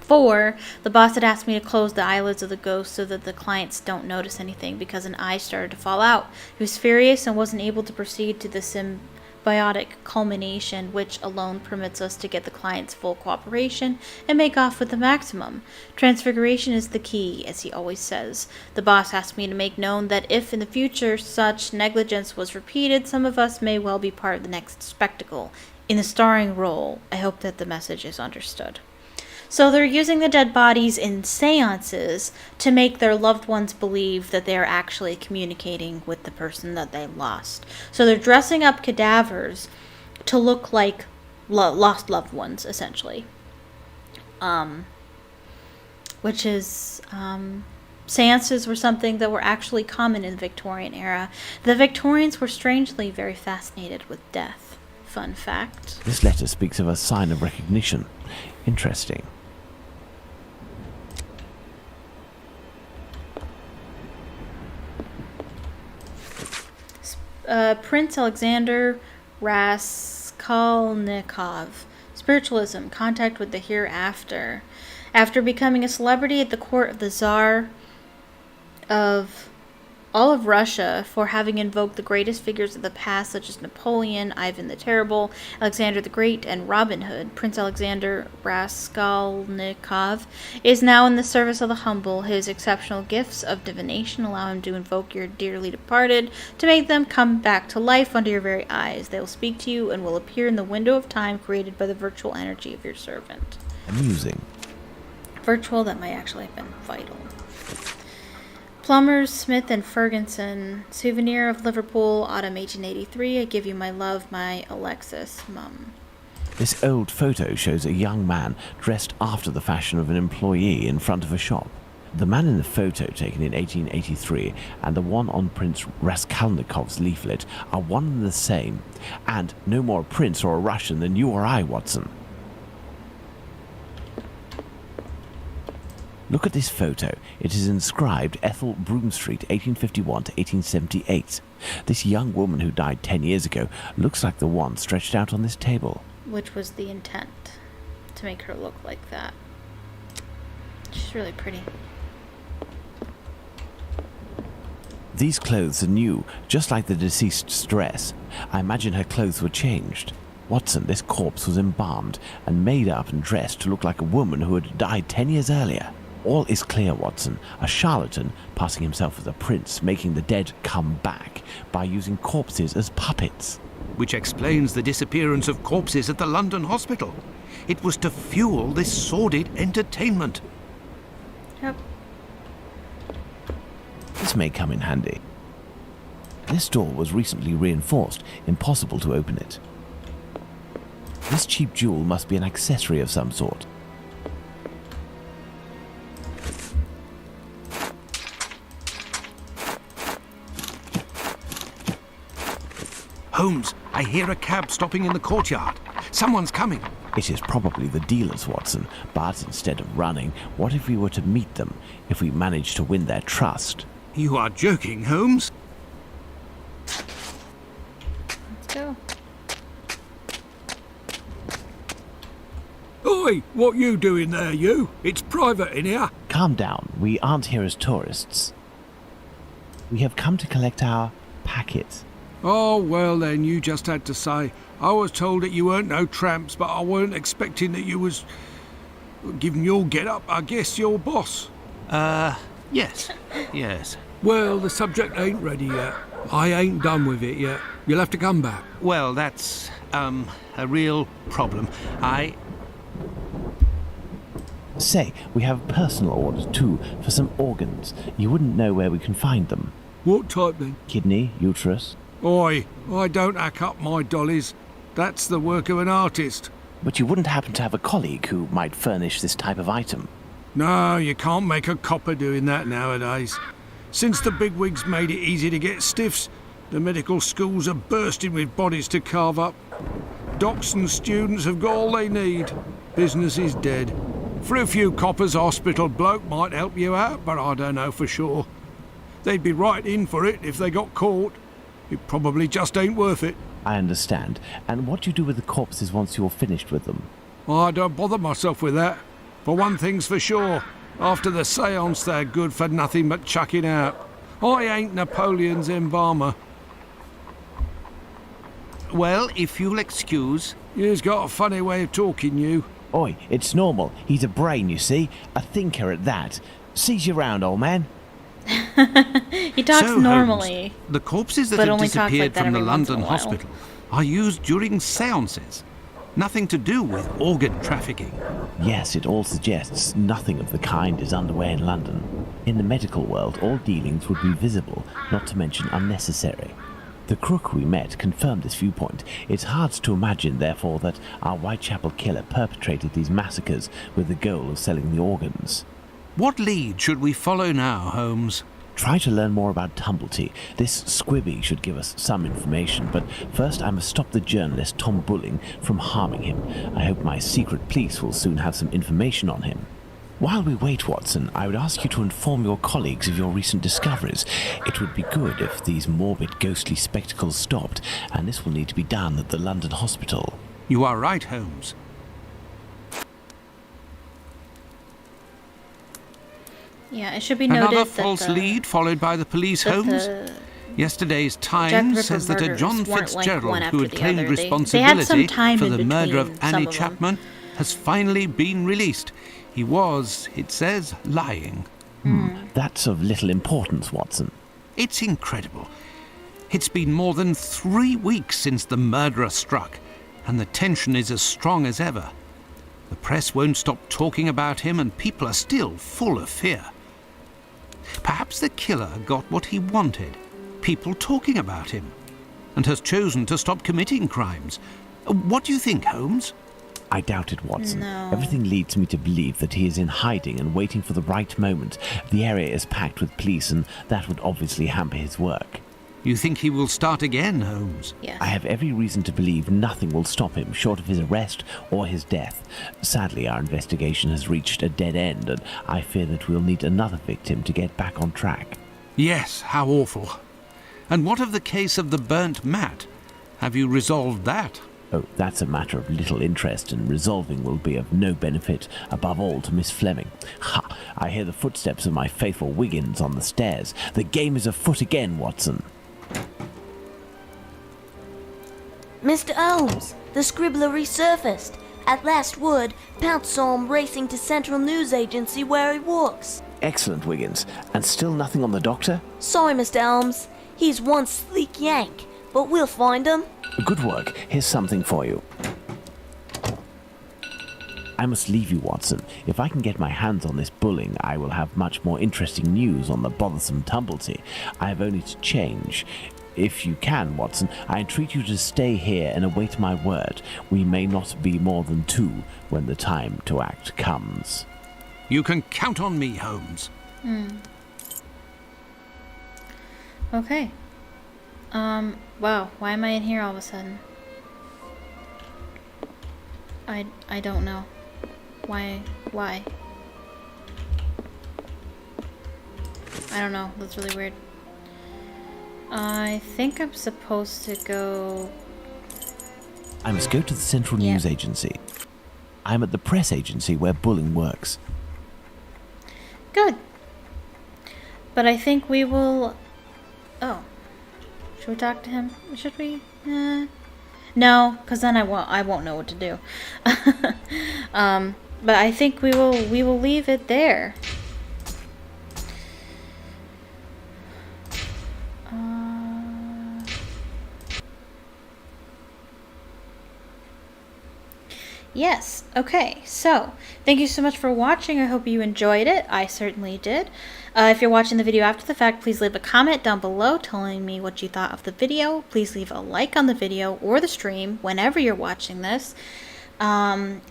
4. The boss had asked me to close the eyelids of the ghost so that the clients don't notice anything because an eye started to fall out. He was furious and wasn't able to proceed to the symbiotic culmination, which alone permits us to get the client's full cooperation and make off with the maximum. Transfiguration is the key, as he always says. The boss asked me to make known that if in the future such negligence was repeated, some of us may well be part of the next spectacle. In the starring role, I hope that the message is understood. So they're using the dead bodies in seances to make their loved ones believe that they're actually communicating with the person that they lost. So they're dressing up cadavers to look like lost loved ones, essentially. Which is, seances were something that were actually common in the Victorian era. The Victorians were strangely very fascinated with death. Fun fact. This letter speaks of a sign of recognition. Interesting. Prince Alexander Raskolnikov. Spiritualism, contact with the hereafter. After becoming a celebrity at the court of the Tsar of all of Russia for having invoked the greatest figures of the past, such as Napoleon, Ivan the Terrible, Alexander the Great, and Robin Hood, Prince Alexander Raskolnikov is now in the service of the humble. His exceptional gifts of divination allow him to invoke your dearly departed, to make them come back to life under your very eyes. They will speak to you and will appear in the window of time created by the virtual energy of your servant. Amusing. Virtual, that might actually have been vital. Plumbers, Smith and Ferguson. Souvenir of Liverpool, autumn 1883. I give you my love, my Alexis, Mum. This old photo shows a young man dressed after the fashion of an employee in front of a shop. The man in the photo taken in 1883 and the one on Prince Raskolnikov's leaflet are one and the same, and no more a prince or a Russian than you or I, Watson. Look at this photo. It is inscribed Ethel Broomstreet, 1851 to 1878. This young woman who died 10 years ago looks like the one stretched out on this table. Which was the intent, to make her look like that. She's really pretty. These clothes are new, just like the deceased's dress. I imagine her clothes were changed. Watson, this corpse was embalmed and made up and dressed to look like a woman who had died 10 years earlier. All is clear, Watson. A charlatan, passing himself as a prince, making the dead come back by using corpses as puppets. Which explains the disappearance of corpses at the London hospital. It was to fuel this sordid entertainment. Yep. This may come in handy. This door was recently reinforced. Impossible to open it. This cheap jewel must be an accessory of some sort. Holmes, I hear a cab stopping in the courtyard. Someone's coming. It is probably the dealers, Watson, but instead of running, what if we were to meet them, if we managed to win their trust? You are joking, Holmes. Let's go. Oi, what you doing there, you? It's private in here. Calm down, we aren't here as tourists. We have come to collect our packet. Oh, well then, you just had to say. I was told that you weren't no tramps, but I weren't expecting that you was... Given your get-up, I guess your boss. Yes. Yes. Well, the subject ain't ready yet. I ain't done with it yet. You'll have to come back. Well, that's, a real problem. Say, we have a personal order too for some organs. You wouldn't know where we can find them. What type then? Kidney, uterus. Oi, I don't hack up my dollies. That's the work of an artist. But you wouldn't happen to have a colleague who might furnish this type of item? No, you can't make a copper doing that nowadays. Since the bigwigs made it easy to get stiffs, the medical schools are bursting with bodies to carve up. Docs and students have got all they need. Business is dead. For a few coppers, hospital bloke might help you out, but I don't know for sure. They'd be right in for it if they got caught. It probably just ain't worth it. I understand. And what do you do with the corpses once you're finished with them? I don't bother myself with that. For one thing's for sure, after the séance they're good for nothing but chucking out. I ain't Napoleon's embalmer. Well, if you'll excuse... You've got a funny way of talking, you. Oi, it's normal. He's a brain, you see. A thinker at that. Sees you round, old man. He talks So, normally. Holmes, the corpses that but have only talks disappeared like that from the every once in London a while. hospital are used during séances. Nothing to do with organ trafficking. Yes, it all suggests nothing of the kind is underway in London. In the medical world, all dealings would be visible, not to mention unnecessary. The crook we met confirmed this viewpoint. It's hard to imagine, therefore, that our Whitechapel killer perpetrated these massacres with the goal of selling the organs. What lead should we follow now, Holmes? Try to learn more about Tumblety. This squibby should give us some information, but first I must stop the journalist Tom Bulling from harming him. I hope my secret police will soon have some information on him. While we wait, Watson, I would ask you to inform your colleagues of your recent discoveries. It would be good if these morbid, ghostly spectacles stopped, and this will need to be done at the London hospital. You are right, Holmes. Yeah, it should be noted Another that false lead followed by the police, that Holmes. the Yesterday's Jack the Times Ripper says that a murders John weren't, like, Fitzgerald, one who after had the claimed other. They had some responsibility time for in the murder of between some Annie of them. Chapman, has finally been released. He was, it says, lying. That's of little importance, Watson. It's incredible. It's been more than 3 weeks since the murderer struck, and the tension is as strong as ever. The press won't stop talking about him, and people are still full of fear. Perhaps the killer got what he wanted, people talking about him, and has chosen to stop committing crimes. What do you think, Holmes? I doubt it, Watson. No. Everything leads me to believe that he is in hiding and waiting for the right moment. The area is packed with police, and that would obviously hamper his work. You think he will start again, Holmes? Yes. I have every reason to believe nothing will stop him short of his arrest or his death. Sadly, our investigation has reached a dead end, and I fear that we'll need another victim to get back on track. Yes, how awful. And what of the case of the burnt mat? Have you resolved that? Oh, that's a matter of little interest, and resolving will be of no benefit, above all to Miss Fleming. Ha! I hear the footsteps of my faithful Wiggins on the stairs. The game is afoot again, Watson. Mr. Holmes, the scribbler resurfaced. At last word, Pounce saw him racing to Central News Agency where he works. Excellent, Wiggins. And still nothing on the doctor? Sorry, Mr. Holmes. He's one sleek yank, but we'll find him. Good work. Here's something for you. I must leave you, Watson. If I can get my hands on this Bulling, I will have much more interesting news on the bothersome Tumblety. I have only to change. If you can, Watson, I entreat you to stay here and await my word. We may not be more than two when the time to act comes. You can count on me, Holmes. Okay. Wow, why am I in here all of a sudden? I don't know. Why? I don't know, that's really weird. I think I'm supposed to go... I must go to the Central News Agency. I'm at the press agency where Bulling works. Good. But I think we will... Oh. Should we talk to him? Should we? No, because then I won't know what to do. But I think we will leave it there. Yes. Okay. So, thank you so much for watching. I hope you enjoyed it. I certainly did. If you're watching the video after the fact, please leave a comment down below telling me what you thought of the video. Please leave a like on the video or the stream whenever you're watching this. If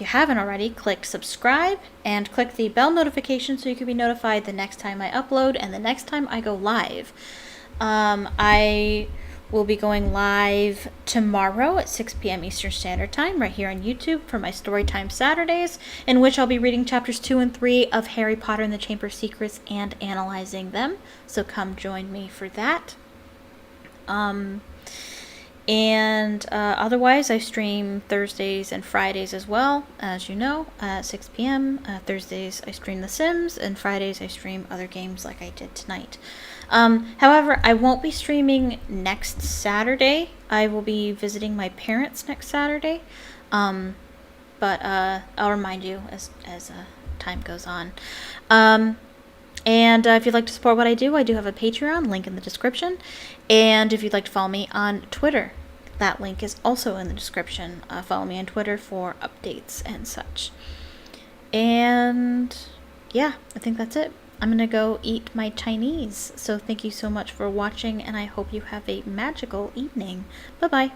you haven't already, click subscribe and click the bell notification so you can be notified the next time I upload and the next time I go live. I will be going live tomorrow at 6 p.m. Eastern Standard Time right here on YouTube for my Storytime Saturdays, in which I'll be reading chapters 2 and 3 of Harry Potter and the Chamber of Secrets and analyzing them. So come join me for that. Otherwise, I stream Thursdays and Fridays as well, as you know, at 6 p.m. Thursdays I stream The Sims, and Fridays I stream other games like I did tonight. However, I won't be streaming next Saturday. I will be visiting my parents next Saturday, but I'll remind you as time goes on. If you'd like to support what I do have a Patreon, link in the description. And if you'd like to follow me on Twitter, that link is also in the description. Follow me on Twitter for updates and such. And yeah, I think that's it. I'm gonna go eat my Chinese. So thank you so much for watching, and I hope you have a magical evening. Bye-bye.